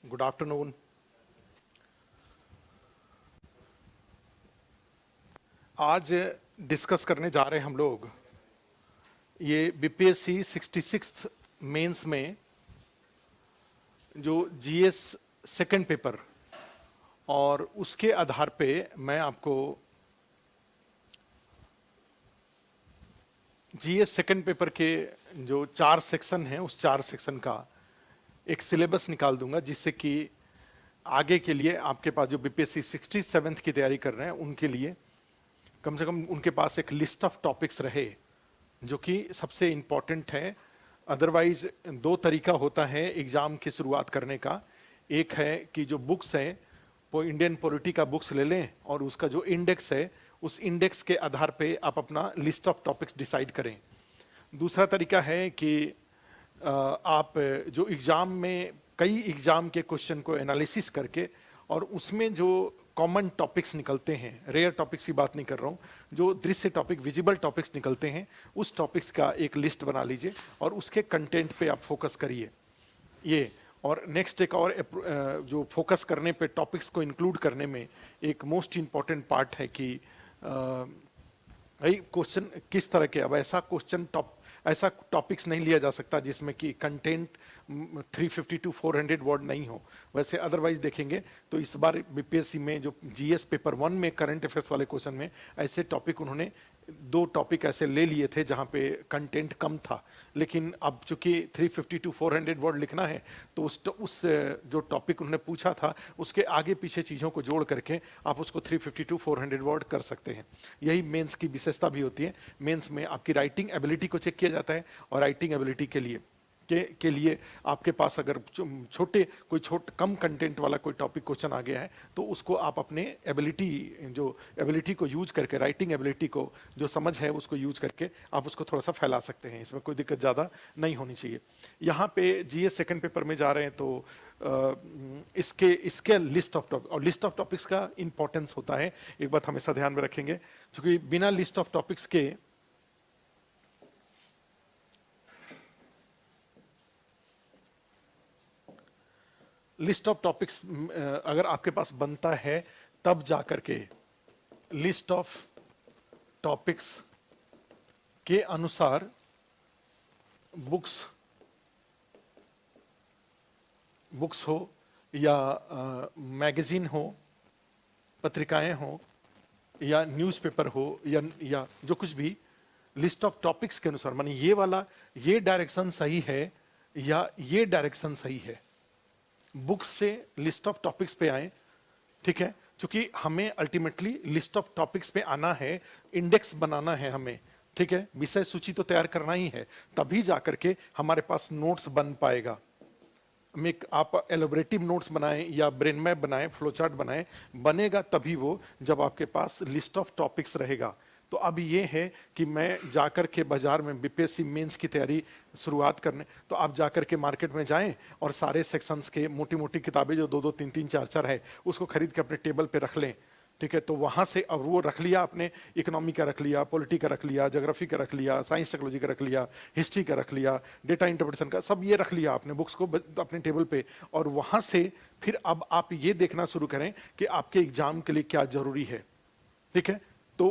Good afternoon. आज discuss करने जा रहे हैं हम लोग ये बीपीएससी 66 मेंस में जो जीएस सेकंड पेपर, और उसके आधार पे मैं आपको जीएस सेकंड पेपर के जो 4 सेक्शन हैं उस 4 सेक्शन का एक सिलेबस निकाल दूंगा, जिससे कि आगे के लिए आपके पास जो बीपीएससी 67 की तैयारी कर रहे हैं उनके लिए कम से कम उनके पास एक लिस्ट ऑफ टॉपिक्स रहे जो कि सबसे इम्पॉर्टेंट है। अदरवाइज दो तरीका होता है एग्जाम की शुरुआत करने का। एक है कि जो बुक्स है वो इंडियन पॉलिटी का बुक्स ले लें और उसका जो इंडेक्स है उस इंडेक्स के आधार पे आप अपना लिस्ट ऑफ टॉपिक्स डिसाइड करें। दूसरा तरीका है कि आप जो एग्जाम में कई एग्जाम के क्वेश्चन को एनालिसिस करके और उसमें जो कॉमन टॉपिक्स निकलते हैं, रेयर टॉपिक्स की बात नहीं कर रहा हूँ, जो दृश्य टॉपिक विजिबल टॉपिक्स निकलते हैं उस टॉपिक्स का एक लिस्ट बना लीजिए और उसके कंटेंट पे आप फोकस करिए। ये और नेक्स्ट एक और जो फोकस करने पे टॉपिक्स को इंक्लूड करने में एक मोस्ट इम्पॉर्टेंट पार्ट है कि क्वेश्चन किस तरह के। अब ऐसा टॉपिक्स नहीं लिया जा सकता जिसमें कि कंटेंट 350 to 400 वर्ड नहीं हो। वैसे अदरवाइज देखेंगे तो इस बार बीपीएससी में जो जीएस पेपर 1 में करंट अफेयर्स वाले क्वेश्चन में ऐसे टॉपिक उन्होंने 2 टॉपिक ऐसे ले लिए थे जहां पे कंटेंट कम था, लेकिन अब चूंकि 350 to 400 वर्ड लिखना है तो उस जो टॉपिक उन्होंने पूछा था उसके आगे पीछे चीज़ों को जोड़ करके आप उसको 350 to 400 वर्ड कर सकते हैं। यही मेंस की विशेषता भी होती है। मेंस में आपकी राइटिंग एबिलिटी को चेक किया जाता है और राइटिंग एबिलिटी के लिए आपके पास अगर कम कंटेंट वाला कोई टॉपिक क्वेश्चन आ गया है तो उसको आप अपने एबिलिटी को यूज करके, राइटिंग एबिलिटी को जो समझ है उसको यूज करके आप उसको थोड़ा सा फैला सकते हैं। इसमें कोई दिक्कत ज़्यादा नहीं होनी चाहिए। यहाँ पे जीएस सेकंड पेपर में जा रहे हैं तो इसके लिस्ट ऑफ टॉपिक और लिस्ट ऑफ टॉपिक्स का इंपॉर्टेंस होता है, एक बात हमेशा ध्यान में रखेंगे, क्योंकि बिना लिस्ट ऑफ टॉपिक्स के लिस्ट ऑफ टॉपिक्स अगर आपके पास बनता है तब जाकर के लिस्ट ऑफ टॉपिक्स के अनुसार बुक्स हो या मैगजीन हो, पत्रिकाएं हो या न्यूज़पेपर हो या जो कुछ भी, लिस्ट ऑफ टॉपिक्स के अनुसार, माने ये डायरेक्शन सही है या ये डायरेक्शन सही है, बुक्स से लिस्ट ऑफ टॉपिक्स पे आए। ठीक है, क्योंकि हमें अल्टीमेटली लिस्ट ऑफ टॉपिक्स पे आना है, इंडेक्स बनाना है हमें। ठीक है, विषय सूची तो तैयार करना ही है, तभी जाकर के हमारे पास नोट्स बन पाएगा। आप एलोबरेटिव नोट्स बनाएं या ब्रेन मैप बनाएं, फ्लो चार्ट बनाएं, बनेगा तभी वो जब आपके पास लिस्ट ऑफ टॉपिक्स रहेगा। तो अब ये है कि मैं जाकर के बाजार में बीपीएससी मेंस की तैयारी शुरुआत करने, तो आप जाकर के मार्केट में जाएं और सारे सेक्शंस के मोटी मोटी किताबें जो 2-2, 3-3, 4-4 है उसको खरीद के अपने टेबल पे रख लें। ठीक है, तो वहाँ से अब वो रख लिया आपने, इकोनॉमी का रख लिया, पॉलिटी का रख लिया, ज्योग्राफी का रख लिया, साइंस टेक्नोलॉजी का रख लिया, हिस्ट्री का रख लिया, डेटा इंटरप्रिटेशन का, सब ये रख लिया आपने बुक्स को अपने टेबल पे। और वहाँ से फिर अब आप ये देखना शुरू करें कि आपके एग्जाम के लिए क्या जरूरी है। ठीक है, तो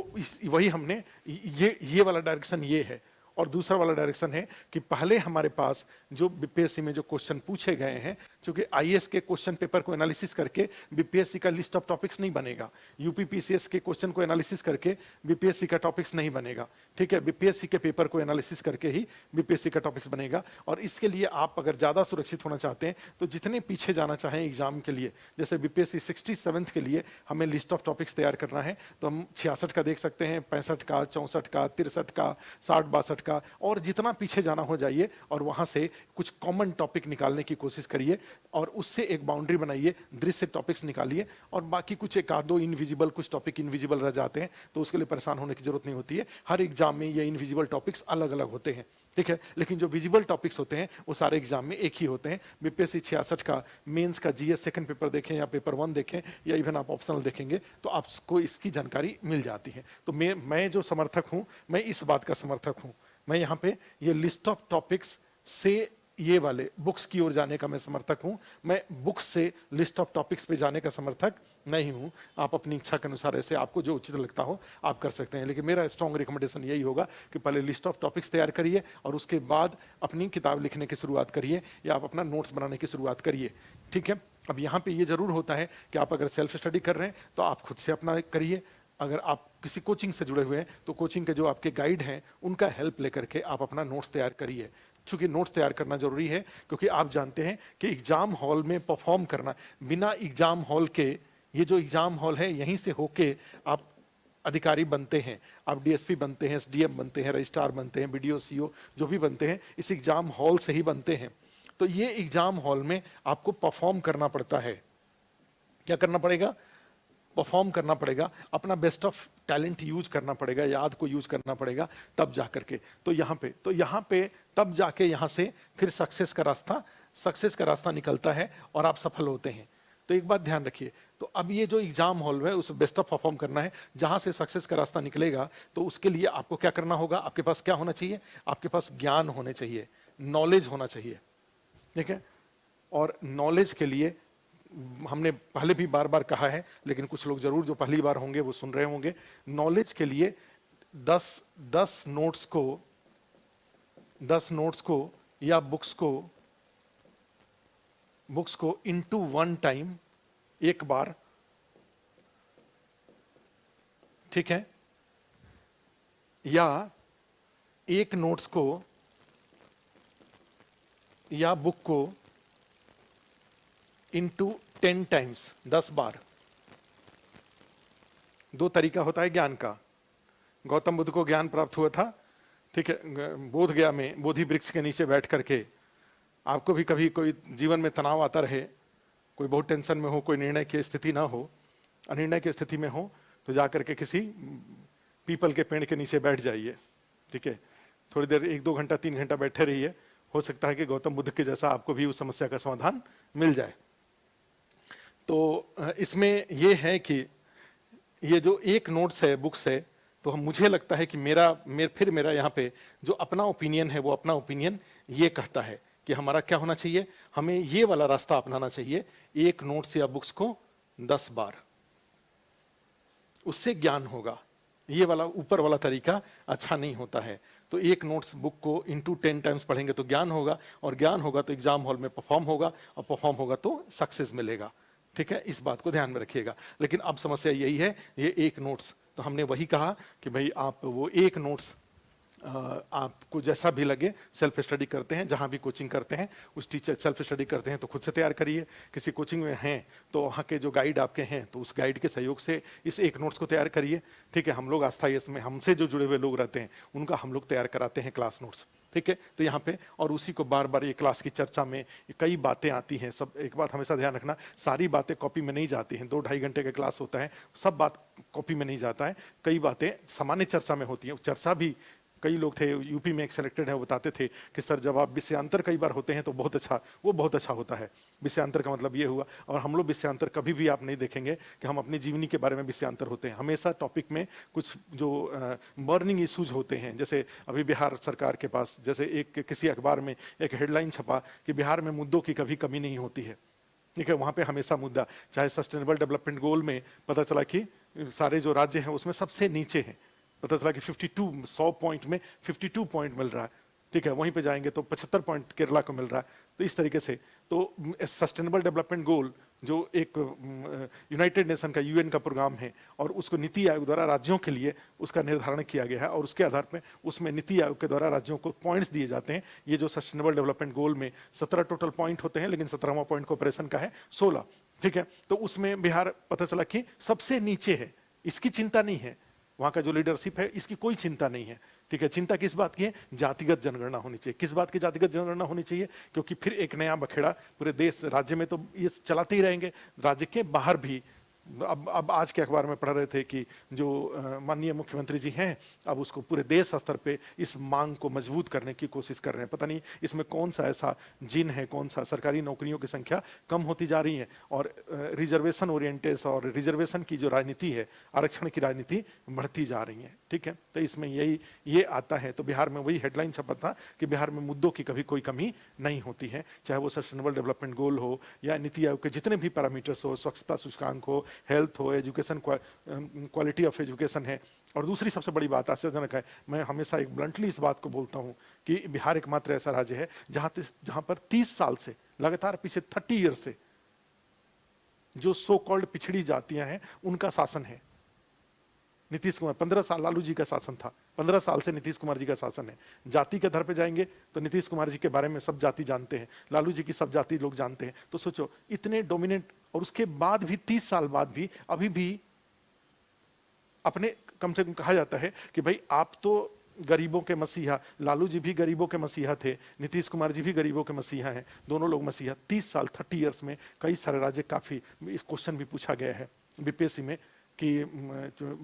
वही हमने ये वाला डायरेक्शन ये है। और दूसरा वाला डायरेक्शन है कि पहले हमारे पास जो बीपीएससी में जो क्वेश्चन पूछे गए हैं, क्योंकि आईएएस के क्वेश्चन पेपर को एनालिसिस करके बीपीएससी का लिस्ट ऑफ टॉपिक्स नहीं बनेगा, यूपीपीसीएस के क्वेश्चन को एनालिसिस करके बीपीएससी का टॉपिक्स नहीं बनेगा। ठीक है, बीपीएससी के पेपर को एनालिसिस करके ही बीपीएससी का टॉपिक्स बनेगा। और इसके लिए आप अगर ज्यादा सुरक्षित होना चाहते हैं तो जितने पीछे जाना चाहें एग्जाम के लिए, जैसे बीपीएससी 67 के लिए हमें लिस्ट ऑफ टॉपिक्स तैयार करना है तो हम 66 का देख सकते हैं, 65 का, 64 का, 63 का, 60-62 का, और जितना पीछे जाना हो जाइए और वहां से कुछ कॉमन टॉपिक निकालने की कोशिश करिए और उससे एक बाउंड्री बनाइए, दृश्य टॉपिक्स निकालिए। और बाकी कुछ एक आध दो इनविजिबल, कुछ टॉपिक इनविजिबल रह जाते हैं तो उसके लिए परेशान होने की जरूरत नहीं होती है। हर एग्जाम में ये इनविजिबल टॉपिक्स अलग अलग होते हैं। ठीक है, लेकिन जो विजिबल टॉपिक्स होते हैं वो सारे एग्जाम में एक ही होते हैं। बीपीएससी 66 का मेंस का जीएस सेकंड पेपर देखें या पेपर 1 देखें या इवन आप ऑप्शनल देखेंगे तो आपको इसकी जानकारी मिल जाती है। तो मैं जो समर्थक हूं, मैं इस बात का समर्थक हूं, मैं यहाँ पे ये लिस्ट ऑफ टॉपिक्स से ये वाले बुक्स की ओर जाने का मैं समर्थक हूं। मैं बुक्स से लिस्ट ऑफ टॉपिक्स पे जाने का समर्थक नहीं हूं। आप अपनी इच्छा के अनुसार ऐसे आपको जो उचित लगता हो आप कर सकते हैं, लेकिन मेरा स्ट्रॉन्ग रिकमेंडेशन यही होगा कि पहले लिस्ट ऑफ टॉपिक्स तैयार करिए और उसके बाद अपनी किताब लिखने की शुरुआत करिए या आप अपना नोट्स बनाने की शुरुआत करिए। ठीक है, अब यहाँ पे ये जरूर होता है कि आप अगर सेल्फ स्टडी कर रहे हैं तो आप खुद से अपना करिए। अगर आप किसी कोचिंग से जुड़े हुए हैं तो कोचिंग के जो आपके गाइड हैं उनका हेल्प लेकर के आप अपना नोट्स तैयार करिए। चूंकि नोट्स तैयार करना जरूरी है क्योंकि आप जानते हैं कि एग्जाम हॉल में परफॉर्म करना, बिना एग्जाम हॉल के, ये जो एग्जाम हॉल है यहीं से होके आप अधिकारी बनते हैं, आप डीएसपी बनते हैं, एसडीएम बनते हैं, रजिस्ट्रार बनते हैं, बीडीओ सीओ जो भी बनते हैं इस एग्जाम हॉल से ही बनते हैं। तो ये एग्जाम हॉल में आपको परफॉर्म करना पड़ता है। क्या करना पड़ेगा? परफॉर्म करना पड़ेगा, अपना बेस्ट ऑफ टैलेंट यूज करना पड़ेगा, याद को यूज करना पड़ेगा, तब जा करके तो यहाँ पे तब जाके यहाँ से फिर सक्सेस का रास्ता निकलता है और आप सफल होते हैं। तो एक बात ध्यान रखिए, तो अब ये जो एग्जाम हॉल है उस बेस्ट ऑफ परफॉर्म करना है, जहां से सक्सेस का रास्ता निकलेगा, तो उसके लिए आपको क्या करना होगा? आपके पास क्या होना चाहिए? आपके पास ज्ञान होने चाहिए, नॉलेज होना चाहिए। ठीक है, और नॉलेज के लिए हमने पहले भी बार बार कहा है, लेकिन कुछ लोग जरूर जो पहली बार होंगे वो सुन रहे होंगे, नॉलेज के लिए 10 नोट्स को या बुक्स को इनटू वन टाइम, एक बार, ठीक है, या एक नोट्स को या बुक को इनटू 10 टाइम्स, 10 बार। दो तरीका होता है ज्ञान का। गौतम बुद्ध को ज्ञान प्राप्त हुआ था, ठीक है, बोध गया में बोधि वृक्ष के नीचे बैठ करके। आपको भी कभी कोई जीवन में तनाव आता रहे, कोई बहुत टेंशन में हो, कोई निर्णय की स्थिति ना हो, अनिर्णय की स्थिति में हो, तो जाकर के किसी पीपल के पेड़ के नीचे बैठ जाइए। ठीक है, थोड़ी देर 1-2 घंटा 3 घंटा बैठे रहिए, हो सकता है कि गौतम बुद्ध के जैसा आपको भी उस समस्या का समाधान मिल जाए। तो इसमें यह है कि ये जो एक नोट्स है, बुक्स है, तो मुझे लगता है कि मेरा यहाँ पे जो अपना ओपिनियन है वो अपना ओपिनियन ये कहता है कि हमारा क्या होना चाहिए, हमें ये वाला रास्ता अपनाना चाहिए, एक नोट्स या बुक्स को 10 बार, उससे ज्ञान होगा। ये वाला ऊपर वाला तरीका अच्छा नहीं होता है। तो एक नोट्स बुक को इनटू 10 टाइम्स पढ़ेंगे तो ज्ञान होगा, और ज्ञान होगा तो एग्जाम हॉल में परफॉर्म होगा, और परफॉर्म होगा तो सक्सेस मिलेगा। ठीक है, इस बात को ध्यान में रखिएगा। लेकिन अब समस्या यही है, ये एक नोट्स, तो हमने वही कहा कि भाई आप वो एक नोट्स आपको जैसा भी लगे सेल्फ स्टडी करते हैं, जहां भी कोचिंग करते हैं उस टीचर सेल्फ स्टडी करते हैं तो खुद से तैयार करिए। किसी कोचिंग में हैं तो वहाँ के जो गाइड आपके हैं तो उस गाइड के सहयोग से इस एक नोट्स को तैयार करिए। ठीक है, हम लोग आस्था इसमें हमसे जो जुड़े हुए लोग रहते हैं उनका हम लोग तैयार कराते हैं क्लास नोट्स। ठीक है, तो यहाँ पे और उसी को बार बार ये क्लास की चर्चा में कई बातें आती हैं। सब एक बात हमेशा ध्यान रखना, सारी बातें कॉपी में नहीं जाती हैं। 2-2.5 घंटे का क्लास होता है, सब बात कॉपी में नहीं जाता है, कई बातें सामान्य चर्चा में होती हैं। चर्चा भी कई लोग थे यूपी में एक सिलेक्टेड है, वो बताते थे कि सर जब आप विषयांतर कई बार होते हैं तो बहुत अच्छा होता है। विषयांतर का मतलब ये हुआ, और हम लोग विषयांतर कभी भी आप नहीं देखेंगे कि हम अपनी जीवनी के बारे में विषयांतर होते हैं। हमेशा टॉपिक में कुछ जो बर्निंग इश्यूज होते हैं, जैसे अभी बिहार सरकार के पास जैसे एक किसी अखबार में एक हेडलाइन छपा कि बिहार में मुद्दों की कभी कमी नहीं होती है। ठीक है, वहाँ पे हमेशा मुद्दा, चाहे सस्टेनेबल डेवलपमेंट गोल में पता चला कि सारे जो राज्य हैं उसमें सबसे नीचे हैं, पता चला कि 100 पॉइंट में 52 पॉइंट मिल रहा है। ठीक है, वहीं पे जाएंगे तो 75 पॉइंट केरला को मिल रहा है। तो इस तरीके से तो सस्टेनेबल डेवलपमेंट गोल जो एक यूनाइटेड नेशन का यूएन का प्रोग्राम है, और उसको नीति आयोग द्वारा राज्यों के लिए उसका निर्धारण किया गया है, और उसके आधार पर उसमें नीति आयोग के द्वारा राज्यों को पॉइंट्स दिए जाते हैं। ये जो सस्टेनेबल डेवलपमेंट गोल में 17 टोटल पॉइंट होते हैं, लेकिन 17वां पॉइंट कोऑपरेशन का है 16। ठीक है, तो उसमें बिहार पता चला कि सबसे नीचे है। इसकी चिंता नहीं है, वहाँ का जो लीडरशिप है इसकी कोई चिंता नहीं है। ठीक है, चिंता किस बात की है? जातिगत जनगणना होनी चाहिए। किस बात की जातिगत जनगणना होनी चाहिए? क्योंकि फिर एक नया बखेड़ा पूरे देश राज्य में तो ये चलाते ही रहेंगे, राज्य के बाहर भी अब आज के अखबार में पढ़ रहे थे कि जो माननीय मुख्यमंत्री जी हैं अब उसको पूरे देश स्तर पे इस मांग को मजबूत करने की कोशिश कर रहे हैं। पता नहीं इसमें कौन सा ऐसा जिन है, कौन सा सरकारी नौकरियों की संख्या कम होती जा रही है और रिजर्वेशन ओरिएंटेड और रिजर्वेशन की जो राजनीति है, आरक्षण की राजनीति बढ़ती जा रही है। ठीक है, तो इसमें यही ये आता है। तो बिहार में वही हेडलाइन छपा था कि बिहार में मुद्दों की कभी कोई कमी नहीं होती है, चाहे वो सस्टेनेबल डेवलपमेंट गोल हो या नीति आयोग के जितने भी पैरामीटर्स हो, स्वच्छता सूचकांक हो, हेल्थ हो, एजुकेशन, क्वालिटी ऑफ एजुकेशन है। और दूसरी सबसे बड़ी बात आश्चर्यजनक है, मैं हमेशा एक ब्लंटली इस बात को बोलता हूं कि बिहार एकमात्र ऐसा राज्य है जहां पर 30 साल से लगातार पिछले 30 ईयर से जो सो कॉल्ड पिछड़ी जातियां हैं उनका शासन है। नीतीश कुमार 15 साल लालू जी का शासन था, 15 साल से नीतीश कुमार जी का शासन है। जाति के आधार पे जाएंगे तो नीतीश कुमार जी के बारे में सब जाति जानते हैं, लालू जी की सब जाति लोग जानते हैं। तो सोचो इतने डोमिनेंट, और उसके बाद भी 30 साल बाद भी अभी भी अपने कम से कम कहा जाता है कि भाई आप तो गरीबों के मसीहा, लालू जी भी गरीबों के मसीहा थे, नीतीश कुमार जी भी गरीबों के मसीहा हैं, दोनों लोग मसीहा। 30 साल 30 ईयर्स में कई सारे राज्य, काफी इस क्वेश्चन भी पूछा गया है बीपीएससी में कि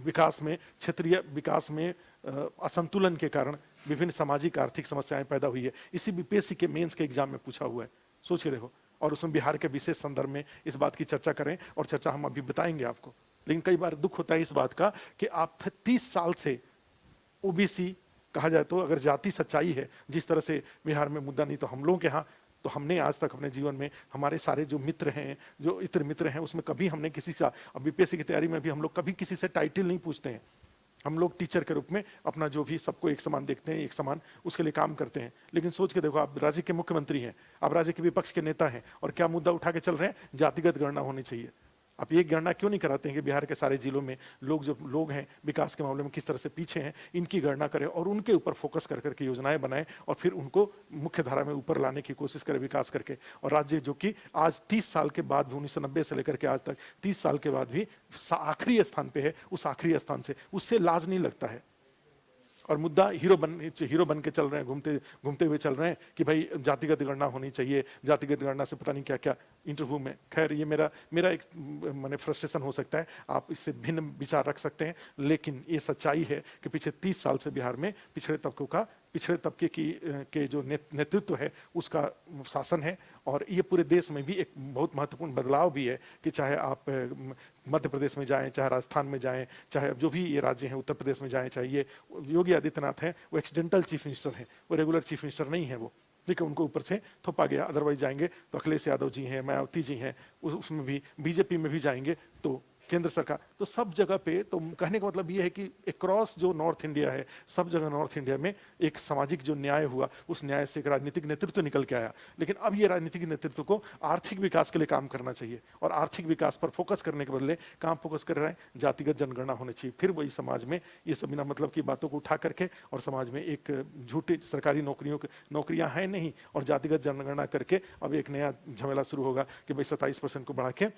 विकास में, क्षेत्रीय विकास में असंतुलन के कारण विभिन्न सामाजिक आर्थिक समस्याएं पैदा हुई है। इसी बीपीएससी के मेंस के एग्जाम में पूछा हुआ है, सोच के देखो। और उसमें बिहार के विशेष संदर्भ में इस बात की चर्चा करें, और चर्चा हम अभी बताएंगे आपको। लेकिन कई बार दुख होता है इस बात का कि आप 30 साल से ओबीसी कहा जाए तो अगर जाति सच्चाई है, जिस तरह से बिहार में मुद्दा नहीं तो हम लोगों के यहाँ, तो हमने आज तक अपने जीवन में हमारे सारे जो मित्र हैं, जो इतर मित्र हैं, उसमें कभी हमने किसी से, अब बीपीएससी की तैयारी में भी हम लोग कभी किसी से टाइटल नहीं पूछते हैं। हम लोग टीचर के रूप में अपना जो भी सबको एक समान देखते हैं, एक समान उसके लिए काम करते हैं। लेकिन सोच के देखो, आप राज्य के मुख्यमंत्री हैं, आप राज्य के विपक्ष के नेता हैं, और क्या मुद्दा उठा के चल रहे हैं? जातिगत गणना होनी चाहिए। आप ये गणना क्यों नहीं कराते हैं कि बिहार के सारे जिलों में जो लोग हैं विकास के मामले में किस तरह से पीछे हैं, इनकी गणना करें और उनके ऊपर फोकस कर करके योजनाएं बनाएं और फिर उनको मुख्य धारा में ऊपर लाने की कोशिश करें विकास करके। और राज्य जो कि आज 30 साल के बाद भी, 1990 से लेकर के आज तक 30 साल के बाद भी आखिरी स्थान पे है, उस आखिरी स्थान से उससे लाज नहीं लगता है। और मुद्दा हीरो बन के चल रहे हैं, घूमते हुए चल रहे हैं कि भाई जातिगत गणना होनी चाहिए, जातिगत गणना से पता नहीं क्या क्या इंटरव्यू में। खैर ये मेरा एक माने फ्रस्ट्रेशन हो सकता है, आप इससे भिन्न विचार रख सकते हैं, लेकिन ये सच्चाई है कि पिछले 30 साल से बिहार में पिछड़े तबके के जो नेतृत्व है उसका शासन है। और ये पूरे देश में भी एक बहुत महत्वपूर्ण बदलाव भी है कि चाहे आप मध्य प्रदेश में जाएं, चाहे राजस्थान में जाएं, चाहे जो भी ये राज्य हैं, उत्तर प्रदेश में जाएं, चाहे ये योगी आदित्यनाथ हैं, वो एक्सीडेंटल चीफ मिनिस्टर हैं, वो रेगुलर चीफ मिनिस्टर नहीं है। वो ठीक है, उनको ऊपर से थोपा गया। अदरवाइज जाएंगे तो अखिलेश यादव जी हैं, मायावती जी हैं, उसमें भी बीजेपी में भी जाएंगे तो केंद्र सरकार, तो सब जगह पे। तो कहने का मतलब ये है कि अक्रॉस जो नॉर्थ इंडिया है, सब जगह नॉर्थ इंडिया में एक सामाजिक जो न्याय हुआ, उस न्याय से एक राजनीतिक नेतृत्व निकल के आया। लेकिन अब ये राजनीतिक नेतृत्व को आर्थिक विकास के लिए काम करना चाहिए, और आर्थिक विकास पर फोकस करने के बदले कहाँ फोकस कर रहे हैं? जातिगत जनगणना होनी चाहिए। फिर वही समाज में ये सब बिना मतलब की बातों को उठा करके और समाज में एक झूठी सरकारी नौकरियां हैं नहीं, और जातिगत जनगणना करके अब एक नया झमेला शुरू होगा कि भाई 27% को बढ़ा के।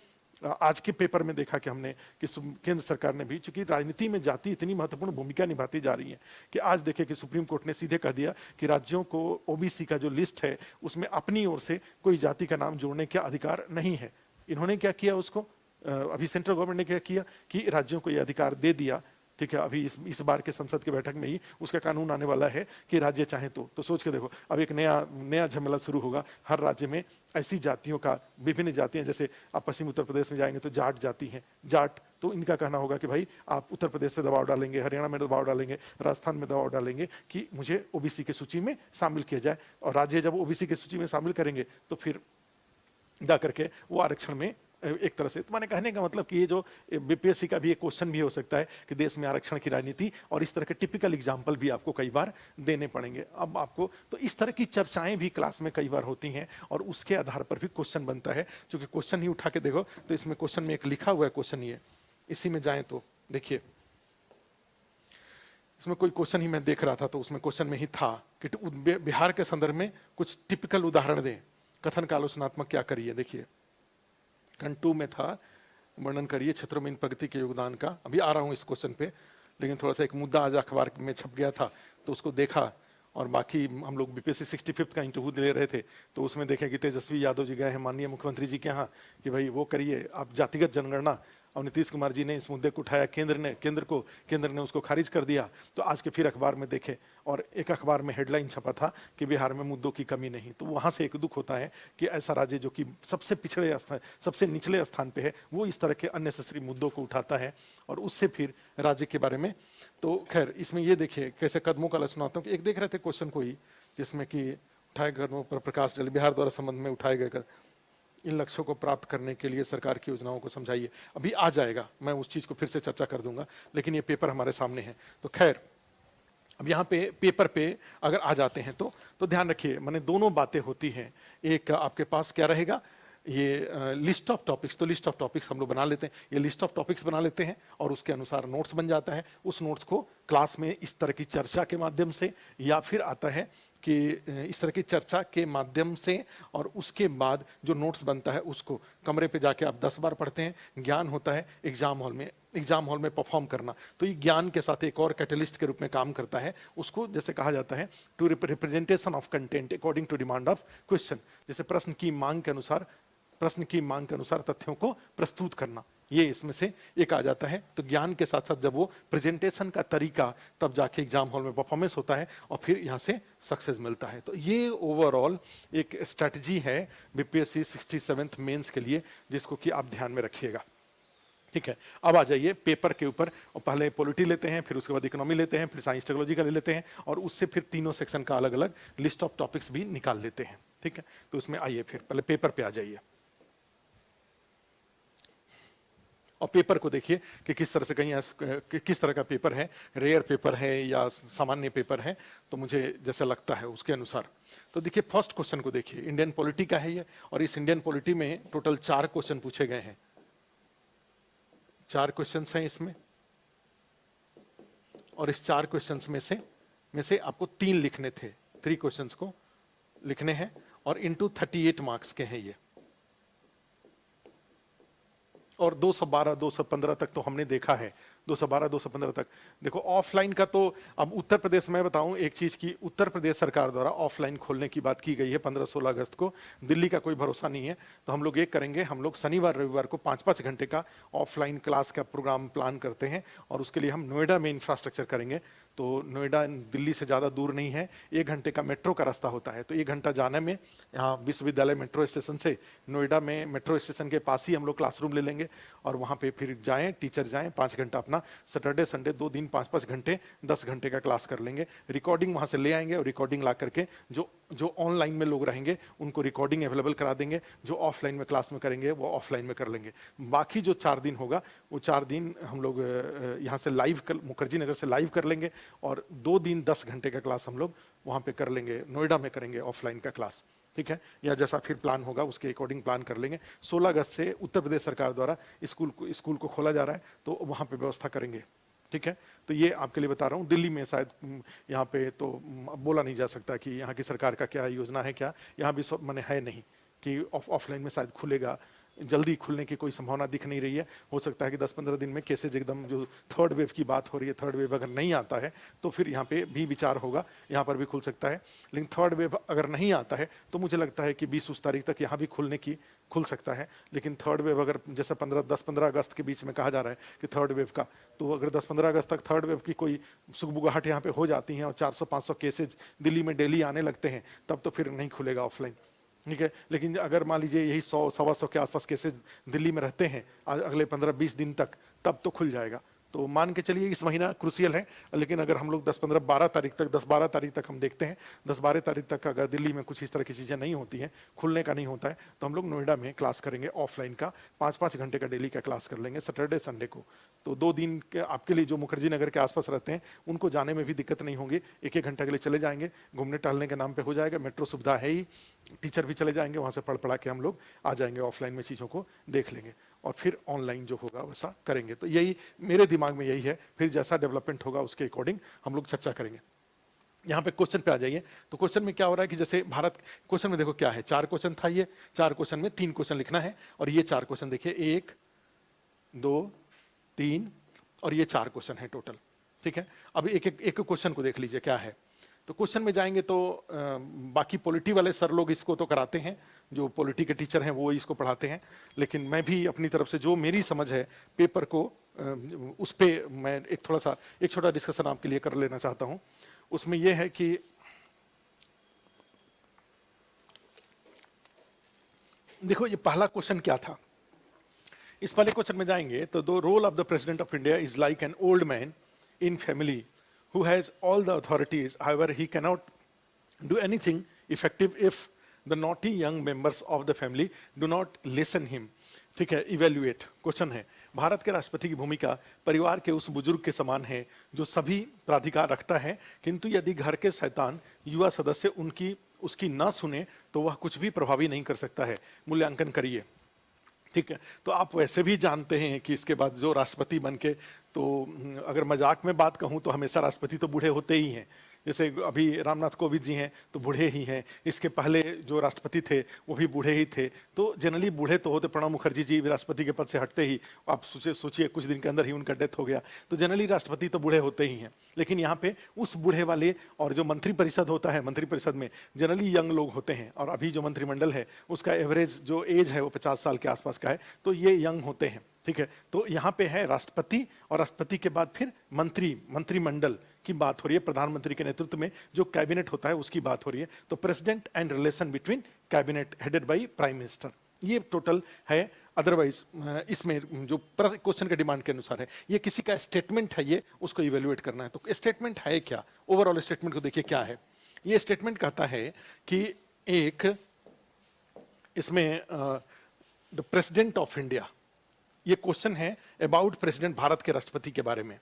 आज के पेपर में देखा कि हमने कि केंद्र सरकार ने भी, चूंकि राजनीति में जाति इतनी महत्वपूर्ण भूमिका निभाती जा रही है, कि आज देखे कि सुप्रीम कोर्ट ने सीधे कह दिया कि राज्यों को ओबीसी का जो लिस्ट है उसमें अपनी ओर से कोई जाति का नाम जोड़ने का अधिकार नहीं है। इन्होंने क्या किया, उसको अभी सेंट्रल गवर्नमेंट ने क्या किया कि राज्यों को यह अधिकार दे दिया। ठीक है, अभी इस बार के संसद की बैठक में ही उसका कानून आने वाला है कि राज्य चाहे तो सोच के देखो, अब एक नया झमेला शुरू होगा। हर राज्य में ऐसी जातियों का, विभिन्न जातियां, जैसे आप पश्चिम उत्तर प्रदेश में जाएंगे तो जाट जाति हैं, जाट, तो इनका कहना होगा कि भाई आप उत्तर प्रदेश पे दबाव डालेंगे, हरियाणा में दबाव डालेंगे, राजस्थान में दबाव डालेंगे कि मुझे ओबीसी की सूची में शामिल किया जाए। और राज्य जब ओबीसी की सूची में शामिल करेंगे तो फिर जाकर के वो आरक्षण में एक तरह से, तो मैंने कहने का मतलब कि ये जो बीपीएससी का भी एक क्वेश्चन भी हो सकता है कि देश में आरक्षण की राजनीति, और इस तरह के टिपिकल एग्जाम्पल भी आपको कई बार देने पड़ेंगे। अब आपको तो इस तरह की चर्चाएं भी क्लास में कई बार होती हैं, और उसके आधार पर भी क्वेश्चन बनता है। क्योंकि क्वेश्चन ही उठा के देखो तो इसमें क्वेश्चन में एक लिखा हुआ है, क्वेश्चन ये, इसी में जाए तो देखिए, इसमें कोई क्वेश्चन ही मैं देख रहा था तो उसमें क्वेश्चन में ही था कि बिहार के संदर्भ में कुछ टिपिकल उदाहरण दें, कथन का आलोचनात्मक क्या करिए। देखिए खंड 2 में था, वर्णन करिए क्षेत्रों में इन प्रगति के योगदान का। अभी आ रहा हूँ इस क्वेश्चन पे, लेकिन थोड़ा सा एक मुद्दा आज अखबार में छप गया था तो उसको देखा, और बाकी हम लोग बीपीएससी 65 का इंटरव्यू ले रहे थे तो उसमें देखें कि तेजस्वी यादव जी गए हैं माननीय मुख्यमंत्री जी के यहाँ कि भाई वो करिए आप जातिगत जनगणना। और नीतीश कुमार जी ने इस मुद्दे को उठाया, केंद्र ने उसको खारिज कर दिया। तो आज के फिर अखबार में देखे और एक अखबार में हेडलाइन छपा था कि बिहार में मुद्दों की कमी नहीं। तो वहां से एक दुख होता है कि ऐसा राज्य जो कि सबसे पिछड़े स्थान, सबसे निचले स्थान पे है, वो इस तरह के अननेसेसरी मुद्दों को उठाता है और उससे फिर राज्य के बारे में। तो खैर इसमें ये देखिए कैसे कदमों का आलोचनात्मक, एक देख रहे थे क्वेश्चन को ही जिसमें कि उठाए कदमों पर प्रकाश डाले, बिहार द्वारा संबंध में उठाए गए इन लक्ष्यों को प्राप्त करने के लिए सरकार की योजनाओं को समझाइए। अभी आ जाएगा, मैं उस चीज को फिर से चर्चा कर दूंगा, लेकिन ये पेपर हमारे सामने है। तो खैर अब यहाँ पे पेपर पे अगर आ जाते हैं तो ध्यान रखिए, माने दोनों बातें होती हैं। एक आपके पास क्या रहेगा, ये लिस्ट ऑफ टॉपिक्स, तो लिस्ट ऑफ टॉपिक्स हम लोग बना लेते हैं, ये लिस्ट ऑफ टॉपिक्स बना लेते हैं और उसके अनुसार नोट्स बन जाता है। उस नोट्स को क्लास में इस तरह की चर्चा के माध्यम से, या फिर आता है कि इस तरह की चर्चा के माध्यम से, और उसके बाद जो नोट्स बनता है उसको कमरे पे जाके आप 10 बार पढ़ते हैं। ज्ञान होता है एग्जाम हॉल में परफॉर्म करना, तो ये ज्ञान के साथ एक और कैटलिस्ट के रूप में काम करता है। उसको जैसे कहा जाता है to representation of content according to demand of question, जैसे प्रश्न की मांग के अनुसार तथ्यों को प्रस्तुत करना, ये इसमें से एक आ जाता है। तो ज्ञान के साथ साथ जब वो प्रेजेंटेशन का तरीका, तब जाके एग्जाम हॉल में परफॉर्मेंस होता है और फिर यहाँ से सक्सेस मिलता है। तो ये ओवरऑल एक स्ट्रैटेजी है बीपीएससी 67th मेंस के लिए, जिसको कि आप ध्यान में रखिएगा। ठीक है, अब आ जाइए पेपर के ऊपर। और पहले पॉलिटी लेते हैं, फिर उसके बाद इकोनॉमी लेते हैं, फिर साइंस टेक्नोलॉजी का ले लेते हैं, और उससे फिर तीनों सेक्शन का अलग अलग लिस्ट ऑफ टॉपिक्स भी निकाल लेते हैं। ठीक है, तो उसमें आइए फिर पहले पेपर पे आ जाइए और पेपर को देखिए कि किस तरह से किस तरह का पेपर है, रेयर पेपर है या सामान्य पेपर है। तो मुझे जैसा लगता है उसके अनुसार, तो देखिए फर्स्ट क्वेश्चन को देखिए, इंडियन पॉलिटी का है ये, और इस इंडियन पॉलिटी में टोटल 4 क्वेश्चन पूछे गए हैं। 4 क्वेश्चंस हैं इसमें, और इस 4 क्वेश्चंस में से आपको 3 लिखने थे, 3 क्वेश्चंस को लिखने हैं, और इनटू 38 मार्क्स के हैं ये। और 212 215 तक तो हमने देखा है, 212 215 तक। देखो ऑफलाइन का तो अब उत्तर प्रदेश में बताऊं एक चीज की, उत्तर प्रदेश सरकार द्वारा ऑफलाइन खोलने की बात की गई है 15-16 अगस्त को। दिल्ली का कोई भरोसा नहीं है, तो हम लोग एक करेंगे, हम लोग शनिवार रविवार को 5-5 घंटे का ऑफलाइन क्लास का प्रोग्राम प्लान करते हैं, और उसके लिए हम नोएडा में इंफ्रास्ट्रक्चर करेंगे। तो नोएडा दिल्ली से ज़्यादा दूर नहीं है, 1 घंटे का मेट्रो का रास्ता होता है। तो 1 घंटा जाने में, यहाँ विश्वविद्यालय मेट्रो स्टेशन से नोएडा में मेट्रो स्टेशन के पास ही हम लोग क्लासरूम ले लेंगे, और वहाँ पे फिर जाएं, टीचर जाएं, 5 घंटा अपना सैटरडे संडे 2 दिन 5-5 घंटे 10 घंटे का क्लास कर लेंगे। रिकॉर्डिंग वहाँ से ले आएंगे, और रिकॉर्डिंग ला करके जो ऑनलाइन में लोग रहेंगे उनको रिकॉर्डिंग अवेलेबल करा देंगे, जो ऑफलाइन में क्लास में करेंगे वो ऑफलाइन में कर लेंगे। बाकी जो 4 दिन होगा वो 4 दिन हम लोग यहाँ से लाइव मुखर्जी नगर से लाइव कर लेंगे, और 2 दिन 10 घंटे का क्लास हम लोग वहाँ पे कर लेंगे, नोएडा में करेंगे ऑफलाइन का क्लास। ठीक है, या जैसा फिर प्लान होगा उसके अकॉर्डिंग प्लान कर लेंगे। 16 अगस्त से उत्तर प्रदेश सरकार द्वारा स्कूल को खोला जा रहा है, तो वहाँ पे व्यवस्था करेंगे। ठीक है, तो ये आपके लिए बता रहा हूँ। दिल्ली में शायद यहाँ पे तो बोला नहीं जा सकता कि यहाँ की सरकार का क्या योजना है, क्या यहाँ भी मैंने है नहीं कि ऑफलाइन में शायद खुलेगा, जल्दी खुलने की कोई संभावना दिख नहीं रही है। हो सकता है कि 10-15 दिन में केसेज एकदम, जो थर्ड वेव की बात हो रही है, थर्ड वेव अगर नहीं आता है तो फिर यहाँ पे भी विचार होगा, यहाँ पर भी खुल सकता है। लेकिन थर्ड वेव अगर नहीं आता है तो मुझे लगता है कि 20 तारीख तक यहाँ भी खुल सकता है। लेकिन थर्ड वेव अगर जैसे 10-15 अगस्त के बीच में कहा जा रहा है कि थर्ड वेव का, तो अगर 10-15 अगस्त तक थर्ड वेव की कोई सुगबुगाहट यहाँ पे हो जाती है और 400-500 केसेज दिल्ली में डेली आने लगते हैं, तब तो फिर नहीं खुलेगा ऑफलाइन। ठीक है, लेकिन अगर मान लीजिए यही 100-125 के आसपास केसेज दिल्ली में रहते हैं अगले 15-20 दिन तक, तब तो खुल जाएगा। तो मान के चलिए इस महीना क्रूशियल है, लेकिन अगर हम लोग 10-15-12 तारीख तक 10-12 तारीख तक हम देखते हैं, 10-12 तारीख तक अगर दिल्ली में कुछ इस तरह की चीज़ें नहीं होती हैं, खुलने का नहीं होता है, तो हम लोग नोएडा में क्लास करेंगे ऑफलाइन का, 5-5 घंटे का डेली का क्लास कर लेंगे सैटरडे संडे को। तो 2 दिन के आपके लिए जो मुखर्जी नगर के आसपास रहते हैं उनको जाने में भी दिक्कत नहीं होगी, 1-1 घंटा के लिए चले जाएंगे, घूमने टहलने के नाम पे हो जाएगा, मेट्रो सुविधा है ही, टीचर भी चले जाएंगे, वहाँ से पढ़ा के हम लोग आ जाएंगे, ऑफलाइन में चीज़ों को देख लेंगे, और फिर ऑनलाइन जो होगा वैसा करेंगे। तो यही मेरे दिमाग में यही है, फिर जैसा डेवलपमेंट होगा उसके अकॉर्डिंग हम लोग चर्चा करेंगे। यहाँ पे क्वेश्चन पे आ जाइए। तो क्वेश्चन में क्या हो रहा है कि जैसे भारत क्वेश्चन में देखो क्या है, 4 क्वेश्चन था, ये 4 क्वेश्चन में 3 क्वेश्चन लिखना है, और ये 4 क्वेश्चन देखिए 1 2 3 और ये 4 क्वेश्चन है टोटल। ठीक है, अब एक क्वेश्चन को देख लीजिए क्या है। तो क्वेश्चन में जाएंगे तो बाकी पॉलिटी वाले सर लोग इसको तो कराते हैं, जो पॉलिटी के टीचर हैं वो इसको पढ़ाते हैं, लेकिन मैं भी अपनी तरफ से जो मेरी समझ है पेपर को उस पे मैं एक छोटा डिस्कशन आपके लिए कर लेना चाहता हूं। उसमें यह है कि देखो ये पहला क्वेश्चन क्या था। इस पहले क्वेश्चन में जाएंगे तो the role of the president of India is like an old man in family who has all the authorities, however he can not do anything effective if the naughty young members of the family do not listen him. ठीक है, evaluate question है, भारत के राष्ट्रपति की भूमिका परिवार के उस बुजुर्ग के समान है जो सभी प्राधिकार रखता है, किंतु यदि घर के शैतान युवा सदस्य उसकी ना सुने तो वह कुछ भी प्रभावी नहीं कर सकता है। मूल्यांकन करिए। ठीक है, तो आप वैसे भी जानते हैं कि इसके बाद जो राष्ट्रपति बन के, तो अगर मजाक में बात कहूं तो हमेशा राष्ट्रपति तो बूढ़े होते ही हैं। जैसे अभी रामनाथ कोविंद जी हैं तो बूढ़े ही हैं, इसके पहले जो राष्ट्रपति थे वो भी बूढ़े ही थे, तो जनरली बूढ़े तो होते। प्रणब मुखर्जी जी राष्ट्रपति के पद से हटते ही आप सोचिए कुछ दिन के अंदर ही उनका डेथ हो गया, तो जनरली राष्ट्रपति तो बूढ़े होते ही हैं। लेकिन यहाँ पे उस बूढ़े वाले, और जो मंत्रिपरिषद होता है, मंत्रिपरिषद में जनरली यंग लोग होते हैं, और अभी जो मंत्रिमंडल है उसका एवरेज जो एज है वो 50 साल के आसपास का है, तो ये यंग होते हैं। ठीक है, तो यहाँ पे है राष्ट्रपति, और राष्ट्रपति के बाद फिर मंत्रिमंडल की बात हो रही है, प्रधानमंत्री के नेतृत्व में जो कैबिनेट होता है उसकी बात हो रही है। तो president and relation between cabinet headed by prime minister, ये टोटल है। अदरवाइज इसमें जो क्वेश्चन के डिमांड के अनुसार है, ये किसी का स्टेटमेंट है, ये उसको इवेल्युएट करना है। तो स्टेटमेंट है क्या, ओवरऑल स्टेटमेंट को देखिए क्या है। ये स्टेटमेंट कहता है कि एक इसमें द प्रेसिडेंट ऑफ इंडिया, ये क्वेश्चन है अबाउट प्रेसिडेंट, भारत के राष्ट्रपति के बारे में।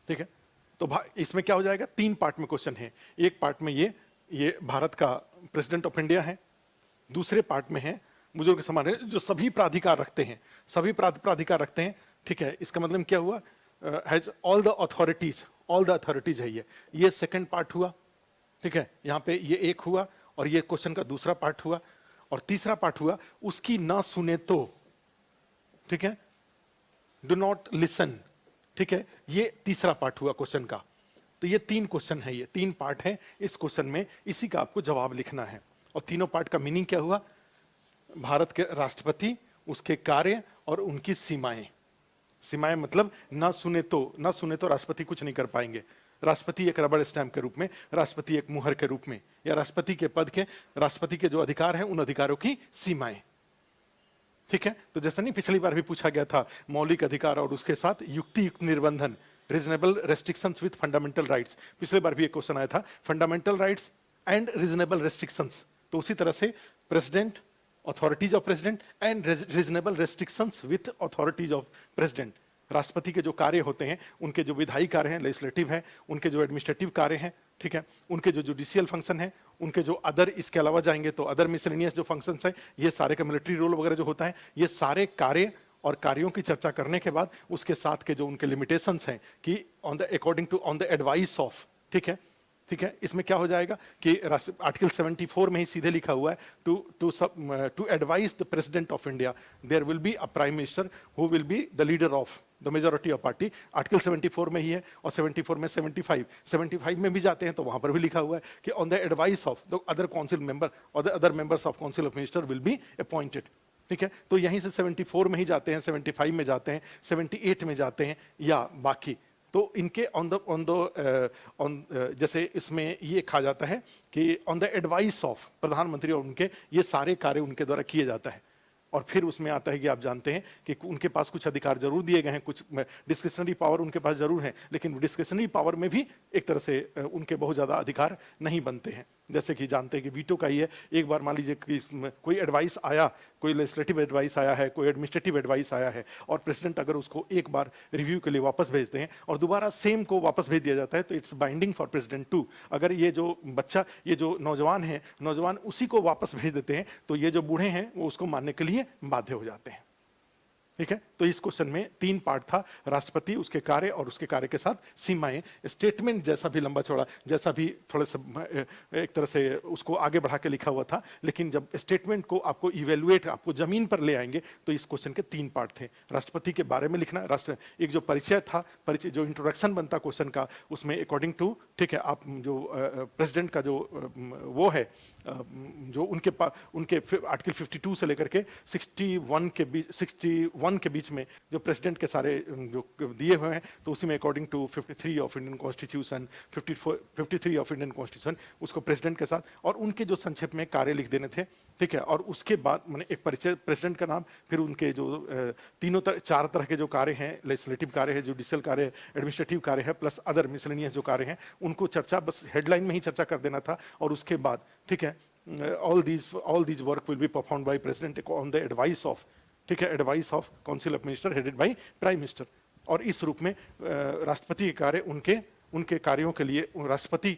ठीक है, तो इसमें क्या हो जाएगा, 3 पार्ट में क्वेश्चन है। एक पार्ट में ये भारत का प्रेसिडेंट ऑफ इंडिया है, दूसरे पार्ट में है बुजुर्ग के समान है जो सभी प्राधिकार रखते हैं, सभी प्राधिकार रखते हैं। ठीक है, इसका मतलब क्या हुआ, हैज ऑल द अथॉरिटीज है ये सेकंड पार्ट हुआ। ठीक है, यहाँ पे ये एक हुआ, और ये क्वेश्चन का दूसरा पार्ट हुआ, और तीसरा पार्ट हुआ उसकी ना सुने तो। ठीक है, डू नॉट लिसन। ठीक है, ये तीसरा पार्ट हुआ क्वेश्चन का। तो ये 3 क्वेश्चन है, ये 3 पार्ट है इस क्वेश्चन में, इसी का आपको जवाब लिखना है। और तीनों पार्ट का मीनिंग क्या हुआ, भारत के राष्ट्रपति, उसके कार्य और उनकी सीमाएं। सीमाएं मतलब ना सुने तो राष्ट्रपति कुछ नहीं कर पाएंगे। राष्ट्रपति एक रबड़ स्टैंप के रूप में, राष्ट्रपति एक मुहर के रूप में, या राष्ट्रपति के पद के, राष्ट्रपति के जो अधिकार हैं उन अधिकारों की सीमाएं। ठीक है, तो जैसा नहीं पिछली बार भी पूछा गया था, मौलिक अधिकार और उसके साथ युक्त निर्बंधन, reasonable restrictions with fundamental rights. पिछले बार भी एक क्वेश्चन आया था, fundamental rights and reasonable restrictions. तो उसी तरह से president, authorities of president and reasonable restrictions with authorities of president. राष्ट्रपति के जो कार्य होते हैं, उनके जो विधायी कार्य हैं, लेजिस्लेटिव है, उनके जो एडमिनिस्ट्रेटिव कार्य हैं, ठीक है, उनके जो जुडिशियल फंक्शन है, उनके जो अदर, इसके अलावा जाएंगे तो अदर मिसलेनियस जो फंक्शंस है, ये सारे का मिलिट्री रोल वगैरह जो होता है, ये सारे कार्य और कार्यों की चर्चा करने के बाद उसके साथ के जो उनके लिमिटेशंस हैं कि ऑन द एडवाइस ऑफ। ठीक है, ठीक है, इसमें क्या हो जाएगा कि आर्टिकल 74 में ही सीधे लिखा हुआ है, to advise the president of India there will be a prime minister who will be the leader of the majority of party. Article 74 में ही है, और 74 में 75 में भी जाते हैं तो वहां पर भी लिखा हुआ है कि on the advice of the other council member और the other members of council of minister will be appointed. ठीक है, तो यहीं से 74 में ही जाते हैं, 75 में जाते हैं, 78 में जाते हैं, या बाकी तो इनके जैसे इसमें ये कहा जाता है कि ऑन द एडवाइस ऑफ प्रधानमंत्री, और उनके ये सारे कार्य उनके द्वारा किए जाता है। और फिर उसमें आता है कि आप जानते हैं कि उनके पास कुछ अधिकार जरूर दिए गए हैं, कुछ डिस्क्रिशनरी पावर उनके पास जरूर है, लेकिन डिस्क्रिशनरी पावर में भी एक तरह से उनके बहुत ज़्यादा अधिकार नहीं बनते हैं। जैसे कि जानते हैं कि वीटो का ही है, एक बार मान लीजिए कि कोई एडवाइस आया, कोई लेजिस्लेटिव एडवाइस आया है, कोई एडमिनिस्ट्रेटिव एडवाइस आया है, और प्रेसिडेंट अगर उसको एक बार रिव्यू के लिए वापस भेजते हैं और दोबारा सेम को वापस भेज दिया जाता है, तो it's binding for president too. अगर ये जो बच्चा, ये जो नौजवान उसी को वापस भेज देते हैं, तो ये जो बूढ़े हैं वो उसको मानने के लिए बाध्य हो जाते हैं। ठीक है। तो इस क्वेश्चन में 3 पार्ट था, राष्ट्रपति, उसके कार्य और उसके कार्य के साथ सीमाएं। स्टेटमेंट जैसा भी लंबा चौड़ा, जैसा भी थोड़ा सा एक तरह से उसको आगे बढ़ा के लिखा हुआ था, लेकिन जब स्टेटमेंट को आपको इवेलुएट, आपको जमीन पर ले आएंगे, तो इस क्वेश्चन के 3 पार्ट थे। राष्ट्रपति के बारे में लिखना, राष्ट्र एक जो परिचय था, परिचय जो इंट्रोडक्शन बनता क्वेश्चन का, उसमें अकॉर्डिंग टू, ठीक है, आप जो प्रेसिडेंट का जो वो है, जो उनके आर्टिकल 52 से लेकर के 61 के बीच में जो प्रेसिडेंट के सारे जो दिए हुए हैं, तो उसी में according to 53 of Indian constitution, 53 of Indian constitution, उसको प्रेसिडेंट के साथ और उनके जो संक्षेप में कार्य लिख देने थे, ठीक है। और उसके बाद मैंने एक परिचय, प्रेसिडेंट का नाम, फिर उनके जो चार तरह के जो कार्य हैं, लेजिस्लेटिव कार्य है, जुडिशियल कार्य है, एडमिनिस्ट्रेटिव कार्य है, प्लस अदर मिसलेनियस जो कार्य हैं, उनको चर्चा बस हेडलाइन में ही चर्चा कर देना था। और उसके बाद, ठीक है, all these work will be performed by president on the advice of, ठीक है, advice of council of minister headed by prime minister। और इस रूप में राष्ट्रपति के कार्य उनके कार्यों के लिए राष्ट्रपति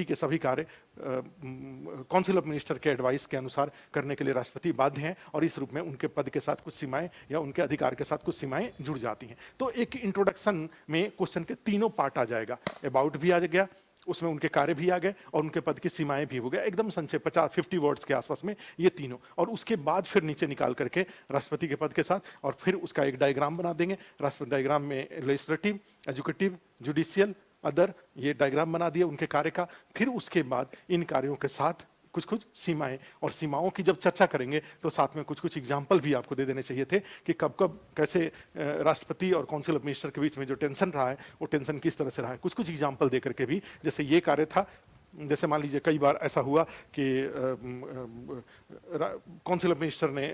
के सभी कार्य काउंसिल ऑफ मिनिस्टर के एडवाइस के अनुसार करने के लिए राष्ट्रपति बाध्य हैं। और इस रूप में उनके पद के साथ कुछ सीमाएं या उनके अधिकार के साथ कुछ सीमाएं जुड़ जाती हैं। तो एक इंट्रोडक्शन में क्वेश्चन के तीनों पार्ट आ जाएगा, अबाउट भी आ गया, उसमें उनके कार्य भी आ गए और उनके पद की सीमाएं भी हो गए, एकदम संक्षेप 50 वर्ड्स के आसपास में ये तीनों। और उसके बाद फिर नीचे निकाल करके राष्ट्रपति के पद के साथ, और फिर उसका एक डायग्राम बना देंगे। राष्ट्रपति डायग्राम में लेजिस्लेटिव, एजुकेटिव, जुडिशियल, अदर, ये डायग्राम बना दिया उनके कार्य का। फिर उसके बाद इन कार्यों के साथ कुछ कुछ सीमाएं, और सीमाओं की जब चर्चा करेंगे तो साथ में कुछ कुछ एग्जाम्पल भी आपको दे देने चाहिए थे कि कब कब कैसे राष्ट्रपति और काउंसिल ऑफ मिनिस्टर के बीच में जो टेंशन रहा है, वो टेंशन किस तरह से रहा है, कुछ कुछ एग्जाम्पल दे करके भी। जैसे ये कार्य था, जैसे मान लीजिए कई बार ऐसा हुआ कि काउंसिल ऑफ मिनिस्टर ने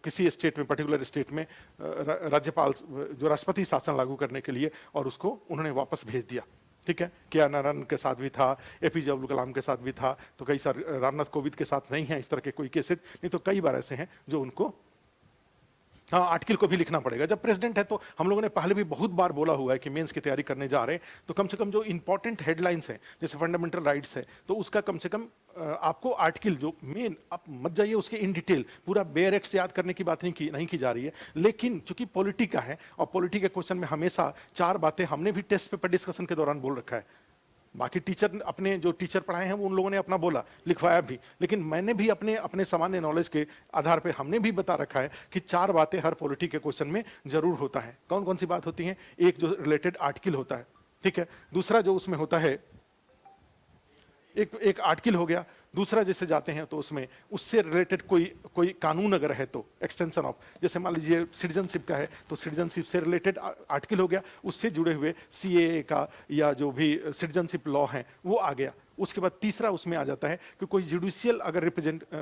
किसी स्टेट में, पर्टिकुलर स्टेट में राज्यपाल जो राष्ट्रपति शासन लागू करने के लिए, और उसको उन्होंने वापस भेज दिया, ठीक है। के नारायण के साथ भी था, एपीजे अब्दुल कलाम के साथ भी था, तो कई सारे, रामनाथ कोविंद के साथ नहीं है इस तरह के कोई केसेस, नहीं तो कई बार ऐसे हैं जो उनको, हाँ, आर्टिकल को भी लिखना पड़ेगा। जब प्रेसिडेंट है तो हम लोगों ने पहले भी बहुत बार बोला हुआ है कि मेंस की तैयारी करने जा रहे हैं तो कम से कम जो इंपॉर्टेंट हेडलाइंस हैं, जैसे फंडामेंटल राइट्स है, तो उसका कम से कम आपको आर्टिकल जो मेन, आप मत जाइए उसके इन डिटेल, पूरा बेयर एक्ट से याद करने की बात नहीं की जा रही है। लेकिन चूंकि पॉलिटी का है, और पॉलिटी के क्वेश्चन में हमेशा 4 बातें हमने भी टेस्ट पेपर डिस्कशन के दौरान बोल रखा है। बाकी टीचर, अपने जो टीचर पढ़ाए हैं वो उन लोगों ने अपना बोला, लिखवाया भी, लेकिन मैंने भी अपने सामान्य नॉलेज के आधार पे हमने भी बता रखा है कि 4 बातें हर पॉलिटी के क्वेश्चन में जरूर होता है। कौन कौन सी बात होती है? एक जो रिलेटेड आर्टिकल होता है, ठीक है। दूसरा जो उसमें होता है, एक आर्टिकल हो गया। दूसरा जैसे जाते हैं तो उसमें उससे रिलेटेड कोई कानून अगर है तो एक्सटेंशन ऑफ, जैसे मान लीजिए सिटीजनशिप का है तो सिटीजनशिप से रिलेटेड आर्टिकल हो गया, उससे जुड़े हुए सीएए का या जो भी सिटीजनशिप लॉ है वो आ गया। उसके बाद तीसरा उसमें आ जाता है कि कोई जुडिशियल अगर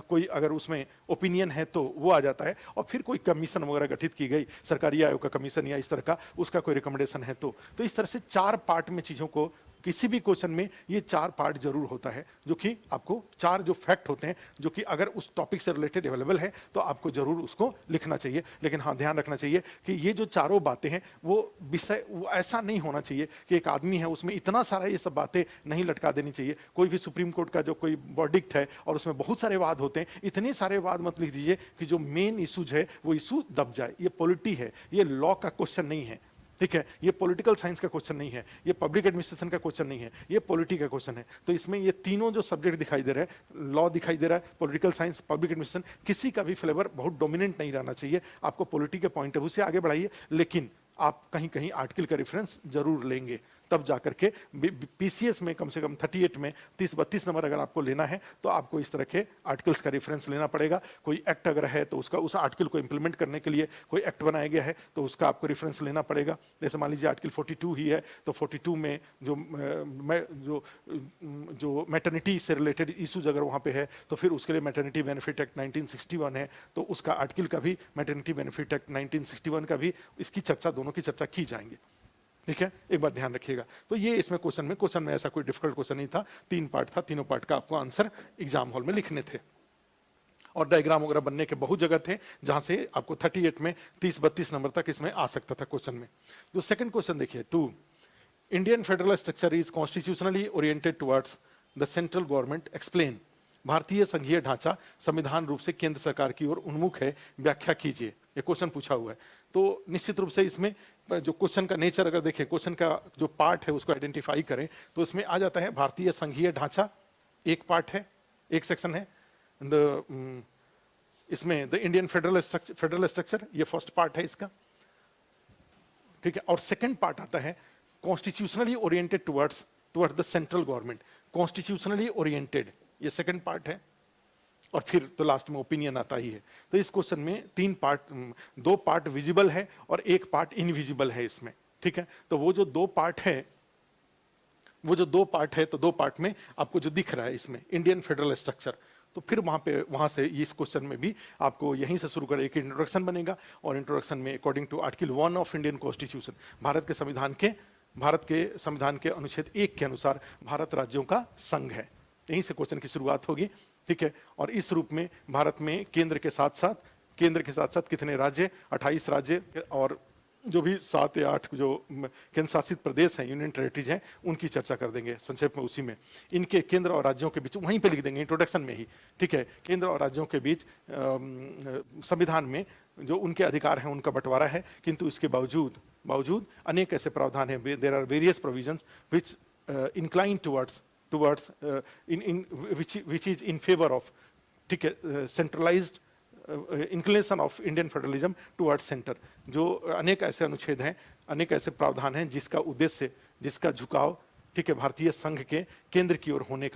कोई अगर उसमें ओपिनियन है तो वो आ जाता है। और फिर कोई कमीशन वगैरह गठित की गई, सरकारी आयोग का कमीशन या इस तरह का, उसका कोई रिकमेंडेशन है तो इस तरह से 4 पार्ट में चीजों को, किसी भी क्वेश्चन में ये 4 पार्ट जरूर होता है, जो कि आपको 4 जो फैक्ट होते हैं जो कि अगर उस टॉपिक से रिलेटेड अवेलेबल है तो आपको जरूर उसको लिखना चाहिए। लेकिन हाँ, ध्यान रखना चाहिए कि ये जो चारों बातें हैं वो विषय, वो ऐसा नहीं होना चाहिए कि एक आदमी है उसमें इतना सारा ये सब बातें नहीं लटका देनी चाहिए। कोई भी सुप्रीम कोर्ट का जो कोई वर्डिक्ट है और उसमें बहुत सारे वाद होते हैं, इतने सारे वाद मत लिख दीजिए कि जो मेन इशूज है वो इशू दब जाए। ये पॉलिटी है, ये लॉ का क्वेश्चन नहीं है, ठीक है। ये पॉलिटिकल साइंस का क्वेश्चन नहीं है, ये पब्लिक एडमिनिस्ट्रेशन का क्वेश्चन नहीं है, ये पॉलिटी का क्वेश्चन है। तो इसमें ये तीनों जो सब्जेक्ट दिखाई दे रहे हैं, लॉ दिखाई दे रहा है, पॉलिटिकल साइंस, पब्लिक एडमिनिस्ट्रेशन, किसी का भी फ्लेवर बहुत डोमिनेंट नहीं रहना चाहिए। आपको पॉलिटी के पॉइंट ऑफ व्यू से आगे बढ़ाइए, लेकिन आप कहीं कहीं आर्टिकल का रेफरेंस जरूर लेंगे, तब जाकर के पीसीएस में कम से कम 38 में 30-32 नंबर अगर आपको लेना है तो आपको इस तरह के आर्टिकल्स का रेफरेंस लेना पड़ेगा। कोई एक्ट अगर है तो उसका, उस आर्टिकल को इंप्लीमेंट करने के लिए कोई एक्ट बनाया गया है तो उसका आपको रेफरेंस लेना पड़ेगा। जैसे मान लीजिए आर्टिकल 42 ही है तो 42 में जो मैटरनिटी से रिलेटेड इशूज अगर वहाँ पे है तो फिर उसके लिए मैटरनिटी बेनिफिट एक्ट 1961 है, तो उसका आर्टिकल का भी, मैटरनिटी बेनिफिट एक्ट 1961 का भी, इसकी चर्चा, दोनों की चर्चा की जाएंगे, ठीक है। एक बात ध्यान रखिएगा। तो ये इसमें क्वेश्चन में ऐसा कोई डिफिकल्ट क्वेश्चन नहीं था, 3 पार्ट था, तीनों पार्ट का आपको आंसर एग्जाम हॉल में लिखने थे। और डायग्राम वगैरह बनने के बहुत जगह थे जहां से आपको 38 में 30-32 नंबर तक इसमें आ सकता था क्वेश्चन में। जो सेकंड क्वेश्चन देखिए, 2, Indian federal structure is constitutionally oriented towards the central government, explain. भारतीय संघीय ढांचा संविधान रूप से केंद्र सरकार की ओर उन्मुख है, व्याख्या कीजिए। ये क्वेश्चन पूछा हुआ है। तो निश्चित रूप से इसमें जो क्वेश्चन का नेचर अगर देखें, क्वेश्चन का जो पार्ट है उसको आइडेंटिफाई करें तो इसमें आ जाता है भारतीय संघीय ढांचा, एक पार्ट है, एक सेक्शन है। इसमें द इंडियन फेडरल स्ट्रक्चर, ये फर्स्ट पार्ट है इसका, ठीक है। और सेकंड पार्ट आता है constitutionally oriented towards the central government, constitutionally oriented, ये सेकंड पार्ट है। और फिर तो लास्ट में ओपिनियन आता ही है। तो इस क्वेश्चन में तीन पार्ट, दो पार्ट विजिबल है और एक पार्ट इनविजिबल है इसमें, ठीक है। तो वो जो दो पार्ट है, तो दो पार्ट में आपको जो दिख रहा है इसमें इंडियन फेडरल स्ट्रक्चर, तो फिर वहां से इस क्वेश्चन में भी आपको यहीं से शुरू कर एक इंट्रोडक्शन बनेगा। और इंट्रोडक्शन में according to article 1 of Indian constitution, Bharat के संविधान के अनुच्छेद 1 के अनुसार भारत राज्यों का संघ है। यहीं से क्वेश्चन की शुरुआत होगी, ठीक है। और इस रूप में भारत में केंद्र के साथ साथ कितने राज्य, 28 राज्य, और जो भी 7 या 8 जो केंद्र शासित प्रदेश हैं, यूनियन टेरिटरीज हैं, उनकी चर्चा कर देंगे संक्षेप में उसी में। इनके केंद्र और राज्यों के बीच वहीं पे लिख देंगे इंट्रोडक्शन में ही, ठीक है। केंद्र और राज्यों के बीच संविधान में जो उनके अधिकार हैं उनका बंटवारा है, किंतु इसके बावजूद अनेक ऐसे प्रावधान हैं, there are various provisions which incline towards which is in favor of, ठीक है, centralised inclination of Indian federalism towards centre. जो अनेक ऐसे अनुच्छेद हैं, अनेक ऐसे प्रावधान हैं जिसका उद्देश्य, जिसका झुकाव, ठीक है, भारतीय संघ के केंद्र की ओर होने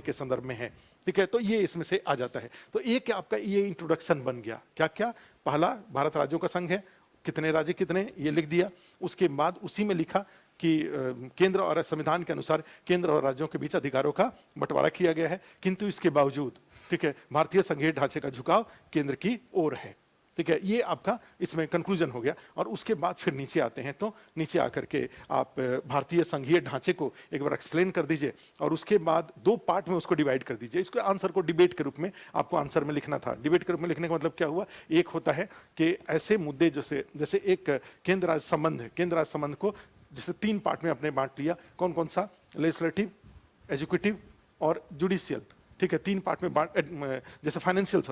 के संदर्भ में है, ठीक है। तो ये इसमें से आ जाता है। तो एक आपका ये इंट्रोडक्शन बन गया, क्या क्या, पहला भारत राज्यों का संघ है, कितने राज्य कितने, ये लिख दिया। उसके बाद उसी में लिखा कि केंद्र और संविधान के अनुसार केंद्र और राज्यों के बीच अधिकारों का बंटवारा किया गया है, किंतु इसके बावजूद, ठीक है, भारतीय संघीय ढांचे का झुकाव केंद्र की ओर है, ठीक है। ये आपका इसमें कंक्लूजन हो गया। और उसके बाद फिर नीचे आते हैं, तो नीचे आकर के आप भारतीय संघीय ढांचे को एक बार एक्सप्लेन कर दीजिए और उसके बाद दो पार्ट में उसको डिवाइड कर दीजिए। इसको आंसर को डिबेट के रूप में आपको आंसर में लिखना था। डिबेट के रूप में लिखने का मतलब क्या हुआ, एक होता है कि ऐसे मुद्दे जैसे एक केंद्र राज्य संबंध को जैसे 3 पार्ट में आपने बांट लिया, कौन कौन सा, लेजिस्लेटिव, एजुकेटिव और जुडिशियल, ठीक है। 3 पार्ट में जैसे फाइनेंशियल,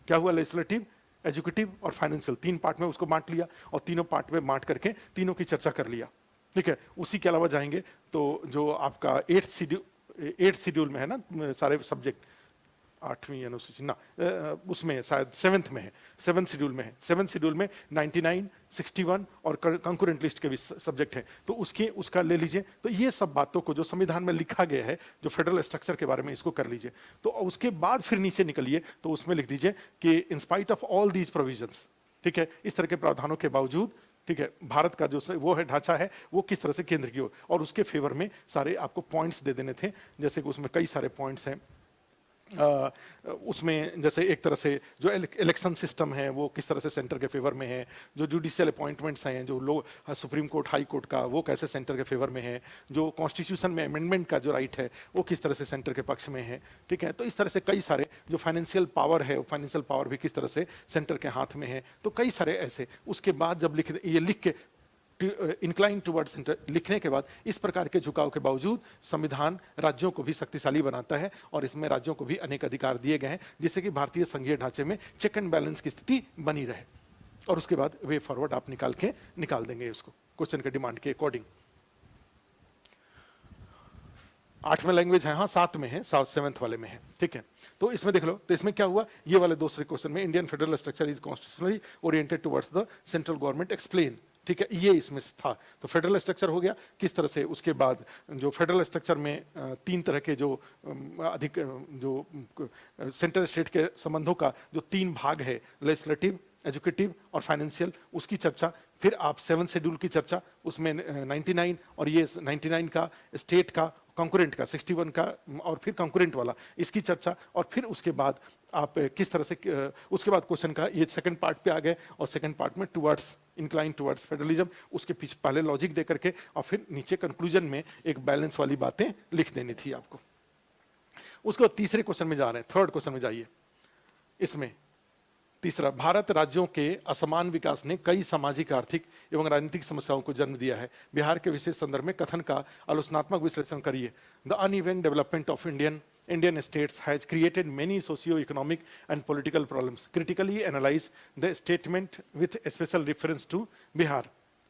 क्या हुआ, लेजिस्लेटिव, एजुकेटिव और फाइनेंशियल, 3 पार्ट में उसको बांट लिया और तीनों पार्ट में बांट करके तीनों की चर्चा कर लिया, ठीक है। उसी के अलावा जाएंगे तो जो आपका 8th शेड्यूल में है ना सारे सब्जेक्ट, 8वीं अनुसूची ना, उसमें शायद 7th में है, 7th शेड्यूल में 99, 61 और कंकरेंट लिस्ट के भी सब्जेक्ट हैं, तो उसका ले लीजिए। तो ये सब बातों को जो संविधान में लिखा गया है, जो फेडरल स्ट्रक्चर के बारे में, इसको कर लीजिए। तो उसके बाद फिर नीचे निकलिए तो उसमें लिख दीजिए कि in spite of all these provisions, ठीक है, इस तरह के प्रावधानों के बावजूद, ठीक है, भारत का जो वो है ढांचा है वो किस तरह से केंद्र की ओर, और उसके फेवर में सारे आपको पॉइंट्स दे देने थे। जैसे कि उसमें कई सारे पॉइंट्स हैं, उसमें जैसे एक तरह से जो इलेक्शन सिस्टम है वो किस तरह से सेंटर के फेवर में है, जो जुडिशियल अपॉइंटमेंट्स हैं, जो सुप्रीम कोर्ट, हाई कोर्ट का, वो कैसे सेंटर के फेवर में है, जो कॉन्स्टिट्यूशन में अमेंडमेंट का जो राइट है वो किस तरह से सेंटर के पक्ष में है, ठीक है। तो इस तरह से कई सारे जो फाइनेंशियल पावर है, वो फाइनेंशियल पावर भी किस तरह से सेंटर के हाथ में है, तो कई सारे ऐसे। उसके बाद जब लिख के इंक्लाइन टुवर्ड सेंटर लिखने के बाद इस प्रकार के झुकाव के बावजूद संविधान राज्यों को भी शक्तिशाली बनाता है और इसमें राज्यों को भी अनेक अधिकार दिए गए हैं, जिससे कि भारतीय संघीय ढांचे में चेक एंड बैलेंस की स्थिति बनी रहे। और उसके बाद वे फॉरवर्ड आप निकाल देंगे उसको क्वेश्चन के डिमांड के अकॉर्डिंग। 8वें लैंग्वेज है, हाँ 7 में है, 7th वाले में है, ठीक है। तो इसमें देख लो, तो इसमें क्या हुआ, ये वाले दूसरे क्वेश्चन में Indian federal structure is constitutionally oriented towards the central government, explain, ठीक है, ये इसमें था। तो फेडरल स्ट्रक्चर हो गया किस तरह से। उसके बाद जो फेडरल स्ट्रक्चर में 3 तरह के जो सेंट्रल स्टेट के संबंधों का जो 3 भाग है, लेजिस्लेटिव, एजुकेटिव और फाइनेंशियल, उसकी चर्चा। फिर आप 7th शेड्यूल की चर्चा, उसमें 99 और ये 99 का स्टेट का, कंकरेंट का 61 का और फिर कंकरेंट वाला, इसकी चर्चा। और फिर उसके बाद आप किस तरह से, उसके बाद क्वेश्चन का ये सेकंड पार्ट पे आ गए और सेकंड पार्ट में इंक्लाइन टुवर्ड्स फेडरलिज्म, उसके पीछे पहले लॉजिक दे करके और फिर नीचे कंक्लूजन में एक बैलेंस वाली बातें लिख देनी थी आपको। उसके बाद तीसरे क्वेश्चन में जा रहे हैं, 3rd क्वेश्चन में जाइए। इसमें तीसरा, भारत राज्यों के असमान विकास ने कई सामाजिक, आर्थिक एवं राजनीतिक समस्याओं को जन्म दिया है। बिहार के विशेष संदर्भ में कथन का आलोचनात्मक विश्लेषण करिए। The uneven development of Indian states has created many socio-economic and political problems. Critically analyze the statement with special reference to Bihar.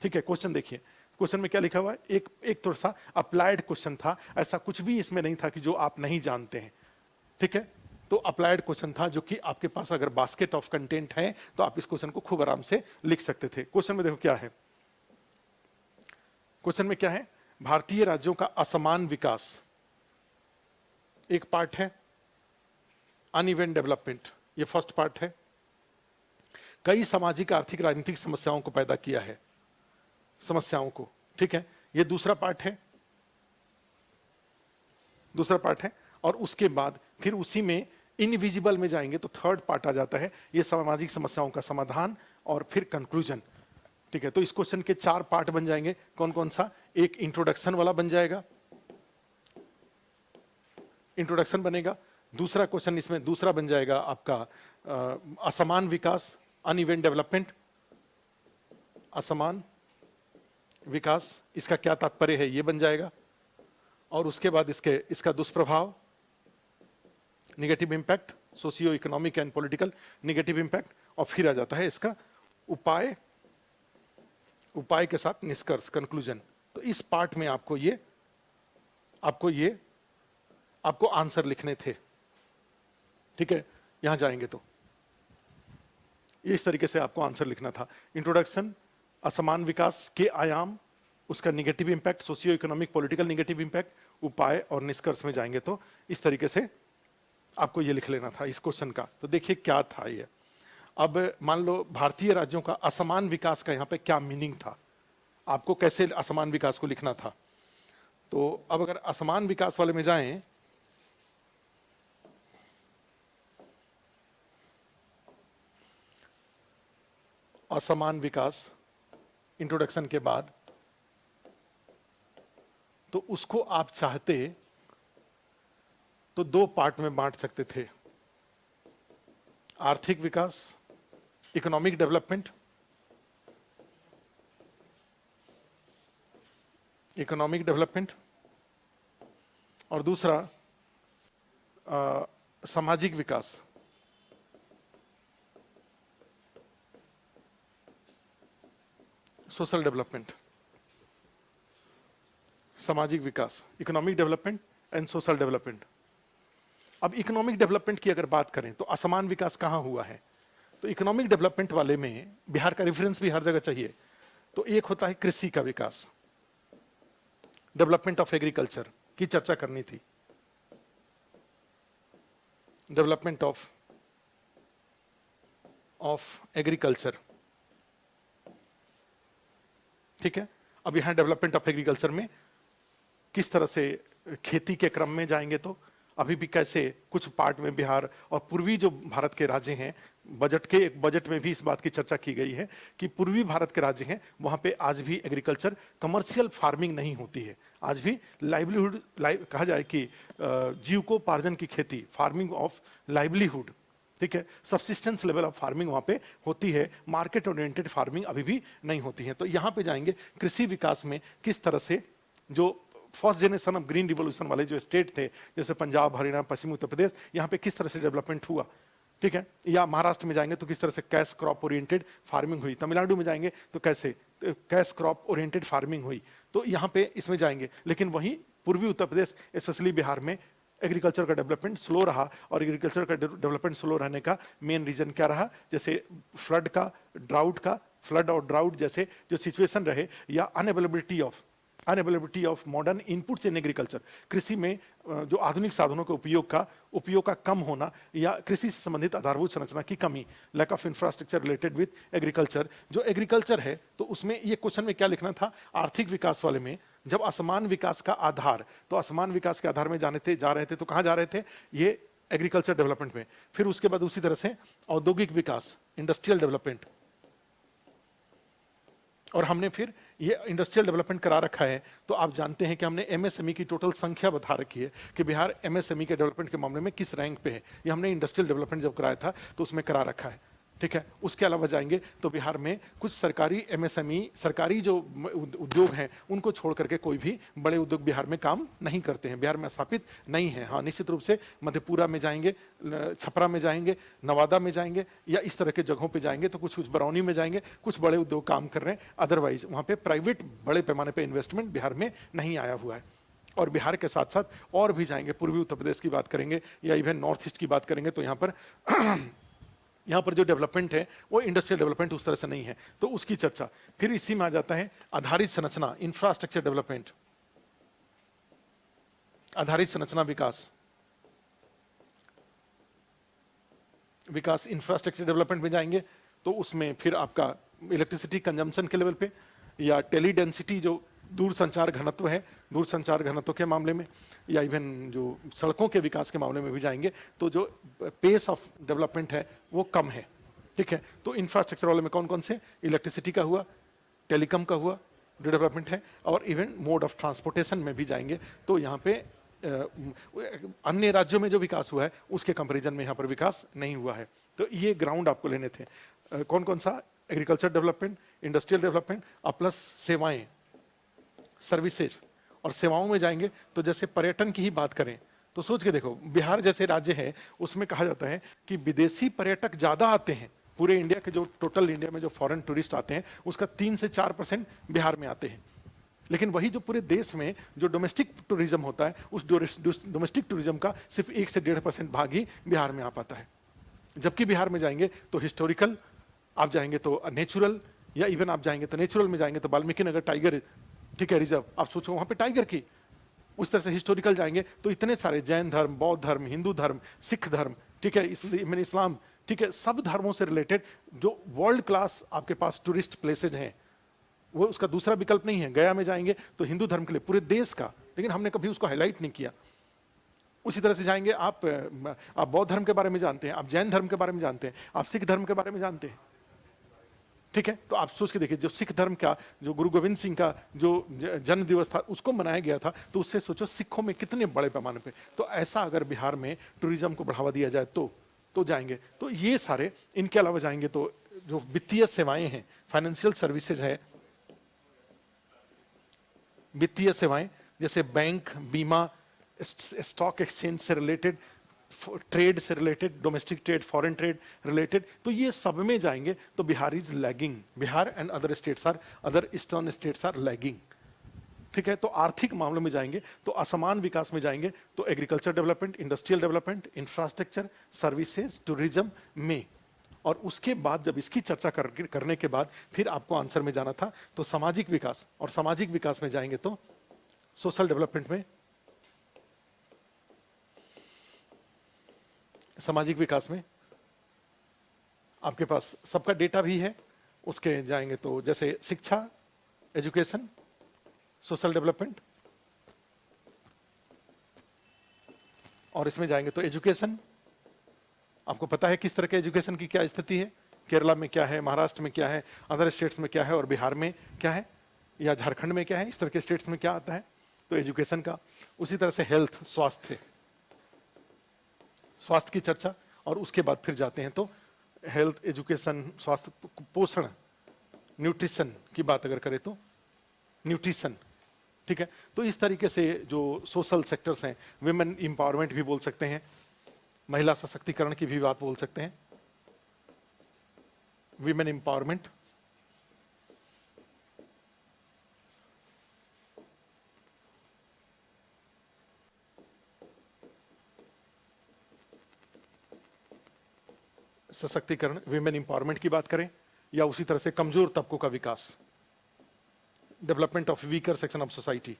ठीक है, क्वेश्चन देखिए, क्वेश्चन में क्या लिखा हुआ है? एक थोड़ा सा अप्लाइड क्वेश्चन था, ऐसा कुछ भी इसमें नहीं था कि जो आप नहीं जानते हैं। ठीक है, तो अप्लाइड क्वेश्चन था जो कि आपके पास अगर बास्केट ऑफ कंटेंट है तो आप इस क्वेश्चन को खूब आराम से लिख सकते थे। क्वेश्चन में देखो क्या है, क्वेश्चन में क्या है? भारतीय राज्यों का असमान विकास एक पार्ट है, अनइवन डेवलपमेंट ये फर्स्ट पार्ट है, कई सामाजिक, आर्थिक, राजनीतिक समस्याओं को पैदा किया है, समस्याओं को। ठीक है, ये दूसरा पार्ट है, दूसरा पार्ट है। और उसके बाद फिर उसी में इनविजिबल में जाएंगे तो थर्ड पार्ट आ जाता है, ये सामाजिक समस्याओं का समाधान और फिर कंक्लूजन। ठीक है, तो इस क्वेश्चन के 4 पार्ट बन जाएंगे। कौन कौन सा? एक इंट्रोडक्शन वाला बन जाएगा, इंट्रोडक्शन बनेगा। दूसरा क्वेश्चन इसमें दूसरा बन जाएगा आपका असमान विकास, अनइवन डेवलपमेंट, असमान विकास, इसका क्या तात्पर्य है ये बन जाएगा। और उसके बाद इसका दुष्प्रभाव, negative impact, socio economic and political negative impact. और फिर आ जाता है इसका उपाय, उपाय के साथ निष्कर्ष, कंक्लूजन। तो इस पार्ट में आपको आंसर लिखने थे। ठीक है, यहां जाएंगे तो इस तरीके से आपको आंसर लिखना था। इंट्रोडक्शन, असमान विकास के आयाम, उसका negative impact, socio economic political negative impact, उपाय और निष्कर्ष में जाएंगे तो इस तरीके से आपको ये लिख लेना था इस क्वेश्चन का। तो देखिए क्या था ये। अब मान लो भारतीय राज्यों का असमान विकास का यहाँ पे क्या मीनिंग था, आपको कैसे असमान विकास को लिखना था। तो अब अगर असमान विकास वाले में जाएं, असमान विकास इंट्रोडक्शन के बाद, तो उसको आप चाहते तो 2 पार्ट में बांट सकते थे, आर्थिक विकास, इकोनॉमिक डेवलपमेंट, इकोनॉमिक डेवलपमेंट, और दूसरा सामाजिक विकास, सोशल डेवलपमेंट, सामाजिक विकास, economic development and social development. अब इकोनॉमिक डेवलपमेंट की अगर बात करें तो असमान विकास कहां हुआ है? तो इकोनॉमिक डेवलपमेंट वाले में बिहार का रेफरेंस भी हर जगह चाहिए। तो एक होता है कृषि का विकास, डेवलपमेंट ऑफ एग्रीकल्चर की चर्चा करनी थी, डेवलपमेंट ऑफ एग्रीकल्चर। ठीक है, अब यहां डेवलपमेंट ऑफ एग्रीकल्चर में किस तरह से खेती के क्रम में जाएंगे तो अभी भी कैसे कुछ पार्ट में बिहार और पूर्वी जो भारत के राज्य हैं, बजट में भी इस बात की चर्चा की गई है कि पूर्वी भारत के राज्य हैं वहां पे आज भी एग्रीकल्चर, कमर्शियल फार्मिंग नहीं होती है। आज भी लाइवलीहुड कहा जाए कि जीविकोपार्जन की खेती, फार्मिंग ऑफ लाइवलीहुड, ठीक है, सब्सिस्टेंस लेवल ऑफ फार्मिंग वहां पे होती है, मार्केट ओरिएंटेड फार्मिंग अभी भी नहीं होती है। तो यहां पे जाएंगे कृषि विकास में किस तरह से जो first generation of green revolution वाले जो स्टेट थे जैसे पंजाब, हरियाणा, पश्चिमी उत्तर प्रदेश, यहाँ पे किस तरह से डेवलपमेंट हुआ। ठीक है, या महाराष्ट्र में जाएंगे तो किस तरह से कैश क्रॉप ओरिएंटेड फार्मिंग हुई, तमिलनाडु में जाएंगे तो कैसे कैश क्रॉप ओरिएंटेड फार्मिंग हुई। तो यहाँ पे इसमें जाएंगे, लेकिन वहीं पूर्वी उत्तर प्रदेश स्पेशली बिहार में एग्रीकल्चर का डेवलपमेंट स्लो रहा। और एग्रीकल्चर का डेवलपमेंट स्लो रहने का मेन रीजन क्या रहा? जैसे फ्लड का, ड्राउट का, फ्लड और ड्राउट जैसे जो सिचुएशन रहे, या unavailability of modern inputs in agriculture, कृषि में जो आधुनिक साधनों के उपयोग का कम होना, या कृषि से संबंधित आधारभूत संरचना की कमी, lack of infrastructure related with agriculture. जो एग्रीकल्चर है तो उसमें ये क्वेश्चन में क्या लिखना था? आर्थिक विकास वाले में जब असमान विकास का आधार, तो असमान विकास के आधार में जा रहे थे तो कहां जा रहे थे? ये एग्रीकल्चर डेवलपमेंट में। फिर उसके बाद उसी तरह से औद्योगिक विकास, इंडस्ट्रियल डेवलपमेंट, और हमने फिर ये इंडस्ट्रियल डेवलपमेंट करा रखा है। तो आप जानते हैं कि हमने एमएसएमई की टोटल संख्या बता रखी है कि बिहार एमएसएमई के डेवलपमेंट के मामले में किस रैंक पे है। ये हमने इंडस्ट्रियल डेवलपमेंट जब कराया था तो उसमें करा रखा है। ठीक है। उसके अलावा जाएंगे तो बिहार में कुछ सरकारी एमएसएमई, सरकारी जो उद्योग हैं उनको छोड़ करके कोई भी बड़े उद्योग बिहार में काम नहीं करते हैं, बिहार में स्थापित नहीं है। हाँ, निश्चित रूप से मधेपुरा में जाएंगे, छपरा में जाएंगे, नवादा में जाएंगे या इस तरह के जगहों पे जाएंगे तो कुछ बरौनी में जाएंगे, कुछ बड़े उद्योग काम कर रहे हैं। अदरवाइज वहाँ पे प्राइवेट बड़े पैमाने पर इन्वेस्टमेंट बिहार में नहीं आया हुआ है। और बिहार के साथ साथ और भी जाएंगे, पूर्वी उत्तर प्रदेश की बात करेंगे या इवन नॉर्थ ईस्ट की बात करेंगे तो यहाँ पर जो डेवलपमेंट है वो इंडस्ट्रियल डेवलपमेंट उस तरह से नहीं है, तो उसकी चर्चा। फिर इसी में आ जाता है आधारित संरचना, इंफ्रास्ट्रक्चर डेवलपमेंट, आधारित संरचना विकास इंफ्रास्ट्रक्चर डेवलपमेंट में जाएंगे तो उसमें फिर आपका इलेक्ट्रिसिटी कंजम्पशन के लेवल पे या टेली डेंसिटी जो दूरसंचार घनत्व है, दूरसंचार घनत्व के मामले में या इवन जो सड़कों के विकास के मामले में भी जाएंगे तो जो पेस ऑफ डेवलपमेंट है वो कम है। ठीक है, तो इंफ्रास्ट्रक्चर वाले में कौन कौन से, इलेक्ट्रिसिटी का हुआ, टेलीकॉम का हुआ डेवलपमेंट है, और इवन मोड ऑफ ट्रांसपोर्टेशन में भी जाएंगे तो यहाँ पे अन्य राज्यों में जो विकास हुआ है उसके कंपैरिजन में यहाँ पर विकास नहीं हुआ है। तो ये ग्राउंड आपको लेने थे। कौन कौन सा, एग्रीकल्चर डेवलपमेंट, इंडस्ट्रियल डेवलपमेंट और प्लस सेवाएं, सर्विसेज। और सेवाओं में जाएंगे तो जैसे पर्यटन की ही बात करें तो सोच के देखो, बिहार जैसे राज्य है उसमें कहा जाता है कि विदेशी पर्यटक ज्यादा आते हैं। पूरे इंडिया के जो टोटल इंडिया में जो फॉरेन टूरिस्ट आते हैं उसका 3 से 4% बिहार में आते हैं। लेकिन वही जो पूरे देश में जो डोमेस्टिक टूरिज्म होता है उस डोमेस्टिक टूरिज्म का सिर्फ 1 से 1.5% भाग ही बिहार में आ पाता है। जबकि बिहार में जाएंगे तो हिस्टोरिकल, आप जाएंगे तो नेचुरल, या इवन आप जाएंगे तो नेचुरल में जाएंगे तो वाल्मीकि नगर टाइगर, ठीक है, रिजर्व, आप सोचो वहां पे टाइगर की। उस तरह से हिस्टोरिकल जाएंगे तो इतने सारे जैन धर्म, बौद्ध धर्म, हिंदू धर्म, सिख धर्म, ठीक है, इस्लाम, ठीक है, सब धर्मों से रिलेटेड जो वर्ल्ड क्लास आपके पास टूरिस्ट प्लेसेज हैं वो उसका दूसरा विकल्प नहीं है। गया में जाएंगे तो हिंदू धर्म के लिए पूरे देश का, लेकिन हमने कभी उसको हाईलाइट नहीं किया। उसी तरह से जाएंगे आप बौद्ध धर्म के बारे में जानते हैं, आप जैन धर्म के बारे में जानते हैं, आप सिख धर्म के बारे में जानते हैं। ठीक है, तो आप सोच के देखिए, जो सिख धर्म का, जो गुरु गोविंद सिंह का जो जन्म दिवस था उसको मनाया गया था, तो उससे सोचो सिखों में कितने बड़े पैमाने पे। तो ऐसा अगर बिहार में टूरिज्म को बढ़ावा दिया जाए तो जाएंगे। तो ये सारे, इनके अलावा जाएंगे तो जो वित्तीय सेवाएं हैं, फाइनेंशियल सर्विसेज है, वित्तीय सेवाएं जैसे बैंक, बीमा, स्टॉक एक्सचेंज से रिलेटेड, ट्रेड से related, domestic trade, foreign trade related, तो ये सब में जाएंगे तो Bihar is lagging. Bihar and other states are, other eastern states are lagging. ठीक है, तो आर्थिक मामलों में जाएंगे तो असमान विकास में जाएंगे तो agriculture development, industrial development, infrastructure, services, tourism में। और उसके बाद जब इसकी चर्चा करने के बाद फिर आपको आंसर में जाना था तो सामाजिक विकास, और सामाजिक विकास में जाएंगे तो सोशल डेवलपमेंट में, सामाजिक विकास में आपके पास सबका डेटा भी है। उसके जाएंगे तो जैसे शिक्षा, एजुकेशन, सोशल डेवलपमेंट, और इसमें जाएंगे तो एजुकेशन, आपको पता है किस तरह के एजुकेशन की क्या स्थिति है, केरला में क्या है, महाराष्ट्र में क्या है, अदर स्टेट्स में क्या है, और बिहार में क्या है, या झारखंड में क्या है, इस तरह के स्टेट्स में क्या आता है, तो एजुकेशन का। उसी तरह से हेल्थ, स्वास्थ्य की चर्चा, और उसके बाद फिर जाते हैं तो हेल्थ, एजुकेशन, स्वास्थ्य, पोषण, न्यूट्रिशन की बात अगर करें तो न्यूट्रिशन। ठीक है, तो इस तरीके से जो सोशल सेक्टर्स हैं, विमेन एम्पावरमेंट भी बोल सकते हैं, महिला सशक्तिकरण की भी बात बोल सकते हैं, विमेन एम्पावरमेंट, सशक्तिकरण, विमेन एम्पावरमेंट की बात करें, या उसी तरह से कमजोर तबकों का विकास, development of weaker section of society,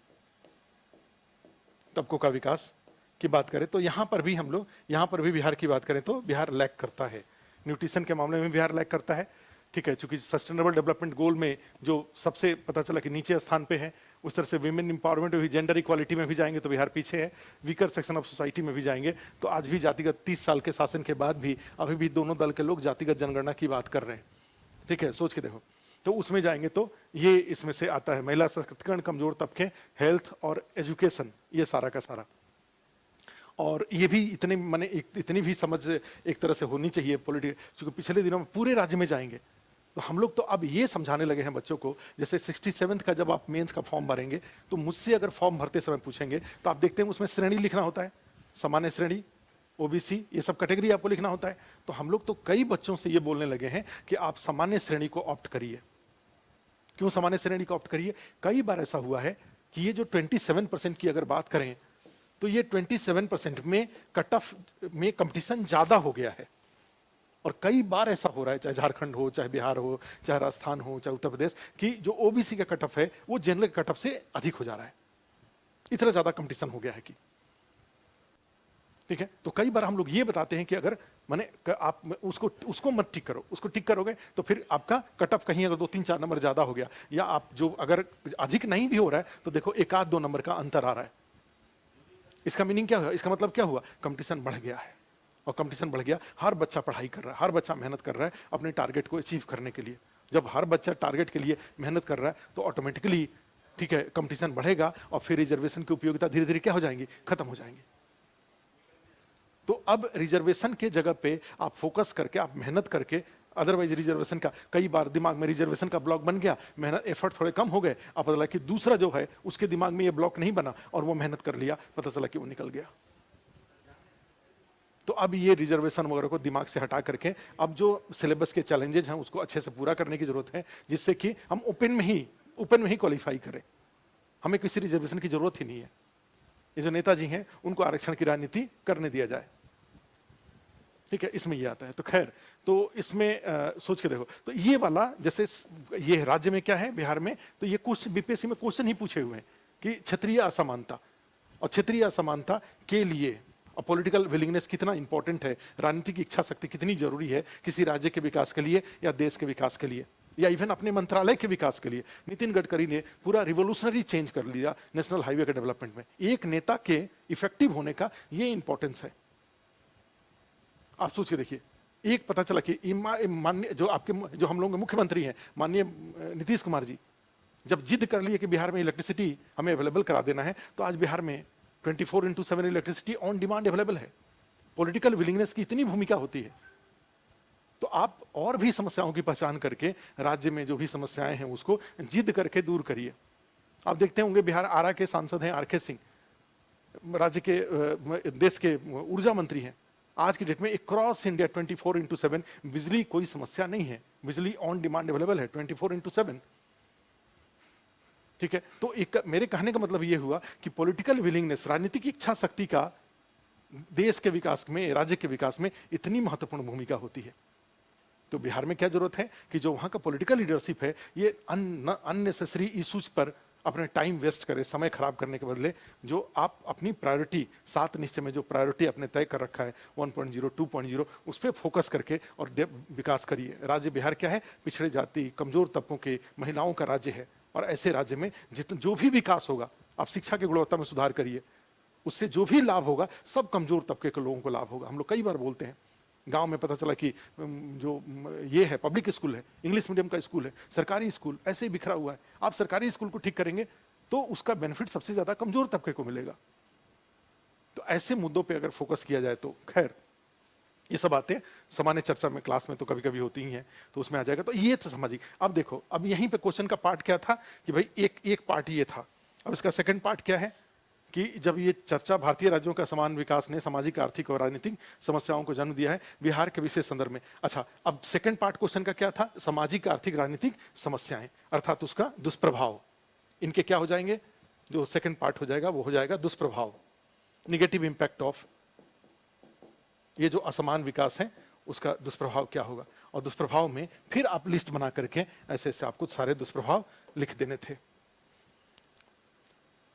तबकों का विकास की बात करें तो यहां पर भी हम लोग, यहां पर भी बिहार की बात करें तो बिहार लैग करता है। न्यूट्रिशन के मामले में बिहार लैग करता है। ठीक है, चूंकि सस्टेनेबल डेवलपमेंट गोल में जो सबसे पता चला कि नीचे स्थान पे है, उस तरह से विमेन एम्पावरमेंट भी, जेंडर इक्वालिटी में भी जाएंगे तो बिहार पीछे है। वीकर सेक्शन ऑफ सोसाइटी में भी जाएंगे तो आज भी जातिगत, 30 साल के शासन के बाद भी अभी भी दोनों दल के लोग जातिगत जनगणना की बात कर रहे हैं। ठीक है, सोच के देखो, तो उसमें जाएंगे तो ये इसमें से आता है, महिला सशक्तिकरण, कमजोर तबके, हेल्थ और एजुकेशन, ये सारा का सारा। और ये भी इतने माने इतनी भी समझ एक तरह से होनी चाहिए पॉलिटिक्स, क्योंकि पिछले दिनों में पूरे राज्य में जाएंगे तो हम लोग तो अब ये समझाने लगे हैं बच्चों को, जैसे 67th का जब आप मेंस का फॉर्म भरेंगे तो मुझसे अगर फॉर्म भरते समय पूछेंगे तो आप देखते हैं उसमें श्रेणी लिखना होता है, सामान्य श्रेणी, ओबीसी, ये सब कैटेगरी आपको लिखना होता है। तो हम लोग तो कई बच्चों से ये बोलने लगे हैं कि आप सामान्य श्रेणी को ऑप्ट करिए। क्यों सामान्य श्रेणी को ऑप्ट करिए? कई बार ऐसा हुआ है कि ये जो 27% की अगर बात करें तो ये 27% में कट ऑफ में कंपटीशन ज्यादा हो गया है। और कई बार ऐसा हो रहा है, चाहे झारखंड हो, चाहे बिहार हो, चाहे राजस्थान हो, चाहे उत्तर प्रदेश, कि जो ओबीसी का कट ऑफ है वो जनरल कट ऑफ से अधिक हो जा रहा है। इतना ज्यादा कंपटीशन हो गया है कि, ठीक है। तो कई बार हम लोग ये बताते हैं कि अगर माने आप उसको मत टिक करो, उसको टिक करोगे तो फिर आपका कट ऑफ कहीं अगर 2-3-4 नंबर ज्यादा हो गया, या आप जो अगर अधिक नहीं भी हो रहा है तो देखो 1-2 नंबर का अंतर आ रहा है, इसका मीनिंग क्या हुआ? इसका मतलब क्या हुआ? कंपटीशन बढ़ गया है। और कंपटीशन बढ़ गया, हर बच्चा पढ़ाई कर रहा है, हर बच्चा मेहनत कर रहा है अपने टारगेट को अचीव करने के लिए। जब हर बच्चा टारगेट के लिए मेहनत कर रहा है तो ऑटोमेटिकली, ठीक है, कंपटीशन बढ़ेगा और फिर रिजर्वेशन की उपयोगिता धीरे धीरे क्या हो जाएंगी? खत्म हो जाएंगी। तो अब रिजर्वेशन के जगह पे आप फोकस करके, आप मेहनत करके, अदरवाइज रिजर्वेशन का कई बार दिमाग में रिजर्वेशन का ब्लॉक बन गया, मेहनत एफर्ट थोड़े कम हो गए, अब पता लगा कि दूसरा जो है उसके दिमाग में ये ब्लॉक नहीं बना और वो मेहनत कर लिया, पता चला कि वो निकल गया। तो अब ये रिजर्वेशन वगैरह को दिमाग से हटा करके अब जो सिलेबस के चैलेंजेस हैं उसको अच्छे से पूरा करने की जरूरत है, जिससे कि हम ओपन में ही क्वालिफाई करें, हमें किसी रिजर्वेशन की जरूरत ही नहीं है। ये जो नेताजी हैं उनको आरक्षण की राजनीति करने दिया जाए, ठीक है, इसमें ये आता है। तो खैर, तो इसमें सोच के देखो, तो ये वाला जैसे ये राज्य में क्या है, बिहार में, तो ये क्वेश्चन बीपीएससी में क्वेश्चन ही पूछे हुए हैं कि क्षेत्रीय असमानता, और क्षेत्रीय असमानता के लिए और पॉलिटिकल विलिंगनेस कितना इंपॉर्टेंट है, राजनीतिक इच्छा शक्ति कितनी जरूरी है किसी राज्य के विकास के लिए या देश के विकास के लिए या इवन अपने मंत्रालय के विकास के लिए। नितिन गडकरी ने पूरा रिवोल्यूशनरी चेंज कर लिया नेशनल हाईवे के डेवलपमेंट में। एक नेता के इफेक्टिव होने का ये इंपॉर्टेंस है। आप सोच के देखिए, एक पता चला कि माननीय जो आपके जो हम लोग के मुख्यमंत्री हैं माननीय नीतीश कुमार जी, जब जिद कर लिए कि बिहार में इलेक्ट्रिसिटी हमें अवेलेबल करा देना है, तो आज बिहार में 24/7 इलेक्ट्रिसिटी ऑन डिमांड अवेलेबल है। पॉलिटिकल विलिंगनेस की इतनी भूमिका होती है। तो आप और भी समस्याओं की पहचान करके राज्य में जो भी समस्याएं हैं उसको जिद करके दूर करिए। आप देखते होंगे बिहार आरा के सांसद हैं आरके सिंह, राज्य के देश के ऊर्जा मंत्री हैं। आज की डेट में एक क्रॉस इंडिया 24/7 बिजली कोई समस्या नहीं है, बिजली ऑन डिमांड अवेलेबल है 24/7, ठीक है। तो एक मेरे कहने का मतलब यह हुआ कि पॉलिटिकल विलिंगनेस, राजनीतिक इच्छा शक्ति का देश के विकास में, राज्य के विकास में इतनी महत्वपूर्ण भूमिका होती है। तो बिहार में क्या जरूरत है कि जो वहां का पॉलिटिकल लीडरशिप है ये अननेसेसरी इश्यूज पर अपने टाइम वेस्ट करे, समय खराब करने के बदले जो आप अपनी प्रायोरिटी 7 निश्चय में जो प्रायोरिटी अपने तय कर रखा है 1.0 2.0 उस पर फोकस करके और विकास करिए। राज्य बिहार क्या है? पिछड़े जाति, कमजोर तबकों के, महिलाओं का राज्य है। और ऐसे राज्य में जो भी विकास होगा, आप शिक्षा की गुणवत्ता में सुधार करिए, उससे जो भी लाभ होगा सब कमजोर तबके के लोगों को लाभ होगा। हम लोग कई बार बोलते हैं, गांव में पता चला कि जो ये है पब्लिक स्कूल है, इंग्लिश मीडियम का स्कूल है, सरकारी स्कूल ऐसे ही बिखरा हुआ है। आप सरकारी स्कूल को ठीक करेंगे तो उसका बेनिफिट सबसे ज्यादा कमजोर तबके को मिलेगा। तो ऐसे मुद्दों पे अगर फोकस किया जाए तो खैर ये सब बातें सामान्य चर्चा में क्लास में तो कभी कभी होती ही हैं, तो उसमें आ जाएगा। तो ये तो समझिए। अब देखो, अब यहीं पे क्वेश्चन का पार्ट क्या था कि भाई एक पार्ट ये था। अब इसका सेकंड पार्ट क्या है कि जब ये चर्चा भारतीय राज्यों का समान विकास ने सामाजिक, आर्थिक और राजनीतिक समस्याओं को जन्म दिया है बिहार के विशेष संदर्भ में। अच्छा, अब सेकंड पार्ट क्वेश्चन का क्या था? सामाजिक, आर्थिक, राजनीतिक समस्याएं, अर्थात उसका दुष्प्रभाव। इनके क्या हो जाएंगे? जो सेकंड पार्ट हो जाएगा वो हो जाएगा दुष्प्रभाव, निगेटिव इंपैक्ट ऑफ ये जो असमान विकास है उसका दुष्प्रभाव क्या होगा। और दुष्प्रभाव में फिर आप लिस्ट बना करके ऐसे ऐसे आपको सारे दुष्प्रभाव लिख देने थे,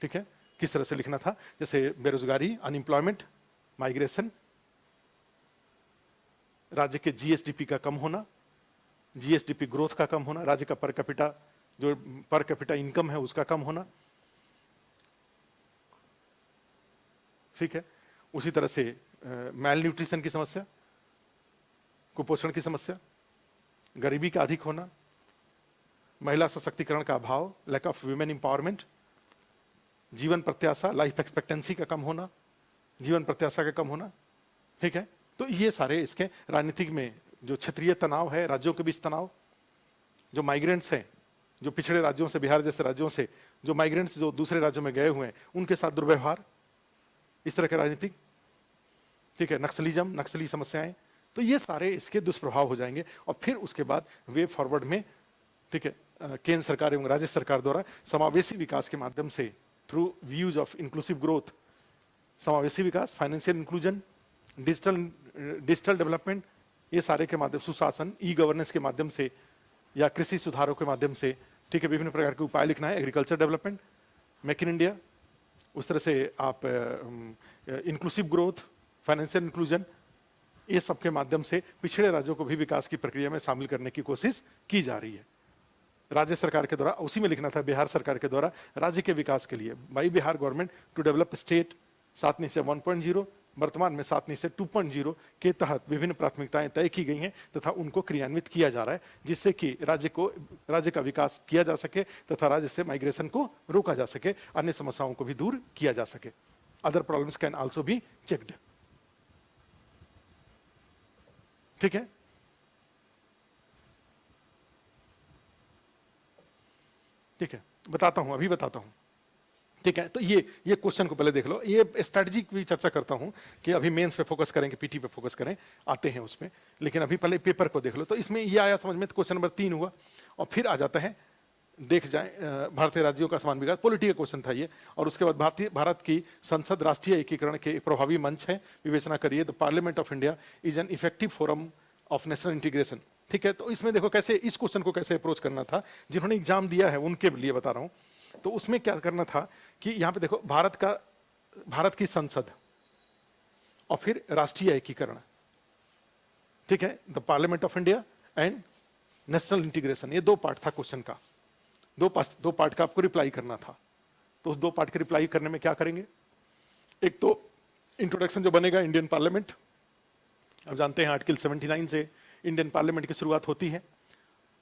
ठीक है। किस तरह से लिखना था? जैसे बेरोजगारी, अनएम्प्लॉयमेंट, माइग्रेशन, राज्य के जीएसडीपी का कम होना, जीएसडीपी ग्रोथ का कम होना, राज्य का पर कैपिटा इनकम है उसका कम होना, ठीक है। उसी तरह से मैल न्यूट्रिशन की समस्या, कुपोषण की समस्या, गरीबी का अधिक होना, महिला सशक्तिकरण का अभाव, लैक ऑफ वुमेन एम्पावरमेंट, जीवन प्रत्याशा, लाइफ एक्सपेक्टेंसी का कम होना, जीवन प्रत्याशा का कम होना, ठीक है। तो ये सारे इसके राजनीतिक में जो क्षेत्रीय तनाव है, राज्यों के बीच तनाव, जो माइग्रेंट्स हैं, जो पिछड़े राज्यों से, बिहार जैसे राज्यों से जो माइग्रेंट्स जो दूसरे राज्यों में गए हुए हैं, उनके साथ दुर्व्यवहार, इस तरह के राजनीतिक, ठीक है, नक्सलिज्म, नक्सली समस्याएं, तो ये सारे इसके दुष्प्रभाव हो जाएंगे। और फिर उसके बाद वे फॉरवर्ड में, ठीक है, केंद्र सरकार एवं राज्य सरकार द्वारा समावेशी विकास के माध्यम से through views of inclusive growth, समावेशी विकास, फाइनेंशियल इंक्लूजन, डिजिटल डेवलपमेंट, ये सारे के माध्यम, सुशासन, ई गवर्नेंस के माध्यम से या कृषि सुधारों के माध्यम से, ठीक है, विभिन्न प्रकार के उपाय लिखना है, agriculture development, make in India, उस तरह से आप इंक्लूसिव ग्रोथ, फाइनेंशियल इंक्लूजन, ये सब के माध्यम से पिछड़े राज्यों को भी विकास की प्रक्रिया में शामिल करने की कोशिश की जा रही है राज्य सरकार के द्वारा। उसी में लिखना था बिहार सरकार के द्वारा राज्य के विकास के लिए, by Bihar government to develop state 7 निश्चय 1.0, वर्तमान में 7 निश्चय 2.0 के तहत विभिन्न प्राथमिकताएं तय की गई हैं तथा उनको क्रियान्वित किया जा रहा है, जिससे कि राज्य का विकास किया जा सके तथा राज्य से माइग्रेशन को रोका जा सके, अन्य समस्याओं को भी दूर किया जा सके। Other problems can also be checked, ठीक है। ठीक है, बताता हूं, अभी बताता हूं, ठीक है। तो ये क्वेश्चन को पहले देख लो, ये स्ट्रेटजी की भी चर्चा करता हूं कि अभी मेंस पे फोकस करें कि पीटी पे फोकस करें, आते हैं उसमें, लेकिन अभी पहले पेपर को देख लो। तो इसमें ये आया समझ में, तो क्वेश्चन नंबर 3 हुआ, और फिर आ जाता है, देख जाए भारतीय राज्यों का समान विकास, पॉलिटी का क्वेश्चन था ये। और उसके बाद भारत की संसद राष्ट्रीय एकीकरण के एक प्रभावी मंच है, विवेचना करिए, the parliament of India is an effective forum of national integration, ठीक है। तो इसमें देखो कैसे इस क्वेश्चन को कैसे अप्रोच करना था, जिन्होंने एग्जाम दिया है उनके लिए बता रहा हूं। तो उसमें क्या करना था कि यहां पे देखो भारत की संसद और फिर राष्ट्रीय एकीकरण, ठीक है, the parliament of India and national integration, ये 2 पार्ट था क्वेश्चन का, 2 पार्ट का आपको रिप्लाई करना था। तो उस 2 पार्ट के रिप्लाई करने में क्या करेंगे, एक तो इंट्रोडक्शन जो बनेगा इंडियन पार्लियामेंट, अब जानते हैं आर्टिकल 79 से इंडियन पार्लियामेंट की शुरुआत होती है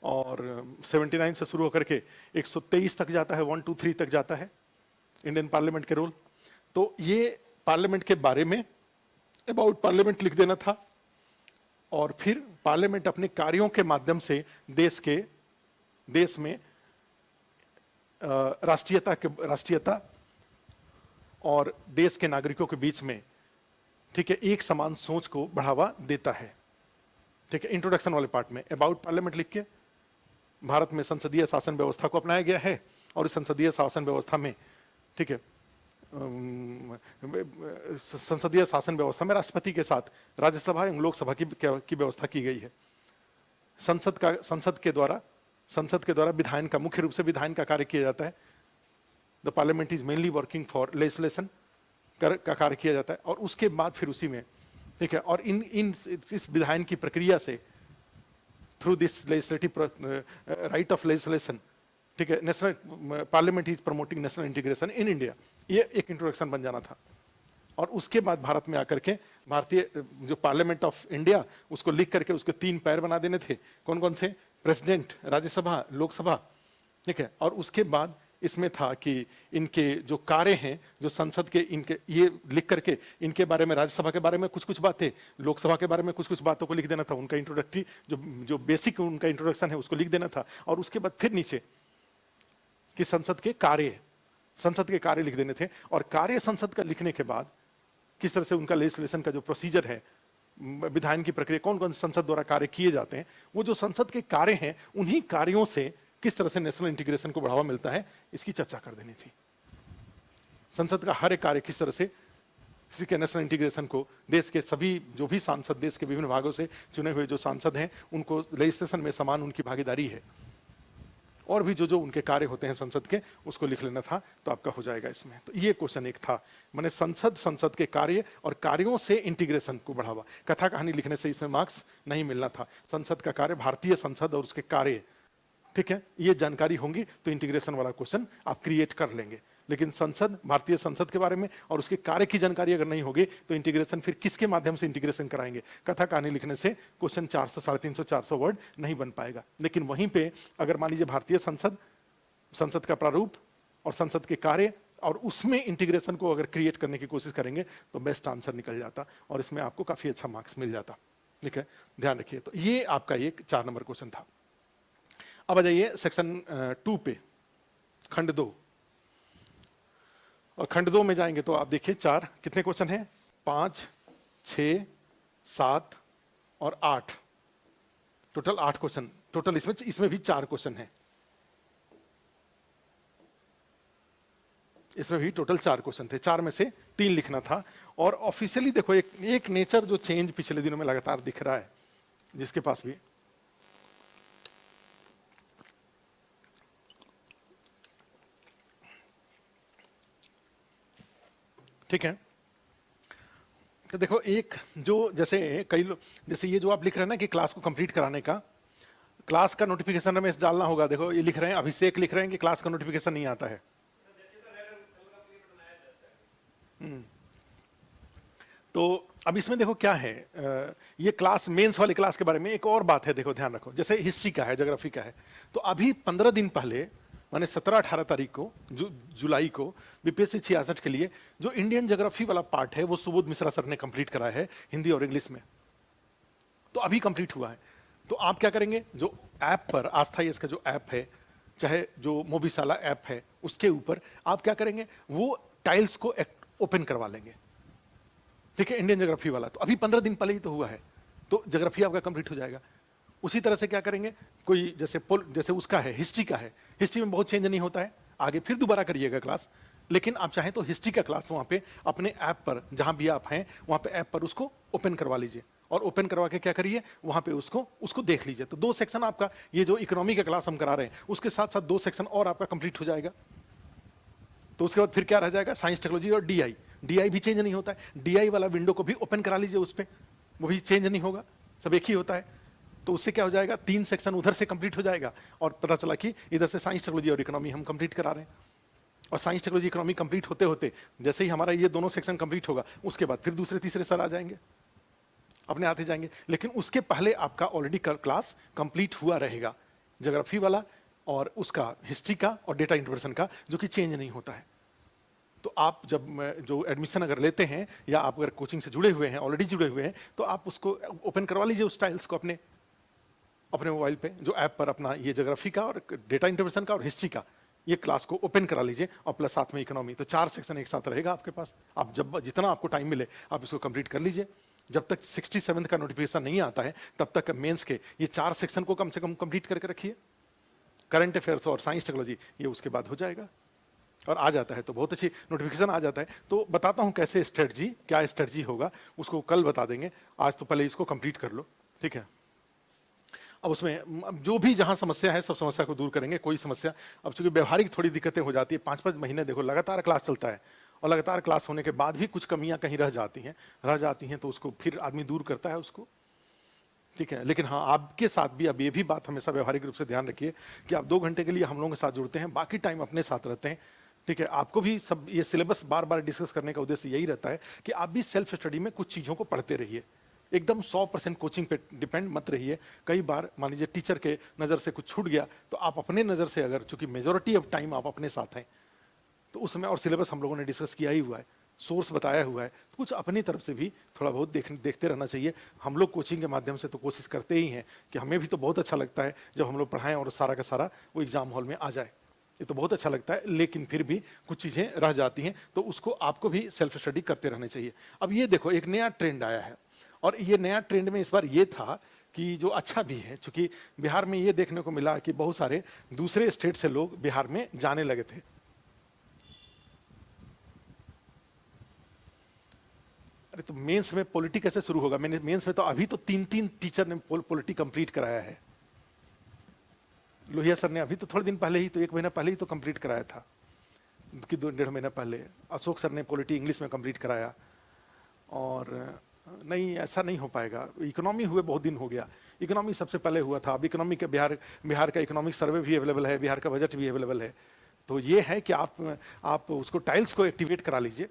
और 79 से शुरू होकर के 123 तक जाता है, 1 2 3 तक जाता है इंडियन पार्लियामेंट के रोल। तो ये पार्लियामेंट के बारे में अबाउट पार्लियामेंट लिख देना था, और फिर पार्लियामेंट अपने कार्यों के माध्यम से देश में राष्ट्रीयता और देश के नागरिकों के बीच में, ठीक है, एक समान सोच को बढ़ावा देता है, ठीक है। इंट्रोडक्शन वाले पार्ट में अबाउट पार्लियामेंट लिख के भारत में संसदीय शासन व्यवस्था को अपनाया गया है, और इस संसदीय शासन व्यवस्था में, ठीक है, संसदीय शासन व्यवस्था में राष्ट्रपति के साथ राज्यसभा एवं लोकसभा की व्यवस्था की गई है। संसद के द्वारा विधायन का, मुख्य रूप से विधायन का कार्य किया जाता है। The parliament is mainly working for legislation का कार्य किया जाता है, और उसके बाद फिर उसी में, ठीक है, और इस विधायन की प्रक्रिया से through this legislative right of legislation, ठीक है, national parliament is promoting national integration in India, ये एक इंट्रोडक्शन बन जाना था। और उसके बाद भारत में आकर के भारतीय जो पार्लियामेंट ऑफ इंडिया, उसको लिख करके उसके 3 पैर बना देने थे, कौन कौन से, प्रेसिडेंट, राज्यसभा, लोकसभा, ठीक है। और उसके बाद इसमें था कि इनके जो कार्य हैं, जो संसद के, इनके ये लिख करके इनके बारे में, राज्यसभा के बारे में कुछ कुछ बातें, लोकसभा के बारे में कुछ कुछ बातों को लिख देना था, उनका इंट्रोडक्टरी जो बेसिक उनका इंट्रोडक्शन है उसको लिख देना था। और उसके बाद फिर नीचे कि संसद के कार्य लिख देने थे, और कार्य संसद का लिखने के बाद किस तरह से उनका लेजिस्लेशन का जो प्रोसीजर है, विधायन की प्रक्रिया, कौन कौन संसद द्वारा कार्य किए जाते हैं, वो जो संसद के कार्य हैं, उन्हीं कार्यों से किस तरह से नेशनल इंटीग्रेशन को बढ़ावा मिलता है, इसकी चर्चा कर देनी थी। संसद का हर एक कार्य किस तरह से किसी के नेशनल इंटीग्रेशन को, देश के सभी जो भी सांसद, देश के विभिन्न भागों से चुने हुए जो सांसद हैं, उनको लेजिस्लेशन में समान उनकी भागीदारी है, और भी जो उनके कार्य होते हैं संसद के, उसको लिख लेना था, तो आपका हो जाएगा इसमें। तो ये क्वेश्चन एक था, माने संसद के कार्य और कार्यों से इंटीग्रेशन को बढ़ावा। कथा कहानी लिखने से इसमें मार्क्स नहीं मिलना था। संसद का कार्य, भारतीय संसद और उसके कार्य, ठीक है, ये जानकारी होंगी तो इंटीग्रेशन वाला क्वेश्चन आप क्रिएट कर लेंगे। लेकिन भारतीय संसद के बारे में और उसके कार्य की जानकारी अगर नहीं होगी तो इंटीग्रेशन फिर किसके माध्यम से इंटीग्रेशन कराएंगे। कथा कहानी लिखने से क्वेश्चन 400, 350, 400 वर्ड नहीं बन पाएगा। लेकिन वहीं पे अगर मान लीजिए भारतीय संसद का प्रारूप और संसद के कार्य और उसमें इंटीग्रेशन को अगर क्रिएट करने की कोशिश करेंगे तो बेस्ट आंसर निकल जाता और इसमें आपको काफ़ी अच्छा मार्क्स मिल जाता। ठीक है, ध्यान रखिए। तो ये आपका एक 4 नंबर क्वेश्चन था। अब आ जाइए सेक्शन 2 पे, खंड 2। और खंड 2 में जाएंगे तो आप देखिए 4 कितने क्वेश्चन हैं, 5, 6, 7 और 8, टोटल 8 क्वेश्चन। टोटल इसमें भी 4 क्वेश्चन हैं, इसमें भी टोटल 4 क्वेश्चन थे। 4 में से 3 लिखना था। और ऑफिशियली देखो एक नेचर जो चेंज पिछले दिनों में लगातार दिख रहा है, जिसके पास भी ठीक है। तो देखो एक जो जैसे कई लोग, जैसे ये जो आप लिख रहे हैं ना कि क्लास को कंप्लीट कराने का, क्लास का नोटिफिकेशन हमें डालना होगा। देखो ये लिख रहे हैं, अभिषेक लिख रहे हैं कि क्लास का नोटिफिकेशन नहीं आता है। तो अब इसमें देखो क्या है, ये क्लास मेंस वाली क्लास के बारे में एक और बात है, देखो ध्यान रखो। जैसे हिस्ट्री का है, ज्योग्राफी का है, तो अभी 15 दिन पहले माने 17-18 तारीख को जुलाई को बीपीएससी 66 के लिए जो इंडियन ज्योग्राफी वाला पार्ट है वो सुबोध मिश्रा सर ने कंप्लीट कराया है हिंदी और इंग्लिश में। तो अभी कंप्लीट हुआ है। तो आप क्या करेंगे, जो ऐप पर आस्था इसका जो ऐप है, चाहे जो मोबीसाला ऐप है, उसके ऊपर आप क्या करेंगे, वो टाइल्स को ओपन करवा लेंगे। ठीक है, इंडियन ज्योग्राफी वाला तो अभी 15 दिन पहले ही तो हुआ है, तो ज्योग्राफी आपका कंप्लीट हो जाएगा। उसी तरह से क्या करेंगे, कोई जैसे उसका है, हिस्ट्री का है, हिस्ट्री में बहुत चेंज नहीं होता है, आगे फिर दोबारा करिएगा क्लास। लेकिन आप चाहें तो हिस्ट्री का क्लास वहां पे अपने ऐप पर, जहां भी आप हैं वहां पे ऐप पर उसको ओपन करवा लीजिए और ओपन करवा के क्या करिए, वहां पे उसको देख लीजिए। तो 2 सेक्शन आपका, ये जो इकोनॉमी का क्लास हम करा रहे हैं उसके साथ साथ 2 सेक्शन और आपका कंप्लीट हो जाएगा। तो उसके बाद फिर क्या रह जाएगा, साइंस टेक्नोलॉजी और डीआई। डीआई भी चेंज नहीं होता है, डीआई वाला विंडो को भी ओपन करा लीजिए, उस पर वो भी चेंज नहीं होगा, सब एक ही होता है। तो उससे क्या हो जाएगा, 3 सेक्शन उधर से कंप्लीट हो जाएगा और पता चला कि इधर से साइंस टेक्नोलॉजी और इकोनॉमी हम कंप्लीट करा रहे हैं। और साइंस टेक्नोलॉजी इकोनॉमी कंप्लीट होते होते जैसे ही हमारा ये दोनों सेक्शन कंप्लीट होगा, उसके बाद फिर दूसरे तीसरे सर आ जाएंगे, अपने आते जाएंगे। लेकिन उसके पहले आपका ऑलरेडी क्लास कंप्लीट हुआ रहेगा, ज्योग्राफी वाला और उसका हिस्ट्री का और डेटा इंटरप्रेशन का, जो कि चेंज नहीं होता है। तो आप जब जो एडमिशन अगर लेते हैं या आप अगर कोचिंग से जुड़े हुए हैं, ऑलरेडी जुड़े हुए हैं, तो आप उसको ओपन करवा लीजिए, उस टाइल्स को अपने मोबाइल पे, जो ऐप पर अपना ये ज्योग्राफी का और डेटा इंटरप्रेशन का और हिस्ट्री का ये क्लास को ओपन करा लीजिए और प्लस साथ में इकोनॉमी। तो 4 सेक्शन एक साथ रहेगा आपके पास। आप जब जितना आपको टाइम मिले आप इसको कंप्लीट कर लीजिए। जब तक 67 का नोटिफिकेशन नहीं आता है तब तक मेंस के ये 4 सेक्शन को कम से कम कंप्लीट करके रखिए। करंट अफेयर्स और साइंस टेक्नोलॉजी ये उसके बाद हो जाएगा और आ जाता है तो बहुत अच्छी नोटिफिकेशन आ जाता है। तो बताता हूं कैसे स्ट्रेटजी, क्या स्ट्रेटजी होगा उसको कल बता देंगे, आज तो पहले इसको कंप्लीट कर लो, ठीक है। अब उसमें जो भी जहां समस्या है सब समस्या को दूर करेंगे, कोई समस्या, अब चूंकि व्यवहारिक थोड़ी दिक्कतें हो जाती है, 5-5 महीने देखो लगातार क्लास चलता है और लगातार क्लास होने के बाद भी कुछ कमियां कहीं रह जाती हैं तो उसको फिर आदमी दूर करता है उसको, ठीक है। लेकिन हाँ, आपके साथ भी अब ये भी बात हमेशा व्यवहारिक रूप से ध्यान रखिए कि आप 2 घंटे के लिए हम लोगों के साथ जुड़ते हैं, बाकी टाइम अपने साथ रहते हैं, ठीक है। आपको भी सब ये सिलेबस बार बार डिस्कस करने का उद्देश्य यही रहता है कि आप भी सेल्फ स्टडी में कुछ चीज़ों को पढ़ते रहिए, एकदम 100% कोचिंग पे डिपेंड मत रहिए। कई बार मान लीजिए टीचर के नज़र से कुछ छूट गया तो आप अपने नज़र से, अगर चूंकि मेजोरिटी ऑफ टाइम आप अपने साथ हैं तो उसमें, और सिलेबस हम लोगों ने डिस्कस किया ही हुआ है, सोर्स बताया हुआ है, तो कुछ अपनी तरफ से भी थोड़ा बहुत देखते रहना चाहिए। हम लोग कोचिंग के माध्यम से तो कोशिश करते ही हैं कि हमें भी तो बहुत अच्छा लगता है जब हम लोग पढ़ाएं और सारा का सारा वो एग्जाम हॉल में आ जाए, ये तो बहुत अच्छा लगता है। लेकिन फिर भी कुछ चीज़ें रह जाती हैं तो उसको आपको भी सेल्फ स्टडी करते रहना चाहिए। अब ये देखो एक नया ट्रेंड आया है और ये नया ट्रेंड में इस बार ये था कि जो अच्छा भी है, चूंकि बिहार में ये देखने को मिला कि बहुत सारे दूसरे स्टेट से लोग बिहार में जाने लगे थे। अरे तो मेंस में पॉलिटी कैसे शुरू होगा, मैंने मेंस में तो अभी तो 3-3 टीचर ने पॉलिटी कंप्लीट कराया है। लोहिया सर ने अभी तो थोड़े दिन पहले ही, तो 1 महीना पहले ही तो कंप्लीट कराया था कि 2-1.5 महीना पहले। अशोक सर ने पॉलिटी इंग्लिश में कंप्लीट कराया। और नहीं, ऐसा नहीं हो पाएगा। इकोनॉमी हुए बहुत दिन हो गया, इकोनॉमी सबसे पहले हुआ था। अब इकोनॉमी का बिहार का इकोनॉमिक सर्वे भी अवेलेबल है, बिहार का बजट भी अवेलेबल है। तो ये है कि आप उसको टाइल्स को एक्टिवेट करा लीजिए।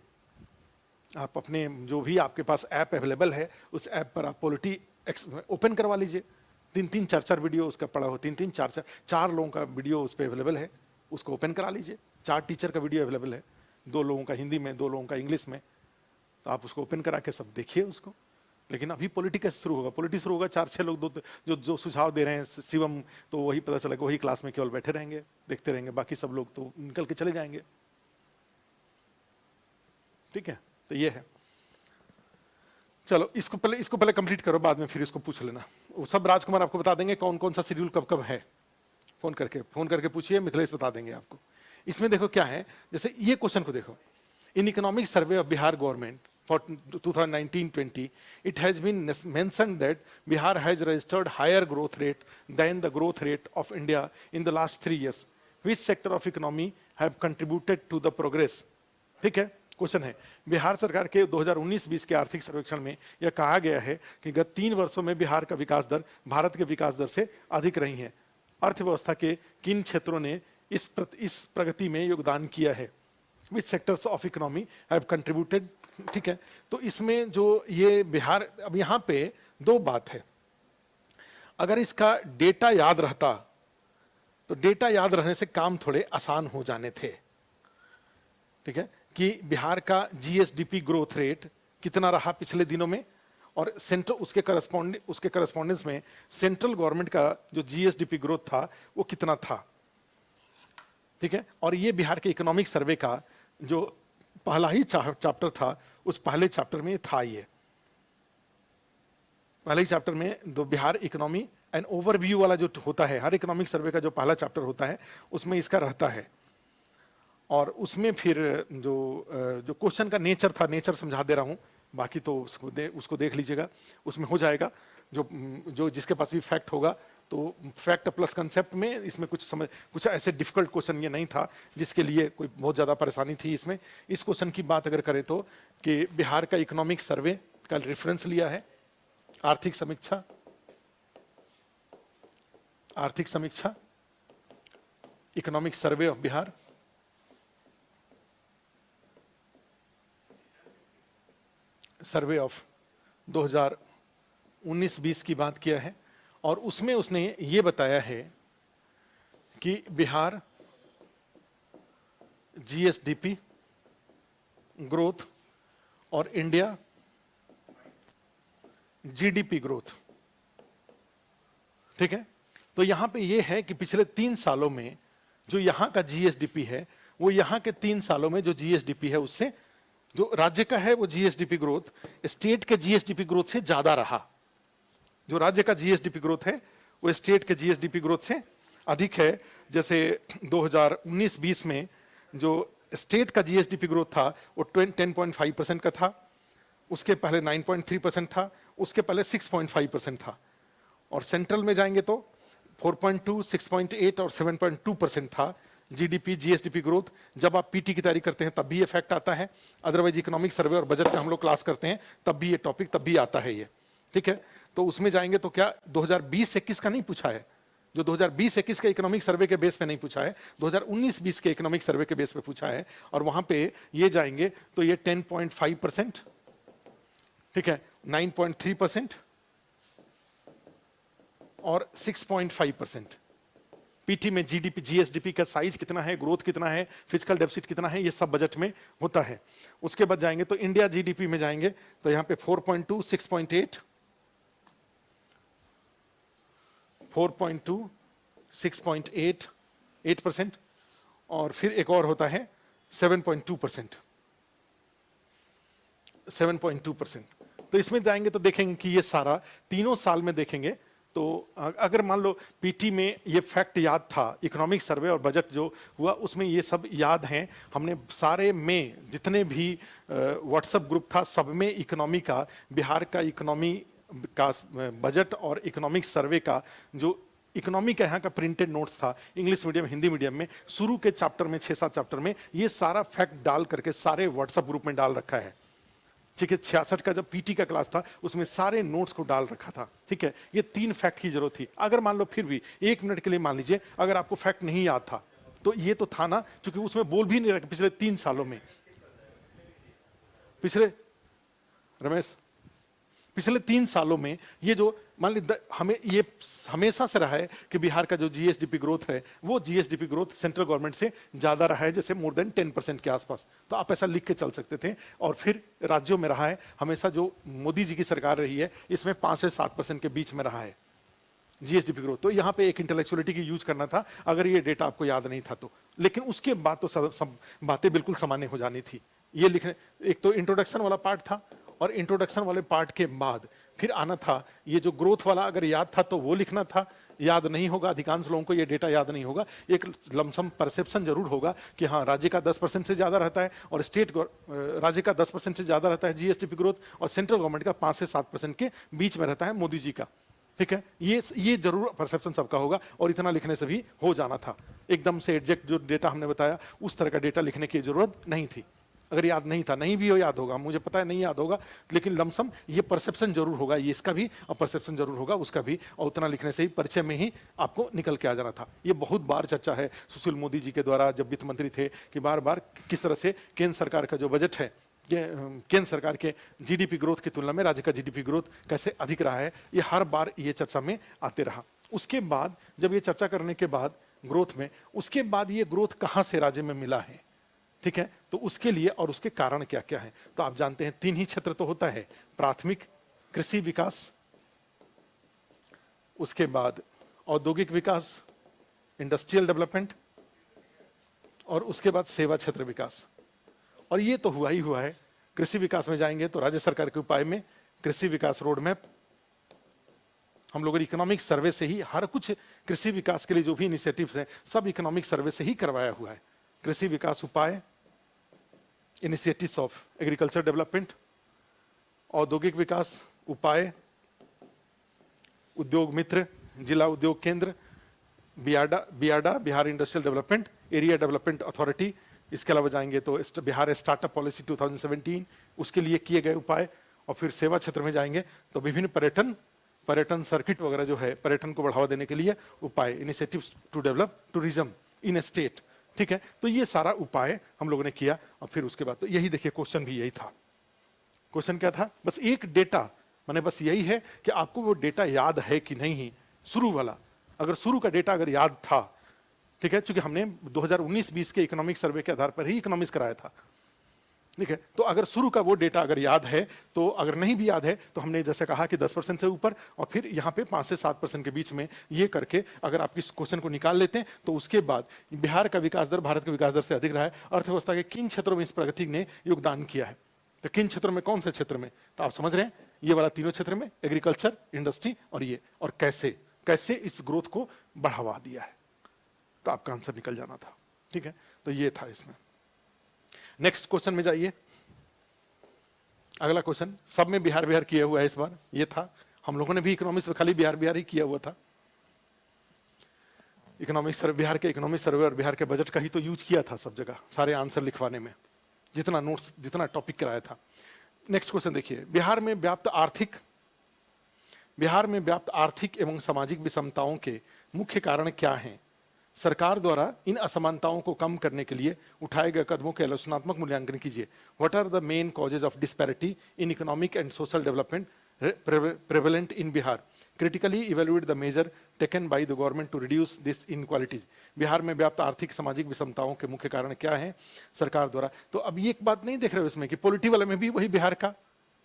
आप अपने जो भी आपके पास ऐप अवेलेबल है उस ऐप पर आप पॉलिटी ओपन करवा लीजिए। 3-3, 4-4 वीडियो उसका पड़ा हो, 3-3, 4-4 लोगों का वीडियो उस पर अवेलेबल है, उसको ओपन करा लीजिए। 4 टीचर का वीडियो अवेलेबल है, 2 लोगों का हिंदी में, 2 लोगों का इंग्लिश में, तो आप उसको ओपन करा के सब देखिए उसको। लेकिन अभी पॉलिटिक्स शुरू होगा, पॉलिटिक्स शुरू होगा, 4-6 लोग जो सुझाव दे रहे हैं शिवम, तो वही पता चला कि वही क्लास में केवल बैठे रहेंगे, देखते रहेंगे, बाकी सब लोग तो निकल के चले जाएंगे। ठीक है, तो ये है। चलो इसको पहले कंप्लीट करो, बाद में फिर इसको पूछ लेना। वो सब राजकुमार आपको बता देंगे कौन कौन सा शेड्यूल कब कब है। फोन करके पूछिए, मिथिलेश बता देंगे आपको। इसमें देखो क्या है, जैसे ये क्वेश्चन को देखो, in economic survey of Bihar government for 2019-20, it has been mentioned that Bihar has registered higher growth rate than the growth rate of India in the last 3 years. Which sector of economy have contributed to the progress? ठीक है, question है। बिहार सरकार के 2019-20 के आर्थिक सर्वेक्षण में यह कहा गया है कि गत 3 वर्षों में बिहार का विकास दर भारत के विकास दर से अधिक रही है। अर्थव्यवस्था के किन क्षेत्रों ने इस प्रगति में योगदान किया है? Which sectors of economy have contributed? ठीक है, तो इसमें जो ये बिहार, अब यहां पे 2 बात है। अगर इसका डेटा याद रहता तो डेटा याद रहने से काम थोड़े आसान हो जाने थे। ठीक है, कि बिहार का जीएसडीपी ग्रोथ रेट कितना रहा पिछले दिनों में, और सेंट्रल उसके करस्पॉन्डेंस में सेंट्रल गवर्नमेंट का जो जीएसडीपी ग्रोथ था वो कितना था। ठीक है, और ये बिहार के इकोनॉमिक सर्वे का जो पहला ही चैप्टर था, उस पहले चैप्टर में था। ये पहले ही चैप्टर में दो बिहार इकोनॉमी एंड ओवरव्यू वाला जो होता है, हर इकोनॉमिक सर्वे का जो पहला चैप्टर होता है उसमें इसका रहता है। और उसमें फिर जो क्वेश्चन का नेचर था, नेचर समझा दे रहा हूं, बाकी तो उसको देख लीजिएगा, उसमें हो जाएगा। जो जिसके पास भी फैक्ट होगा, तो फैक्ट प्लस कंसेप्ट में इसमें कुछ ऐसे डिफिकल्ट क्वेश्चन ये नहीं था जिसके लिए कोई बहुत ज़्यादा परेशानी थी इसमें। इस क्वेश्चन की बात अगर करें तो कि बिहार का इकोनॉमिक सर्वे का रेफरेंस लिया है, आर्थिक समीक्षा, economic survey of Bihar, survey of 2019-20 की बात किया है। और उसमें उसने ये बताया है कि बिहार जीएसडीपी ग्रोथ और इंडिया जीडीपी ग्रोथ। ठीक है, तो यहां पे ये है कि पिछले 3 सालों में जो यहां का जीएसडीपी है, वो यहां के 3 सालों में जो जीएसडीपी है उससे, जो राज्य का है वो जीएसडीपी ग्रोथ स्टेट के जीएसडीपी ग्रोथ से ज्यादा रहा। जो राज्य का जीएसडीपी ग्रोथ है वो स्टेट के जीएसडीपी ग्रोथ से अधिक है। जैसे 2019-20 में जो स्टेट का जीएसडीपी ग्रोथ था वो 10.5% का था, उसके पहले 9.3% था, उसके पहले 6.5% था। और सेंट्रल में जाएंगे तो 4.2, 6.8 और 7.2% था जीडीपी जीएसडीपी ग्रोथ। जब आप पीटी की तैयारी करते हैं तब भी ये फैक्ट आता है, अदरवाइज इकोनॉमिक सर्वे और बजट का हम लोग क्लास करते हैं तब भी ये टॉपिक तब भी आता है ये। ठीक है, तो उसमें जाएंगे तो क्या 2020-21 का नहीं पूछा है, जो 2020-21 के इकोनॉमिक सर्वे के बेस पे नहीं पूछा है, 2019-20 के इकोनॉमिक सर्वे के बेस पे पूछा है। और वहां पे ये जाएंगे तो ये 10.5%, ठीक है, 9.3% और 6.5%। पीटी में जीडीपी जीएसडीपी का साइज कितना है, ग्रोथ कितना है, फिजिकल डेफिसिट कितना है, ये सब बजट में होता है। उसके बाद जाएंगे तो इंडिया जीडीपी में जाएंगे तो यहां पे 4.2, 6.8, 4.2, 6.8, 8%, और फिर एक और होता है 7.2%, 7.2%। तो इसमें जाएंगे तो देखेंगे कि ये सारा तीनों साल में देखेंगे तो अगर मान लो पीटी में ये फैक्ट याद था, इकोनॉमिक सर्वे और बजट जो हुआ उसमें ये सब याद हैं, हमने सारे में जितने भी व्हाट्सएप ग्रुप था सब में इकोनॉमी का, बिहार का इकोनॉमी का बजट और इकोनॉमिक सर्वे का जो इकोनॉमी का यहाँ का प्रिंटेड नोट्स था, इंग्लिश मीडियम हिंदी मीडियम में शुरू के चैप्टर में 6-7 चैप्टर में ये सारा फैक्ट डाल करके सारे व्हाट्सएप ग्रुप में डाल रखा है। ठीक है, 66 का जब पीटी का क्लास था उसमें सारे नोट्स को डाल रखा था। ठीक है, ये 3 फैक्ट की जरूरत थी। अगर मान लो फिर भी 1 मिनट के लिए मान लीजिए अगर आपको फैक्ट नहीं याद था तो ये तो था ना, क्योंकि उसमें बोल भी नहीं रखा पिछले 3 सालों में। पिछले 3 सालों में ये जो मान ली हमें ये हमेशा से रहा है कि बिहार का जो जीएसडीपी ग्रोथ है वो जीएसडीपी ग्रोथ सेंट्रल गवर्नमेंट से ज्यादा रहा है, जैसे मोर देन 10% के आसपास। तो आप ऐसा लिख के चल सकते थे। और फिर राज्यों में रहा है हमेशा, जो मोदी जी की सरकार रही है इसमें 5 से 7% के बीच में रहा है जीएसडीपी ग्रोथ। तो यहाँ पे एक इंटेलेक्चुअलिटी की यूज करना था अगर ये डेटा आपको याद नहीं था तो, लेकिन उसके बाद तो सब बातें बिल्कुल सामान्य हो जानी थी। ये लिखने, एक तो इंट्रोडक्शन वाला पार्ट था, और इंट्रोडक्शन वाले पार्ट के बाद फिर आना था ये जो ग्रोथ वाला, अगर याद था तो वो लिखना था। याद नहीं होगा, अधिकांश लोगों को ये डेटा याद नहीं होगा। एक लमसम परसेप्शन जरूर होगा कि हाँ राज्य का 10% से ज्यादा रहता है, और स्टेट राज्य का 10% से ज्यादा रहता है जीएसडीपी ग्रोथ, और सेंट्रल गवर्नमेंट का 5 से 7% के बीच में रहता है मोदी जी का। ठीक है, ये जरूर परसेप्शन सबका होगा, और इतना लिखने से भी हो जाना था। एकदम से एग्जैक्ट जो डेटा हमने बताया उस तरह का डेटा लिखने की जरूरत नहीं थी। अगर याद नहीं था, नहीं भी हो याद होगा, मुझे पता है नहीं याद होगा, लेकिन लमसम ये परसेप्शन जरूर होगा, ये इसका भी और परसेप्शन जरूर होगा उसका भी, और उतना लिखने से ही परिचय में ही आपको निकल के आ जाना था। ये बहुत बार चर्चा है सुशील मोदी जी के द्वारा जब वित्त मंत्री थे कि बार बार किस तरह से केंद्र सरकार का जो बजट है, केंद्र सरकार के जीडीपी ग्रोथ की तुलना में राज्य का जीडीपी ग्रोथ कैसे अधिक रहा है, ये हर बार ये चर्चा में आते रहा। उसके बाद जब ये चर्चा करने के बाद ग्रोथ में, उसके बाद ये ग्रोथ कहां से राज्य में मिला है, ठीक है, तो उसके लिए और उसके कारण क्या क्या है, तो आप जानते हैं 3 ही क्षेत्र तो होता है, प्राथमिक कृषि विकास, उसके बाद औद्योगिक विकास इंडस्ट्रियल डेवलपमेंट, और उसके बाद सेवा क्षेत्र विकास। और ये तो हुआ ही हुआ है। कृषि विकास में जाएंगे तो राज्य सरकार के उपाय में कृषि विकास रोड मैप, हम लोगों ने इकोनॉमिक सर्वे से ही हर कुछ कृषि विकास के लिए जो भी इनिशिएटिव्स हैं सब इकोनॉमिक सर्वे से ही करवाया हुआ है। कृषि विकास उपाय, इनिशिएटिव्स ऑफ एग्रीकल्चर डेवलपमेंट, औद्योगिक विकास उपाय, उद्योग मित्र, जिला उद्योग केंद्र, BIADA Bihar industrial development area development authority, इसके अलावा जाएंगे तो बिहार स्टार्टअप पॉलिसी 2017 उसके लिए किए गए उपाय, और फिर सेवा क्षेत्र में जाएंगे तो विभिन्न पर्यटन सर्किट वगैरह जो है पर्यटन को बढ़ावा देने के लिए उपाय, initiatives to develop tourism in a state. ठीक है, तो ये सारा उपाय हम लोगों ने किया। और फिर उसके बाद तो यही देखिए क्वेश्चन भी यही था। क्वेश्चन क्या था, बस एक डेटा, माने बस यही है कि आपको वो डेटा याद है कि नहीं, शुरू वाला। अगर शुरू का डेटा अगर याद था, ठीक है, क्योंकि हमने 2019-20 के इकोनॉमिक सर्वे के आधार पर ही इकोनॉमिक्स कराया था, ठीक है, तो अगर शुरू का वो डेटा अगर याद है, तो अगर नहीं भी याद है तो हमने जैसे कहा कि 10% से ऊपर, और फिर यहाँ पे 5 से 7% के बीच में ये करके अगर आप इस क्वेश्चन को निकाल लेते हैं तो उसके बाद बिहार का विकास दर भारत के विकास दर से अधिक रहा है, अर्थव्यवस्था के किन क्षेत्रों में इस प्रगति ने योगदान किया है, तो किन क्षेत्रों में, कौन से क्षेत्र में, तो आप समझ रहे हैं ये वाला तीनों क्षेत्र में, एग्रीकल्चर, इंडस्ट्री और ये, और कैसे कैसे इस ग्रोथ को बढ़ावा दिया है, तो आपका आंसर निकल जाना था। ठीक है, तो ये था इसमें। नेक्स्ट क्वेश्चन में जाइए। अगला क्वेश्चन सब में बिहार बिहार किया हुआ है इस बार, ये था, हम लोगों ने भी इकोनॉमिक्स में खाली बिहार बिहार ही किया हुआ था। इकोनॉमिक सर्वे, बिहार के इकोनॉमिक सर्वे और बिहार के बजट का ही तो यूज किया था सब जगह, सारे आंसर लिखवाने में, जितना नोट्स, जितना टॉपिक कराया था। नेक्स्ट क्वेश्चन देखिए, बिहार में व्याप्त आर्थिक एवं सामाजिक विषमताओं के मुख्य कारण क्या हैं? सरकार द्वारा इन असमानताओं को कम करने के लिए उठाए गए कदमों के आलोचनात्मक मूल्यांकन कीजिए। What are the main causes of disparity in economic and social development prevalent in Bihar? Critically evaluate the measure taken by the government to reduce this inequalities. Bihar में व्याप्त आर्थिक सामाजिक विषमताओं के मुख्य कारण क्या हैं सरकार द्वारा? तो अब ये एक बात नहीं देख रहे हो इसमें कि पॉलिटी वाले में भी वही बिहार का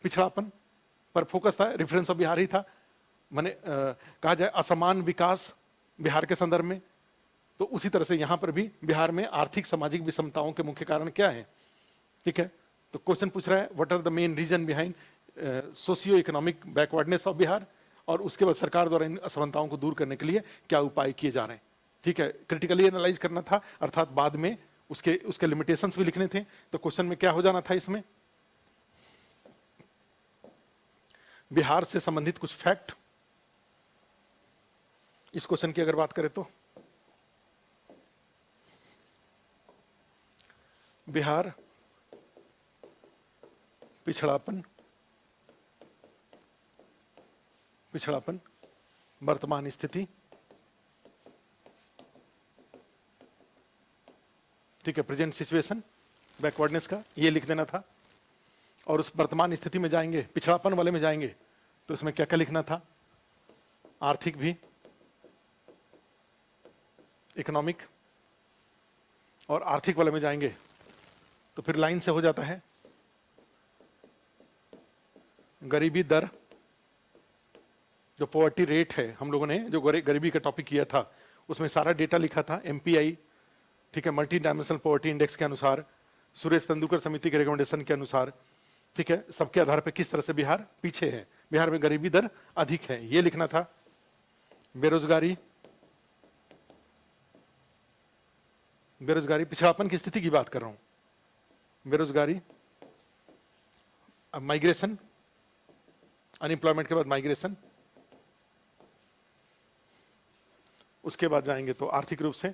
पिछड़ापन पर फोकस था, रेफरेंस ऑफ बिहार ही था, माने कहा जाए असमान विकास बिहार के संदर्भ में, तो उसी तरह से यहां पर भी बिहार में आर्थिक सामाजिक विषमताओं के मुख्य कारण क्या है? ठीक है, तो क्वेश्चन पूछ रहा है what are the main reason behind socio economic backwardness of Bihar, और उसके बाद सरकार द्वारा इन असमानताओं को दूर करने के लिए क्या उपाय किए जा रहे हैं। ठीक है, क्रिटिकली एनालाइज करना था, अर्थात बाद में उसके लिमिटेशंस भी लिखने थे। तो क्वेश्चन में क्या हो जाना था इसमें, बिहार से संबंधित कुछ फैक्ट, इस क्वेश्चन की अगर बात करें तो बिहार पिछड़ापन वर्तमान स्थिति, ठीक है, प्रेजेंट सिचुएशन बैकवर्डनेस का ये लिख देना था। और उस वर्तमान स्थिति में जाएंगे, पिछड़ापन वाले में जाएंगे तो इसमें क्या क्या लिखना था, आर्थिक भी, इकोनॉमिक, और आर्थिक वाले में जाएंगे तो फिर लाइन से हो जाता है गरीबी दर, जो पॉवर्टी रेट है, हम लोगों ने जो गरीबी का टॉपिक किया था उसमें सारा डेटा लिखा था, एमपीआई, ठीक है, मल्टी डायमेंशनल पॉवर्टी इंडेक्स के अनुसार, सुरेश तेंदुलकर समिति के रिकमेंडेशन के अनुसार, ठीक है, सबके आधार पर किस तरह से बिहार पीछे है, बिहार में गरीबी दर अधिक है, ये लिखना था। बेरोजगारी, बेरोजगारी पिछड़ापन की स्थिति की बात कर रहा हूं, बेरोजगारी, अब माइग्रेशन, अनएम्प्लॉयमेंट के बाद माइग्रेशन, उसके बाद जाएंगे तो आर्थिक रूप से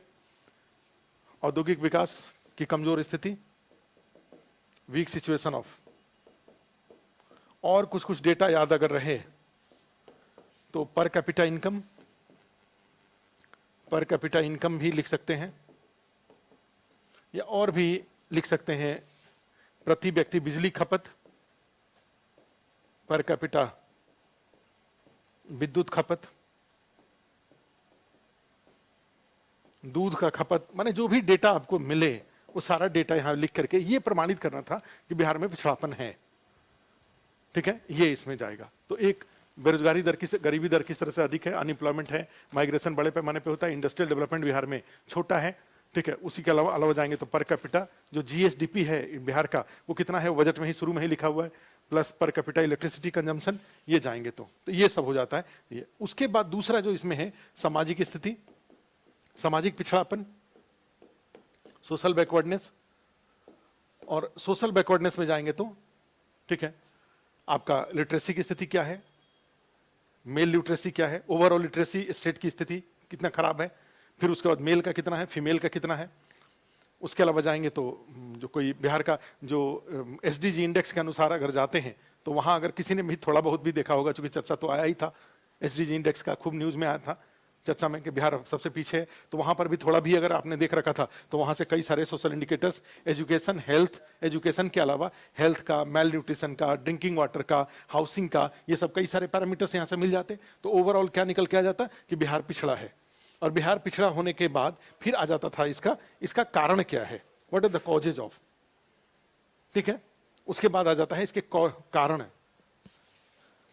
औद्योगिक विकास की कमजोर स्थिति, वीक सिचुएशन ऑफ, और कुछ कुछ डेटा याद अगर रहे तो per capita income, per capita income भी लिख सकते हैं, या और भी लिख सकते हैं प्रति व्यक्ति बिजली खपत, पर कैपिटा विद्युत खपत, दूध का खपत, माने जो भी डेटा आपको मिले वो सारा डेटा यहां लिख करके ये प्रमाणित करना था कि बिहार में पिछड़ापन है, ठीक है, ये इसमें जाएगा। तो एक बेरोजगारी दर गरीबी दर किस तरह से अधिक है, अनएम्प्लॉयमेंट है, माइग्रेशन बड़े पैमाने पे होता है, इंडस्ट्रियल डेवलपमेंट बिहार में छोटा है, ठीक है, उसी के अलावा जाएंगे तो पर कैपिटा जो जीएसडीपी है बिहार का वो कितना है, बजट में ही शुरू में ही लिखा हुआ है, plus per capita electricity consumption, ये जाएंगे तो ये सब हो जाता है ये। उसके बाद दूसरा जो इसमें है सामाजिक स्थिति, सामाजिक पिछड़ापन, सोशल बैकवर्डनेस, और सोशल बैकवर्डनेस में जाएंगे तो ठीक है आपका लिटरेसी की स्थिति क्या है, मेल लिटरेसी क्या है, ओवरऑल लिटरेसी स्टेट की स्थिति कितना खराब है, फिर उसके बाद मेल का कितना है, फीमेल का कितना है। उसके अलावा जाएंगे तो जो कोई बिहार का जो एसडीजी इंडेक्स के अनुसार अगर जाते हैं तो वहां अगर किसी ने भी थोड़ा बहुत भी देखा होगा, चूंकि चर्चा तो आया ही था, एसडीजी इंडेक्स का खूब न्यूज में आया था चर्चा में कि बिहार सबसे पीछे है, तो वहां पर भी थोड़ा भी अगर आपने देख रखा था तो वहां से कई सारे social indicators, education, health, education के अलावा हेल्थ का, मेल न्यूट्रिशन का, ड्रिंकिंग वाटर का, हाउसिंग का, ये सब कई सारे पैरामीटर्स यहां से मिल जाते। तो ओवरऑल क्या निकल के आ जाता कि बिहार पिछड़ा है, और बिहार पिछड़ा होने के बाद फिर आ जाता था इसका कारण क्या है, what are the causes of, ठीक है, उसके बाद आ जाता है इसके कारण,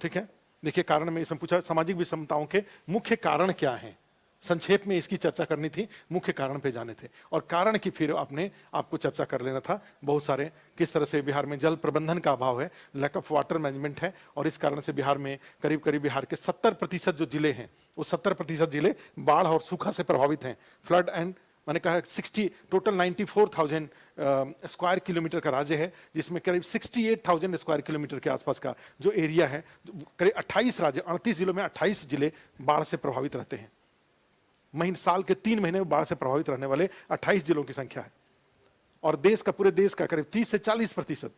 ठीक है। देखिए कारण में इसमें पूछा सामाजिक विषमताओं के मुख्य कारण क्या हैं, संक्षेप में इसकी चर्चा करनी थी, मुख्य कारण पे जाने थे, और कारण की फिर आपको चर्चा कर लेना था बहुत सारे, किस तरह से बिहार में जल प्रबंधन का अभाव है, लैक ऑफ वाटर मैनेजमेंट है, और इस कारण से बिहार में करीब करीब बिहार के 70% जो जिले हैं वो 70% जिले बाढ़ और सूखा से प्रभावित हैं। फ्लड एंड मैंने कहा 60 टोटल 94,000 स्क्वायर किलोमीटर का राज्य है, जिसमें करीब 68,000 स्क्वायर किलोमीटर के आसपास का जो एरिया है, करीब 28 राज्य 38 जिलों में 28 जिले बाढ़ से प्रभावित रहते हैं। साल के 3 महीने में बाढ़ से प्रभावित रहने वाले 28 जिलों की संख्या है, और पूरे देश का करीब 30 से 40%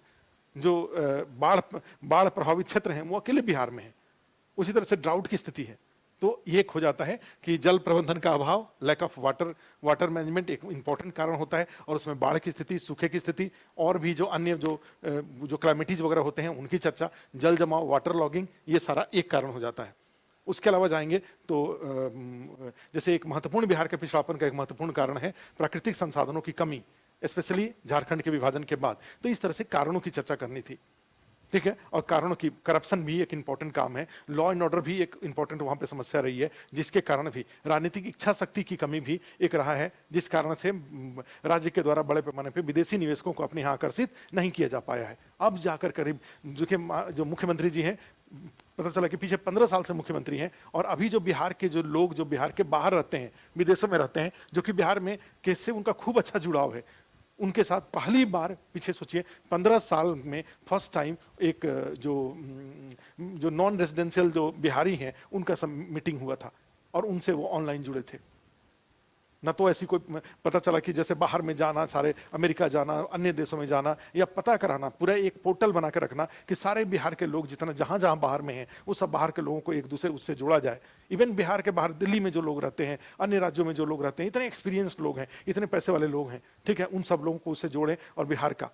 जो बाढ़ प्रभावित क्षेत्र हैं वो अकेले बिहार में है। उसी तरह से ड्राउट की स्थिति है, तो ये हो जाता है कि जल प्रबंधन का अभाव, लैक ऑफ वाटर मैनेजमेंट एक इंपॉर्टेंट कारण होता है, और उसमें बाढ़ की स्थिति, सूखे की स्थिति, और भी जो अन्य जो क्लाइमेटीज वगैरह होते हैं उनकी चर्चा, जल जमाव, वाटर लॉगिंग, ये सारा एक कारण हो जाता है। उसके अलावा जाएंगे तो जैसे एक महत्वपूर्ण बिहार के पिछड़ापन का एक महत्वपूर्ण कारण है प्राकृतिक संसाधनों की कमी, स्पेशली झारखंड के विभाजन के बाद। तो इस तरह से कारणों की चर्चा करनी थी, ठीक है, और कारणों की, करप्शन भी एक इंपॉर्टेंट काम है, लॉ एंड ऑर्डर भी एक इंपॉर्टेंट वहां पे समस्या रही है, जिसके कारण भी राजनीतिक इच्छा शक्ति की कमी भी एक रहा है, जिस कारण से राज्य के द्वारा बड़े पैमाने पे विदेशी निवेशकों को अपने यहाँ आकर्षित नहीं किया जा पाया है। अब जाकर करीब जो मुख्यमंत्री जी हैं, पता चला कि पीछे 15 साल से मुख्यमंत्री हैं, और अभी जो बिहार के जो लोग जो बिहार के बाहर रहते हैं, विदेशों में रहते हैं, जो कि बिहार में कैसे उनका खूब अच्छा जुड़ाव है, उनके साथ पहली बार, पीछे सोचिए 15 साल में फर्स्ट टाइम एक जो नॉन रेजिडेंशियल जो बिहारी हैं उनका सब मीटिंग हुआ था, और उनसे वो ऑनलाइन जुड़े थे। ना तो ऐसी कोई पता चला कि जैसे बाहर में जाना, सारे अमेरिका जाना, अन्य देशों में जाना, या पता कराना, पूरा एक पोर्टल बना कर रखना कि सारे बिहार के लोग जितना जहां जहां बाहर में हैं वो सब बाहर के लोगों को एक दूसरे उससे जोड़ा जाए। इवन बिहार के बाहर दिल्ली में जो लोग रहते हैं, अन्य राज्यों में जो लोग रहते हैं, इतने एक्सपीरियंस्ड लोग हैं, इतने पैसे वाले लोग हैं, ठीक है, उन सब लोगों को उससे जोड़ें और बिहार का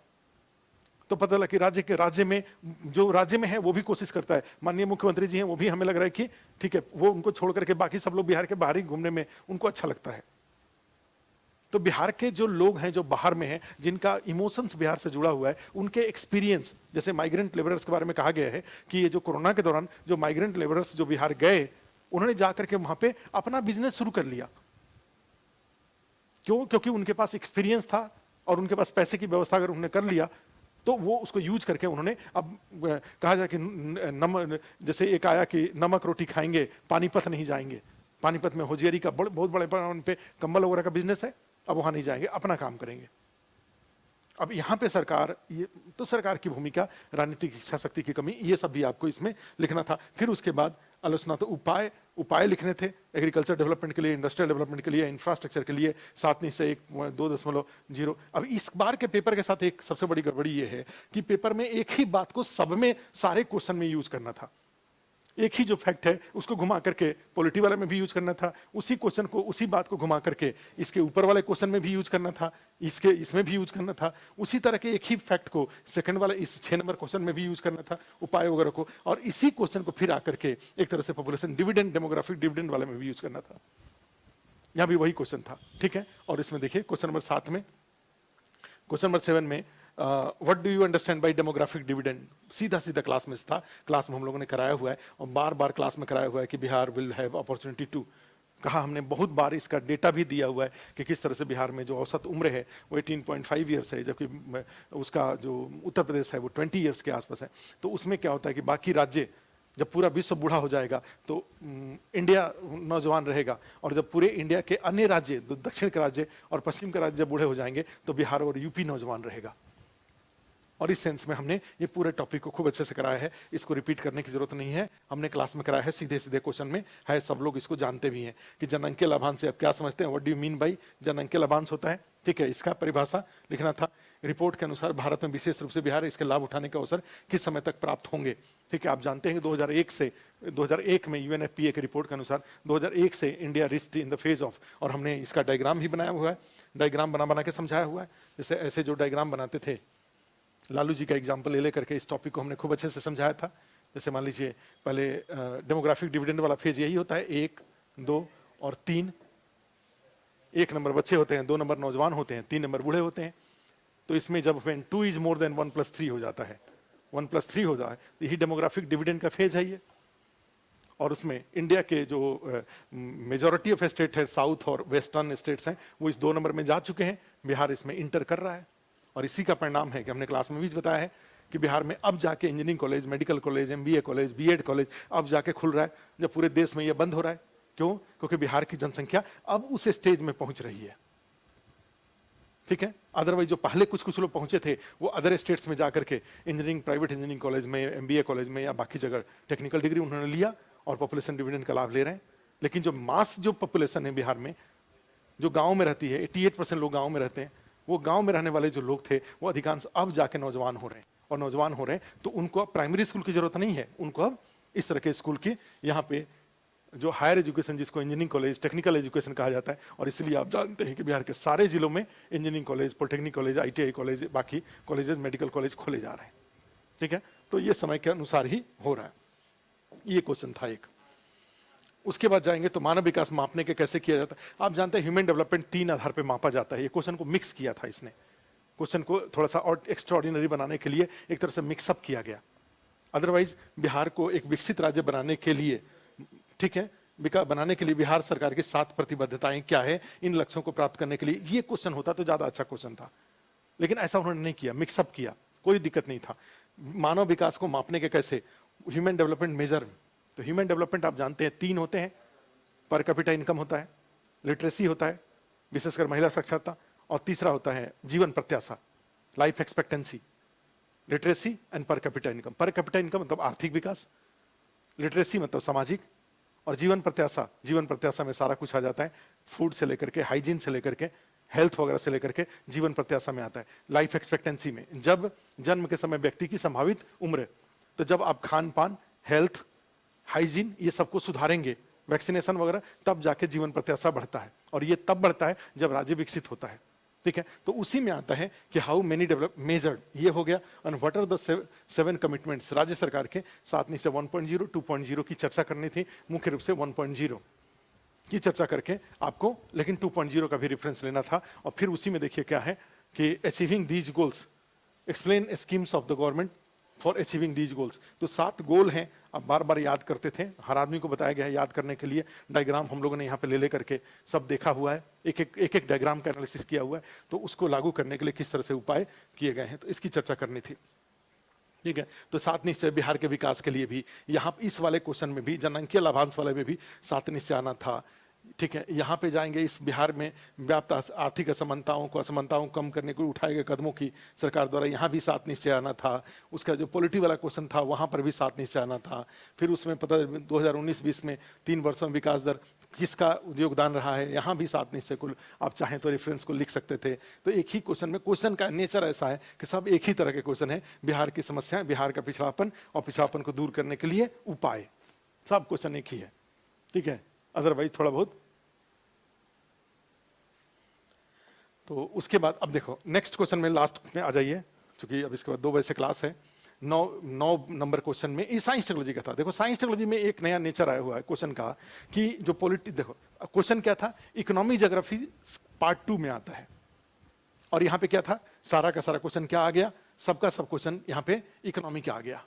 तो पता लगा कि राज्य में जो राज्य में है वो भी कोशिश करता है। माननीय मुख्यमंत्री जी हैं, वो भी हमें लग रहा है कि ठीक है, वो उनको छोड़ करके बाकी सब लोग बिहार के बाहर ही घूमने में उनको अच्छा लगता है। तो बिहार के जो लोग हैं जो बाहर में हैं, जिनका इमोशंस बिहार से जुड़ा हुआ है, उनके एक्सपीरियंस, जैसे माइग्रेंट लेबरर्स के बारे में कहा गया है कि ये जो कोरोना के दौरान जो माइग्रेंट लेबरर्स जो बिहार गए, उन्होंने जाकर के वहां पे अपना बिजनेस शुरू कर लिया। क्यों? क्योंकि उनके पास एक्सपीरियंस था और उनके पास पैसे की व्यवस्था अगर उन्होंने कर लिया तो वो उसको यूज करके उन्होंने, अब कहा जाए कि जैसे एक आया कि नमक रोटी खाएंगे पानीपत नहीं जाएंगे। पानीपत में होजियरी का बहुत बड़े पैमाने पे कंबल वगैरह का बिजनेस है, अब वहां नहीं जाएंगे, अपना काम करेंगे। अब यहाँ पे सरकार, ये तो सरकार की भूमिका, राजनीतिक इच्छा शक्ति की कमी, ये सब भी आपको इसमें लिखना था। फिर उसके बाद आलोचना, तो उपाय लिखने थे एग्रीकल्चर डेवलपमेंट के लिए, इंडस्ट्रियल डेवलपमेंट के लिए, इंफ्रास्ट्रक्चर के लिए 7-2.0। अब इस बार के पेपर के साथ एक सबसे बड़ी गड़बड़ी ये है कि पेपर में एक ही बात को सब में सारे क्वेश्चन में यूज करना था। एक ही जो फैक्ट है उसको घुमा करके पॉलिटी वाले में भी यूज करना था, उसी क्वेश्चन को, उसी बात को घुमा करके इसके ऊपर वाले क्वेश्चन में भी यूज करना था, इसमें भी यूज करना था, उसी तरह के एक ही फैक्ट को सेकंड वाले इस 6 नंबर क्वेश्चन में भी यूज करना था, उपाय वगैरह को, और इसी क्वेश्चन को फिर आकर के एक तरह से पॉपुलेशन डिविडेंड, डेमोग्राफिक डिविडेंड वाले में भी यूज करना था। यहां भी वही क्वेश्चन था, ठीक है। और इसमें देखिए क्वेश्चन नंबर 7 में, क्वेश्चन नंबर 7 में what do you understand by demographic dividend, सीधा क्लास में था, क्लास में हम लोगों ने कराया हुआ है और बार बार क्लास में कराया हुआ है कि Bihar will have opportunity to, कहा हमने बहुत बार, इसका डेटा भी दिया हुआ है कि किस तरह से बिहार में जो औसत उम्र है वो 18.5 ईयर्स है, जबकि उसका जो उत्तर प्रदेश है वो 20 ईयर्स के आसपास है। तो उसमें क्या होता है कि बाकी राज्य, जब पूरा विश्व बूढ़ा हो जाएगा तो इंडिया नौजवान रहेगा, और जब पूरे इंडिया के अन्य राज्य, दक्षिण के राज्य और पश्चिम के राज्य जब बूढ़े हो जाएंगे तो बिहार और यूपी नौजवान रहेगा। और इस सेंस में हमने ये पूरे टॉपिक को खूब अच्छे से कराया है, इसको रिपीट करने की जरूरत नहीं है, हमने क्लास में कराया है, सीधे क्वेश्चन में है, सब लोग इसको जानते भी हैं कि जनअंकीय लाभांश से आप क्या समझते हैं, what do you mean by जनअंकीय लाभांश होता है, ठीक है, इसका परिभाषा लिखना था। रिपोर्ट के अनुसार भारत में विशेष रूप से बिहार इसके लाभ उठाने के अवसर किस समय तक प्राप्त होंगे, ठीक है। आप जानते हैं कि 2001 में यूएनएफपीए की रिपोर्ट के अनुसार 2001 से India reached in the phase of, और हमने इसका डायग्राम भी बनाया हुआ है, डायग्राम बना के समझाया हुआ है। जैसे ऐसे जो डायग्राम बनाते थे, लालू जी का एग्जाम्पल ले करके इस टॉपिक को हमने खूब अच्छे से समझाया था। जैसे मान लीजिए पहले डेमोग्राफिक डिविडेंड वाला फेज यही होता है, 1, 2 और 3। 1 नंबर बच्चे होते हैं, 2 नंबर नौजवान होते हैं, 3 नंबर बूढ़े होते हैं। तो इसमें जब 2 इज मोर देन 1 + 3 हो जाता है, 1 + 3 हो जाता है, तो यही डेमोग्राफिक डिविडेंड का फेज है ये। और उसमें इंडिया के जो मेजॉरिटी ऑफ स्टेट है, साउथ और वेस्टर्न स्टेट्स हैं, वो इस 2 नंबर में जा चुके हैं, बिहार इसमें इंटर कर रहा है। और इसी का परिणाम है कि हमने क्लास में भी बताया है कि बिहार में अब जाके engineering college, medical college, MBA college, B Ed college अब जाके खुल रहा है, जब पूरे देश में ये बंद हो रहा है। क्यों? क्योंकि बिहार की जनसंख्या अब उस स्टेज में पहुंच रही है, ठीक है। अदरवाइज जो पहले कुछ लोग पहुंचे थे वो अदर स्टेट्स में जाकर के इंजीनियरिंग, प्राइवेट इंजीनियरिंग कॉलेज में, MBA कॉलेज में या बाकी जगह टेक्निकल डिग्री उन्होंने लिया और पॉपुलेशन डिविडेंड का लाभ ले रहे हैं। लेकिन जो मास जो पॉपुलेशन है बिहार में, जो गाँव में रहती है, 88% लोग गाँव में रहते हैं, वो गांव में रहने वाले जो लोग थे वो अधिकांश अब जाके नौजवान हो रहे हैं, और नौजवान हो रहे हैं तो उनको अब प्राइमरी स्कूल की जरूरत नहीं है, उनको अब इस तरह के स्कूल की, यहाँ पे जो हायर एजुकेशन, जिसको इंजीनियरिंग कॉलेज, टेक्निकल एजुकेशन कहा जाता है। और इसलिए आप जानते हैं कि बिहार के सारे जिलों में engineering college, polytechnic college, ITI college, बाकी कॉलेजेस, मेडिकल कॉलेज खोले जा रहे हैं, ठीक है। तो ये समय के अनुसार ही हो रहा है। ये क्वेश्चन था एक। उसके बाद जाएंगे तो मानव विकास मापने के कैसे किया जाता है। आप जानते हैं ह्यूमन डेवलपमेंट 3 आधार पे मापा जाता है। ये क्वेश्चन को मिक्स किया था इसने, क्वेश्चन को थोड़ा सा और एक्स्ट्राऑर्डिनरी बनाने के लिए एक तरह से मिक्सअप किया गया। अदरवाइज बिहार को एक विकसित राज्य बनाने के लिए, ठीक है, बनाने के लिए बिहार सरकार की 7 प्रतिबद्धताएं क्या है, इन लक्ष्यों को प्राप्त करने के लिए ये क्वेश्चन होता तो ज्यादा अच्छा क्वेश्चन था। लेकिन ऐसा उन्होंने नहीं किया, मिक्सअप किया, कोई दिक्कत नहीं था। मानव विकास को मापने के कैसे, ह्यूमन डेवलपमेंट मेजर। तो ह्यूमन डेवलपमेंट आप जानते हैं 3 होते हैं, पर कैपिटा इनकम होता है, लिटरेसी होता है, विशेषकर महिला साक्षरता, और तीसरा होता है जीवन प्रत्याशा, life expectancy. Literacy and per capita income. Per capita income मतलब आर्थिक विकास, लिटरेसी मतलब सामाजिक, और जीवन प्रत्याशा में सारा कुछ आ जाता है, फूड से लेकर के, हाइजीन से लेकर के, हेल्थ वगैरह से लेकर के जीवन प्रत्याशा में आता है। लाइफ एक्सपेक्टेंसी में जब जन्म के समय व्यक्ति की संभावित उम्र, तो जब आप खान पान, हेल्थ, हाइजीन ये सबको सुधारेंगे, वैक्सीनेशन वगैरह, तब जाके जीवन प्रत्याशा बढ़ता है। और ये तब बढ़ता है जब राज्य विकसित होता है। ठीक है, तो उसी में आता है कि हाउ मेनी डेवलप मेजर्ड, ये हो गया, and what are the 7 commitments राज्य सरकार के। 7 नीचे 1.0, 2.0 की चर्चा करनी थी, मुख्य रूप से 1.0 की चर्चा करके आपको, लेकिन 2.0 का भी रेफरेंस लेना था। और फिर उसी में देखिए क्या है कि achieving these goals, explain schemes of the government for achieving these goals. तो 7 गोल हैं, अब बार बार याद करते थे, हर आदमी को बताया गया है याद करने के लिए। डायग्राम हम लोगों ने यहाँ पे ले करके सब देखा हुआ है, एक डायग्राम का एनालिसिस किया हुआ है, तो उसको लागू करने के लिए किस तरह से उपाय किए गए हैं, तो इसकी चर्चा करनी थी। ठीक है, तो 7 निश्चय बिहार के विकास के लिए भी, यहाँ इस वाले क्वेश्चन में भी, जनंकीय लाभांश वाले में भी 7 निश्चय आना था। ठीक है, यहाँ पे जाएंगे, इस बिहार में व्याप्त आर्थिक असमानताओं को कम करने को उठाए गए कदमों की सरकार द्वारा, यहाँ भी 7 निश्चय आना था। उसका जो पॉलिटी वाला क्वेश्चन था वहाँ पर भी 7 निश्चय आना था। फिर उसमें पता 2019-20 में 3 वर्षों में विकास दर किसका योगदान रहा है, यहाँ भी 7 निश्चय को आप चाहें तो रेफरेंस को लिख सकते थे। तो एक ही क्वेश्चन में, क्वेश्चन का नेचर ऐसा है कि सब एक ही तरह के क्वेश्चन है, बिहार की समस्याएं, बिहार का पिछड़ापन और पिछड़ापन को दूर करने के लिए उपाय, सब क्वेश्चन एक ही है। ठीक है, अदरवाइज थोड़ा बहुत। तो उसके बाद अब देखो नेक्स्ट क्वेश्चन में, लास्ट में आ जाइए, क्योंकि अब इसके बाद 2 बजे से क्लास है। 9 नंबर क्वेश्चन में ये साइंस टेक्नोलॉजी का था। देखो साइंस टेक्नोलॉजी में एक नया नेचर आया हुआ है क्वेश्चन का, कि जो देखो क्वेश्चन क्या था, इकोनॉमी ज्योग्राफी पार्ट 2 में आता है, और यहाँ पे क्या था, सारा का सारा क्वेश्चन क्या आ गया, सबका सब क्वेश्चन यहाँ पे इकोनॉमी का आ गया।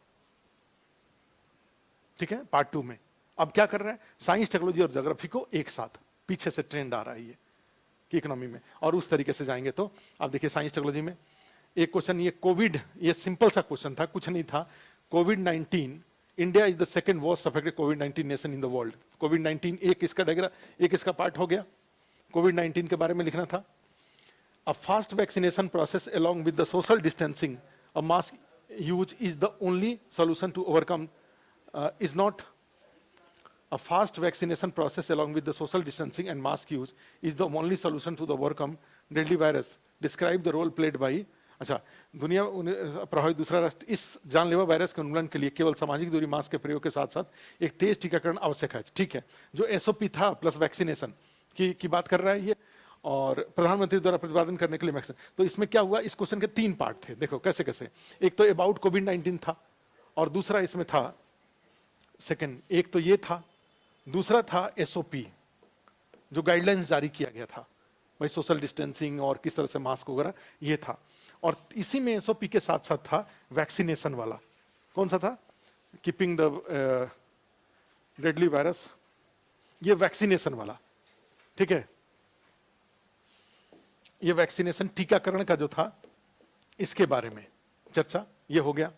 ठीक है, पार्ट 2 में अब क्या कर रहे हैं, साइंस टेक्नोलॉजी और ज्योग्राफी को एक साथ, पीछे से ट्रेंड आ रहा है ये कि इकोनॉमी में, और उस तरीके से जाएंगे। तो आप देखिए साइंस टेक्नोलॉजी में एक क्वेश्चन, ये कोविड, ये सिंपल सा क्वेश्चन था, कुछ नहीं था। कोविड-19, India is the second most affected covid nation in the world. कोविड-19 एक इसका डायग्राम, एक इसका पार्ट हो गया, कोविड-19 के बारे में लिखना था। A fast vaccination process along with the social distancing a mask use is the only solution to overcome, is not a fast vaccination process along with the social distancing and mask use is the only solution to the overcome deadly virus. Describe the role played by, अच्छा, दुनिया प्रभावित दूसरा राष्ट्र इस जानलेवा virus के उन्मूलन के लिए केवल सामाजिक दूरी, मास्क के प्रयोग के साथ साथ एक तेज टीकाकरण आवश्यक है। ठीक है, जो एसओपी था प्लस वैक्सीनेशन की बात कर रहा है ये, और प्रधानमंत्री द्वारा प्रतिपादन करने के लिए वैक्सीन। तो इसमें क्या हुआ, इस क्वेश्चन के 3 पार्ट थे, देखो कैसे कैसे। एक तो अबाउट कोविड-19 था, और दूसरा इसमें था सेकेंड, एक तो ये था, दूसरा था एसओपी, जो गाइडलाइंस जारी किया गया था भाई, सोशल डिस्टेंसिंग और किस तरह से मास्क वगैरह, ये था। और इसी में एसओपी के साथ साथ था वैक्सीनेशन वाला, कौन सा था, कीपिंग द डेडली वायरस, ये वैक्सीनेशन वाला। ठीक है, ये वैक्सीनेशन टीकाकरण का जो था, इसके बारे में चर्चा ये हो गया,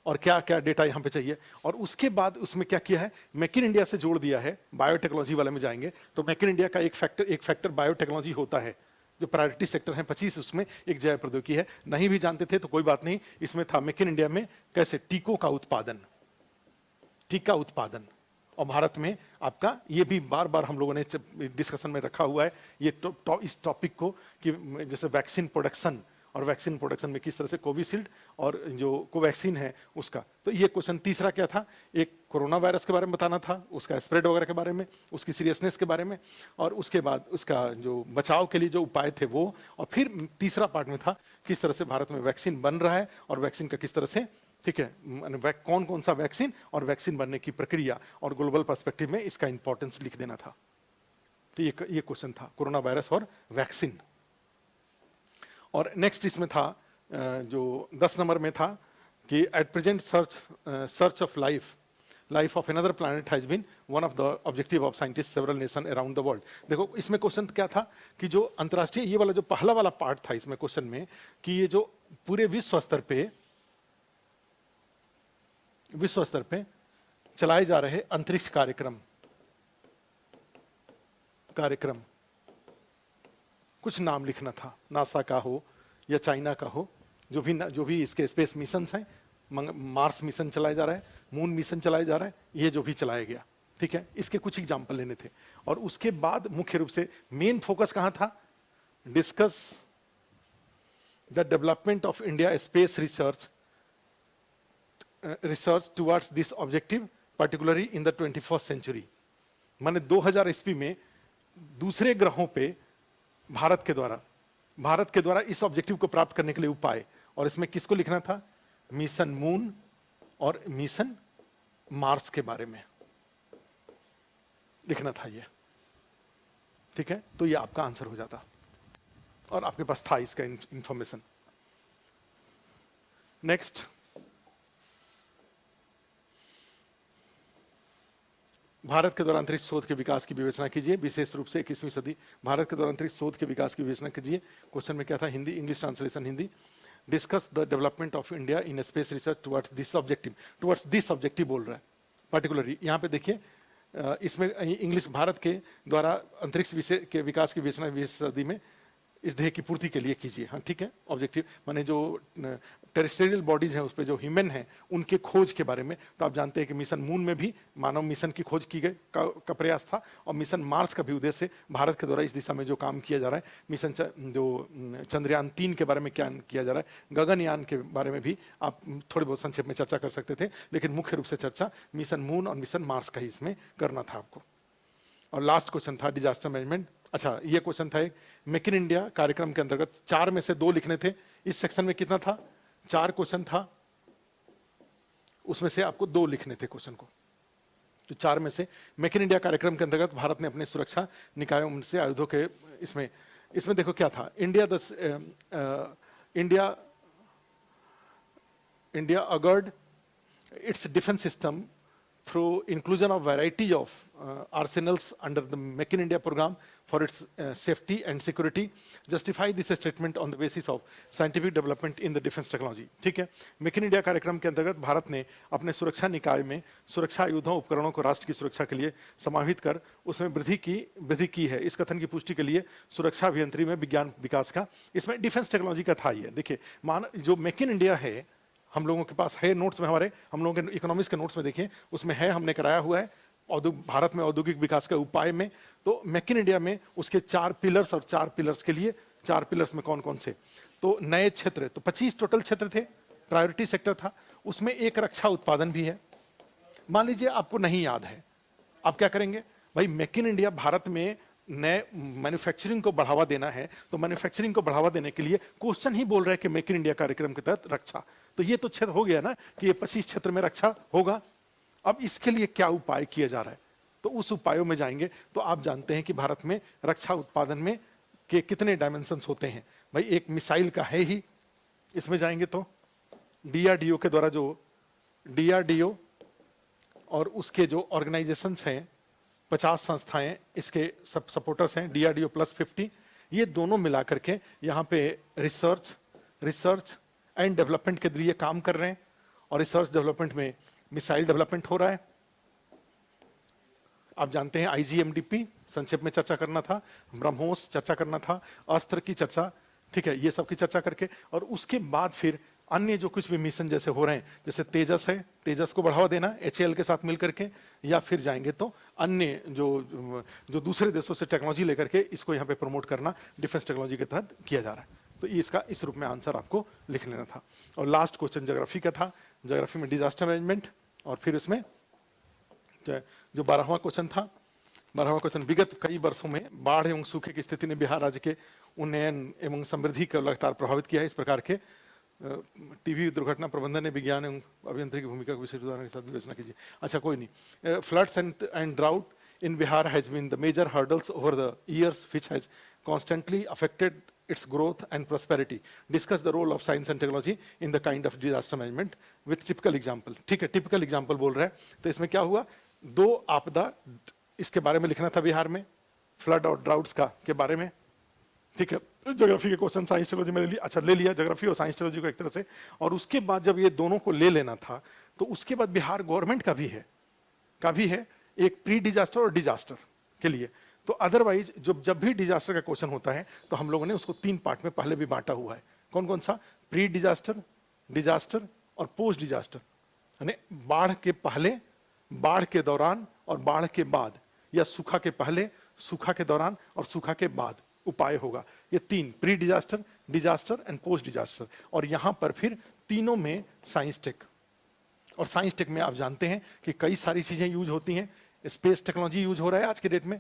और क्या क्या डेटा यहाँ पे चाहिए। और उसके बाद उसमें क्या किया है, मेक इन इंडिया से जोड़ दिया है, बायोटेक्नोलॉजी वाले में जाएंगे तो मेक इन इंडिया का एक फैक्टर बायोटेक्नोलॉजी होता है, जो प्रायोरिटी सेक्टर है 25, उसमें एक जैव प्रौद्योगिकी है। नहीं भी जानते थे तो कोई बात नहीं, इसमें था मेक इन इंडिया में कैसे टीकों का उत्पादन, टीका उत्पादन, और भारत में आपका ये भी बार बार हम लोगों ने डिस्कशन में रखा हुआ है ये इस टॉपिक को, कि जैसे वैक्सीन प्रोडक्शन, और वैक्सीन प्रोडक्शन में किस तरह से कोविशील्ड और जो कोवैक्सीन है उसका। तो ये क्वेश्चन तीसरा क्या था, एक कोरोना वायरस के बारे में बताना था, उसका स्प्रेड वगैरह के बारे में, उसकी सीरियसनेस के बारे में, और उसके बाद उसका जो बचाव के लिए जो उपाय थे वो, और फिर तीसरा पार्ट में था किस तरह से भारत में वैक्सीन बन रहा है, और वैक्सीन का किस तरह से, ठीक है, कौन कौन सा वैक्सीन और वैक्सीन बनने की प्रक्रिया, और ग्लोबल पर्सपेक्टिव में इसका इंपॉर्टेंस लिख देना था। तो ये क्वेश्चन था कोरोना वायरस और वैक्सीन। और नेक्स्ट इसमें था जो 10 नंबर में था कि at present search of life of another planet has been one of the objective of scientist several nation around the world. देखो इसमें क्वेश्चन क्या था कि जो अंतर्राष्ट्रीय, ये वाला जो पहला वाला पार्ट था इसमें क्वेश्चन में, कि ये जो पूरे विश्व स्तर पे चलाए जा रहे अंतरिक्ष कार्यक्रम कुछ नाम लिखना था, नासा का हो या चाइना का हो, जो भी इसके स्पेस मिशंस हैं, मार्स मिशन चलाया जा रहा है, मून मिशन चलाया जा रहा है, ये जो भी चलाया गया, ठीक है, इसके कुछ एग्जाम्पल लेने थे। और उसके बाद मुख्य रूप से मेन फोकस कहां था, discuss the development of India space research towards this objective particularly in the 21st century. माने 2000 ईस्वी में दूसरे ग्रहों पे भारत के द्वारा भारत के द्वारा इस ऑब्जेक्टिव को प्राप्त करने के लिए उपाय, और इसमें किसको लिखना था? मिशन मून और मिशन मार्स के बारे में लिखना था ये, ठीक है। तो ये आपका आंसर हो जाता और आपके पास था इसका इंफॉर्मेशन। नेक्स्ट, भारत के द्वारा अंतरिक्ष शोध के विकास की विवेचना कीजिए, विशेष रूप से 21वीं सदी भारत के द्वारा अंतरिक्ष शोध के विकास की विवेचना कीजिए। क्वेश्चन में क्या था? Hindi, English translation Hindi. Discuss the development of India in space research towards this objective. Towards this objective बोल रहा है पर्टिकुलरली। यहाँ पे देखिए इसमें इंग्लिश, भारत के द्वारा अंतरिक्ष विषय के विकास की विवेचना 20वीं सदी में इस ध्येय की पूर्ति के लिए कीजिए। हाँ ठीक है, ऑब्जेक्टिव माने जो टेरेस्ट्रियल बॉडीज हैं उस पर जो ह्यूमन हैं उनके खोज के बारे में। तो आप जानते हैं कि मिशन मून में भी मानव मिशन की खोज की गई का प्रयास था, और मिशन मार्स का भी उद्देश्य भारत के द्वारा इस दिशा में जो काम किया जा रहा है, मिशन जो चंद्रयान 3 के बारे में क्या किया जा रहा है, गगनयान के बारे में भी आप थोड़ी बहुत संक्षेप में चर्चा कर सकते थे, लेकिन मुख्य रूप से चर्चा मिशन मून और मिशन मार्स का ही इसमें करना था आपको। और लास्ट क्वेश्चन था डिजास्टर मैनेजमेंट। अच्छा, ये क्वेश्चन था, मेक इन इंडिया कार्यक्रम के अंतर्गत 4 में से 2 लिखने थे। इस सेक्शन में कितना था? 4 क्वेश्चन था, उसमें से आपको 2 लिखने थे क्वेश्चन को। तो 4 में से मेक इन इंडिया कार्यक्रम के अंतर्गत भारत ने अपने सुरक्षा निकायों से आयुधों के इसमें देखो क्या था? इंडिया अगर्ड its defense system through inclusion of variety of arsenals under the Make in India program for its safety and security, justify this statement on the basis of scientific development in the defense technology। ठीक है, make in India कार्यक्रम के अंतर्गत भारत ने अपने सुरक्षा निकाय में सुरक्षा आयुधों उपकरणों को राष्ट्र की सुरक्षा के लिए समाहित कर उसमें वृद्धि की है। इस कथन की पुष्टि के लिए सुरक्षा अभियंत्रण में विज्ञान विकास का इसमें डिफेंस टेक्नोलॉजी का था। ये देखिए, जो मेक इन इंडिया है हम लोगों के पास है नोट्स में, हमारे हम लोगों के इकोनॉमिक्स के नोट्स में देखिए, उसमें है, हमने कराया हुआ है भारत में औद्योगिक विकास के उपाय में। तो मेक इन इंडिया में उसके 4 पिलर्स और 4 पिलर्स के लिए 4 पिलर्स में कौन कौन से, तो नए क्षेत्र, तो 25 टोटल क्षेत्र थे, प्रायोरिटी सेक्टर था, उसमें एक रक्षा उत्पादन भी है। मान लीजिए आपको नहीं याद है, आप क्या करेंगे भाई? मेक इन इंडिया भारत में नए मैन्युफैक्चरिंग को बढ़ावा देना है, तो मैन्युफैक्चरिंग को बढ़ावा देने के लिए क्वेश्चन ही बोल रहा है कि मेक इन इंडिया कार्यक्रम के तहत रक्षा। तो ये तो क्षेत्र हो गया ना कि ये 25 क्षेत्र में रक्षा होगा। अब इसके लिए क्या उपाय किया जा रहा है, तो उस उपायों में जाएंगे तो आप जानते हैं कि भारत में रक्षा उत्पादन में के कितने डायमेंशंस होते हैं भाई। एक मिसाइल का है ही, इसमें जाएंगे तो डीआरडीओ के द्वारा, जो डीआरडीओ और उसके जो ऑर्गेनाइजेशंस हैं, 50 संस्थाएं इसके सब सपोर्टर्स हैं, डीआरडीओ प्लस 50, ये दोनों मिला करके यहाँ पे रिसर्च एंड डेवलपमेंट के लिए काम कर रहे हैं। और रिसर्च डेवलपमेंट में मिसाइल डेवलपमेंट हो रहा है, आप जानते हैं आईजीएमडीपी संक्षेप में चर्चा करना था, ब्रह्मोस चर्चा करना था, अस्त्र की चर्चा, ठीक है, ये सब की चर्चा करके, और उसके बाद फिर अन्य जो कुछ भी मिशन जैसे हो रहे हैं, जैसे तेजस है, तेजस को बढ़ावा देना एचएएल के साथ मिलकर के, या फिर जाएंगे तो अन्य जो दूसरे देशों से टेक्नोलॉजी लेकर के इसको यहाँ पे प्रमोट करना डिफेंस टेक्नोलॉजी के तहत किया जा रहा है। तो इसका इस रूप में आंसर आपको लिख लेना था। और लास्ट क्वेश्चन ज्योग्राफी का था, ज्योग्राफी में डिजास्टर मैनेजमेंट, और फिर उसमें जो 12वां क्वेश्चन था, 12वां क्वेश्चन, विगत कई वर्षों में बाढ़ एवं सूखे की स्थिति ने बिहार राज्य के उन्नयन एवं समृद्धि को लगातार प्रभावित किया है। इस प्रकार के टीवी दुर्घटना प्रबंधन ने विज्ञान एवं अभियंत्रण की भूमिका को विशेष उदाहरण के साथ विवेचना कीजिए। अच्छा कोई नहीं, floods and drought in Bihar has been the major hurdles over the years which has constantly affected its growth and prosperity. Discuss the role of science and technology in the kind of disaster management with typical example. ठीक है, typical example बोल रहा है, तो इसमें क्या हुआ, 2 आपदा इसके बारे में लिखना था बिहार में, फ्लड और ड्राउट्स का के बारे में, ठीक है। ज्योग्राफी के क्वेश्चन साइंस टेक्नोलॉजी में ले लिया ज्योग्राफी और साइंस टेक्नोलॉजी को एक तरह से, और उसके बाद जब ये दोनों को ले लेना था तो उसके बाद बिहार गवर्नमेंट का भी है एक प्री डिजास्टर और डिजास्टर के लिए। तो अदरवाइज जब भी डिजास्टर का क्वेश्चन होता है तो हम लोगों ने उसको 3 पार्ट में पहले भी बांटा हुआ है। कौन कौन सा? प्री डिजास्टर, डिजास्टर और पोस्ट डिजास्टर, यानी बाढ़ के पहले, बाढ़ के दौरान और बाढ़ के बाद, या सूखा के पहले, सूखा के दौरान और सूखा के बाद उपाय होगा। ये 3, pre disaster, disaster and post disaster. और यहां पर फिर तीनों में साइंस टेक, और साइंस टेक में आप जानते हैं कि कई सारी चीजें यूज होती हैं। स्पेस टेक्नोलॉजी यूज हो रहा है आज के डेट में,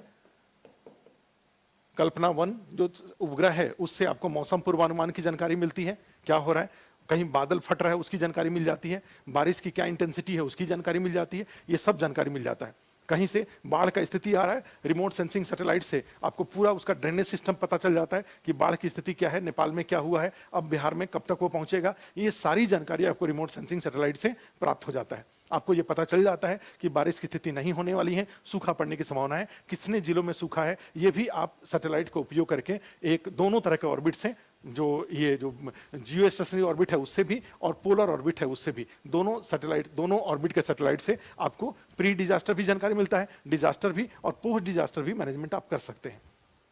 कल्पना 1 जो उपग्रह है उससे आपको मौसम पूर्वानुमान की जानकारी मिलती है, क्या हो रहा है, कहीं बादल फट रहा है उसकी जानकारी मिल जाती है, बारिश की क्या इंटेंसिटी है उसकी जानकारी मिल जाती है, ये सब जानकारी मिल जाता है। कहीं से बाढ़ का स्थिति आ रहा है, रिमोट सेंसिंग सैटेलाइट से आपको पूरा उसका ड्रेनेज सिस्टम पता चल जाता है कि बाढ़ की स्थिति क्या है, नेपाल में क्या हुआ है, अब बिहार में कब तक वो पहुंचेगा। ये सारी जानकारी आपको रिमोट सेंसिंग सैटेलाइट से प्राप्त हो जाता है। आपको ये पता चल जाता है कि बारिश की स्थिति नहीं होने वाली है, सूखा पड़ने की संभावना है, कितने जिलों में सूखा है, ये भी आप सैटेलाइट का उपयोग करके एक दोनों तरह के ऑर्बिट से, जो ये जो जियो स्टेशनरी ऑर्बिट है उससे भी और पोलर ऑर्बिट है उससे भी, दोनों सैटेलाइट, दोनों ऑर्बिट के सैटेलाइट से आपको प्री डिजास्टर भी जानकारी मिलता है, डिजास्टर भी और पोस्ट डिजास्टर भी मैनेजमेंट आप कर सकते हैं।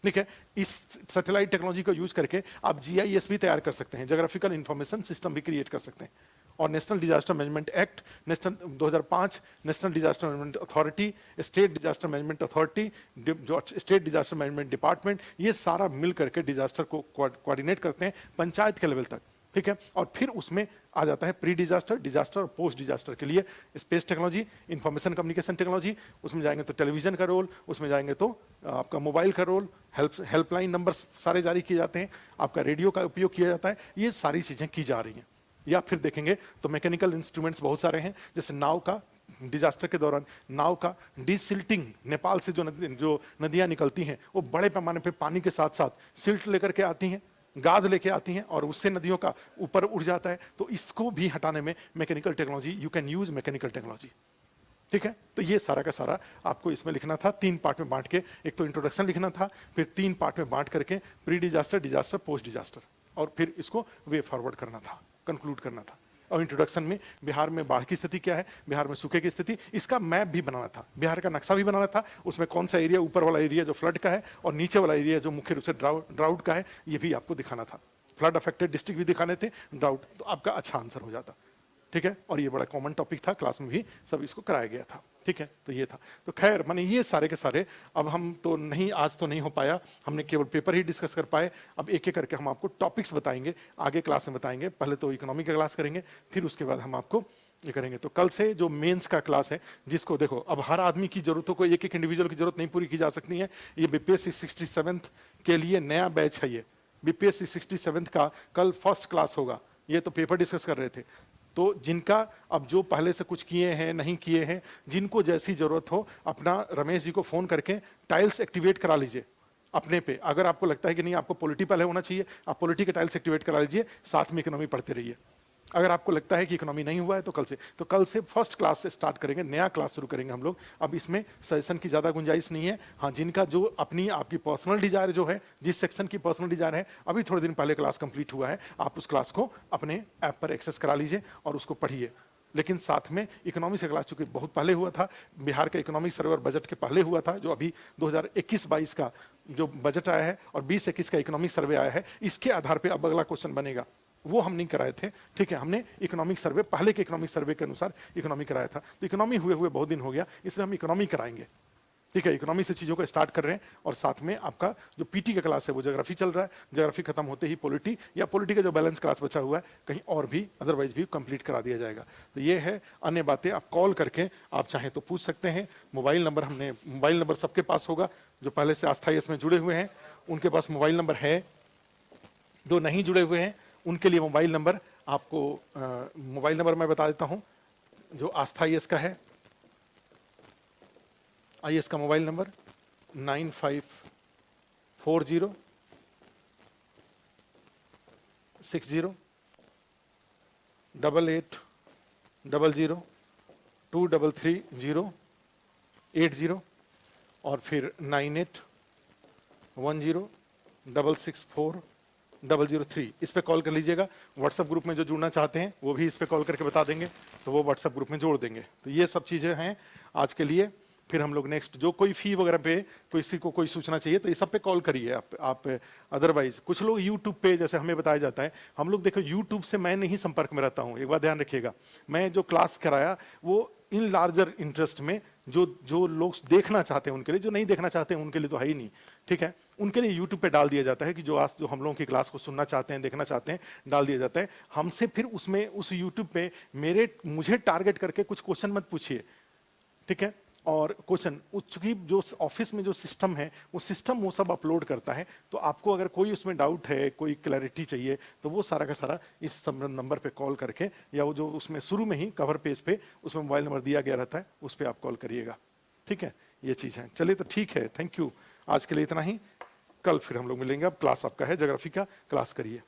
ठीक है, इस सैटेलाइट टेक्नोलॉजी को यूज करके आप जीआईएस भी तैयार कर सकते हैं, ज्योग्राफिकल इंफॉर्मेशन सिस्टम भी क्रिएट कर सकते हैं। और national disaster management act, national 2005, national disaster management authority, state disaster management authority, जो स्टेट डिजास्टर मैनेजमेंट डिपार्टमेंट, ये सारा मिल करके डिजास्टर को कोऑर्डिनेट करते हैं पंचायत के लेवल तक। ठीक है, और फिर उसमें आ जाता है प्री डिजास्टर, डिजास्टर और पोस्ट डिजास्टर के लिए space technology, information communication technology, उसमें जाएंगे तो टेलीविजन का रोल, उसमें जाएंगे तो आपका मोबाइल का रोल, हेल्पलाइन नंबर सारे जारी किए जाते हैं, आपका रेडियो का उपयोग किया जाता है, ये सारी चीजें की जा रही हैं। या फिर देखेंगे तो मैकेनिकल इंस्ट्रूमेंट्स बहुत सारे हैं, जैसे नाव का, डिजास्टर के दौरान नाव का डिसिल्टिंग, नेपाल से जो नदियां निकलती हैं वो बड़े पैमाने पे पानी के साथ साथ सिल्ट लेकर के आती हैं, गाद लेके आती हैं और उससे नदियों का ऊपर उड़ जाता है, तो इसको भी हटाने में mechanical technology, you can use mechanical technology. ठीक है, तो ये सारा का सारा आपको इसमें लिखना था, 3 पार्ट में बांट के, एक तो इंट्रोडक्शन लिखना था, फिर 3 पार्ट में बांट करके pre disaster, disaster, post disaster, और फिर इसको वे फॉरवर्ड करना था, कंक्लूड करना था। और इंट्रोडक्शन में बिहार में बाढ़ की स्थिति क्या है, बिहार में सूखे की स्थिति, इसका मैप भी बनाना था, बिहार का नक्शा भी बनाना था, उसमें कौन सा एरिया, ऊपर वाला एरिया जो फ्लड का है और नीचे वाला एरिया जो मुख्य रूप से ड्राउट का है, ये भी आपको दिखाना था। फ्लड अफेक्टेड डिस्ट्रिक्ट भी दिखाने थे, ड्राउट, तो आपका अच्छा आंसर हो जाता। ठीक है, और ये बड़ा कॉमन टॉपिक था, क्लास में भी सब इसको कराया गया था। ठीक है, तो ये था। तो खैर माने ये सारे के सारे, अब हम तो नहीं, आज तो नहीं हो पाया, हमने केवल पेपर ही डिस्कस कर पाए। अब एक एक करके हम आपको टॉपिक्स बताएंगे, आगे क्लास में बताएंगे। पहले तो इकोनॉमी का क्लास करेंगे, फिर उसके बाद हम आपको ये करेंगे। तो कल से जो मेंस का क्लास है, जिसको देखो अब हर आदमी की जरूरतों को, एक एक इंडिविजुअल की जरूरत नहीं पूरी की जा सकती है। ये बीपीएससी 67 के लिए नया बैच है। ये बीपीएससी 67 का कल फर्स्ट क्लास होगा। ये तो पेपर डिस्कस कर रहे थे, तो जिनका अब जो पहले से कुछ किए हैं, नहीं किए हैं, जिनको जैसी जरूरत हो, अपना रमेश जी को फोन करके टाइल्स एक्टिवेट करा लीजिए अपने पे। अगर आपको लगता है कि नहीं आपको पॉलिटी पहले होना चाहिए, आप पॉलिटी के टाइल्स एक्टिवेट करा लीजिए, साथ में इकोनॉमी पढ़ते रहिए। अगर आपको लगता है कि इकोनॉमी नहीं हुआ है तो कल से फर्स्ट क्लास से स्टार्ट करेंगे, नया क्लास शुरू करेंगे हम लोग। अब इसमें सजेशन की ज्यादा गुंजाइश नहीं है। हाँ, जिनका जो अपनी आपकी पर्सनल डिजायर जो है, जिस सेक्शन की पर्सनल डिजायर है, अभी थोड़े दिन पहले क्लास कंप्लीट हुआ है, आप उस क्लास को अपने ऐप पर एक्सेस करा लीजिए और उसको पढ़िए। लेकिन साथ में इकोनॉमिक्स का क्लास चूंकि बहुत पहले हुआ था, बिहार का इकोनॉमिक सर्वे और बजट के पहले हुआ था, जो अभी 2021-22 का जो बजट आया है और 20-21 का इकोनॉमिक सर्वे आया है, इसके आधार पर अब अगला क्वेश्चन बनेगा, वो हम नहीं कराए थे। ठीक है, हमने इकोनॉमिक सर्वे, पहले के इकोनॉमिक सर्वे के अनुसार इकोनॉमी कराया था। तो इकोनॉमी हुए बहुत दिन हो गया, इसलिए हम इकोनॉमी कराएंगे। ठीक है, इकोनॉमी से चीज़ों को स्टार्ट कर रहे हैं। और साथ में आपका जो पीटी का क्लास है वो ज्योग्राफी चल रहा है, ज्योग्राफी खत्म होते ही पॉलिटी या पॉलिटी का जो बैलेंस क्लास बचा हुआ है कहीं और भी अदरवाइज भी कंप्लीट करा दिया जाएगा। तो ये है, अन्य बातें आप कॉल करके आप चाहें तो पूछ सकते हैं। मोबाइल नंबर सबके पास होगा, जो पहले से अस्थायी इसमें जुड़े हुए हैं उनके पास मोबाइल नंबर है, जो नहीं जुड़े हुए हैं उनके लिए मोबाइल नंबर आपको मोबाइल नंबर मैं बता देता हूं। जो आस्था आईएएस का है, आईएएस का मोबाइल नंबर 9540608800233080 और फिर 9810664003, इस पे कॉल कर लीजिएगा। व्हाट्सएप ग्रुप में जो जुड़ना चाहते हैं वो भी इस पे कॉल करके बता देंगे, तो वो व्हाट्सएप ग्रुप में जोड़ देंगे। तो ये सब चीज़ें हैं आज के लिए। फिर हम लोग नेक्स्ट, जो कोई फी वगैरह पे किसी को कोई सूचना चाहिए तो इस सब पे कॉल करिए आप। अदरवाइज कुछ लोग यूट्यूब पे, जैसे हमें बताया जाता है, हम लोग देखो यूट्यूब से मैं नहीं संपर्क में रहता हूँ, एक बात ध्यान रखिएगा। मैं जो क्लास कराया वो इन लार्जर इंटरेस्ट में, जो लोग देखना चाहते हैं उनके लिए, जो नहीं देखना चाहते हैं उनके लिए तो है ही नहीं। ठीक है, उनके लिए यूट्यूब पे डाल दिया जाता है कि जो हम लोगों की क्लास को सुनना चाहते हैं, देखना चाहते हैं, डाल दिया जाता है। हमसे फिर उसमें उस यूट्यूब पे मुझे टारगेट करके कुछ क्वेश्चन मत पूछिए। ठीक है, और क्वेश्चन, चूंकि जो ऑफिस में जो सिस्टम है वो सिस्टम वो सब अपलोड करता है, तो आपको अगर कोई उसमें डाउट है, कोई क्लैरिटी चाहिए, तो वो सारा का सारा इस नंबर पे कॉल करके, या वो जो उसमें शुरू में ही कवर पेज पे उसमें मोबाइल नंबर दिया गया रहता है, उस पर आप कॉल करिएगा। ठीक है, ये चीज़ है। चलिए तो ठीक है, थैंक यू, आज के लिए इतना ही। कल फिर हम लोग मिलेंगे। अब क्लास आपका है, ज्योग्राफी का क्लास करिए।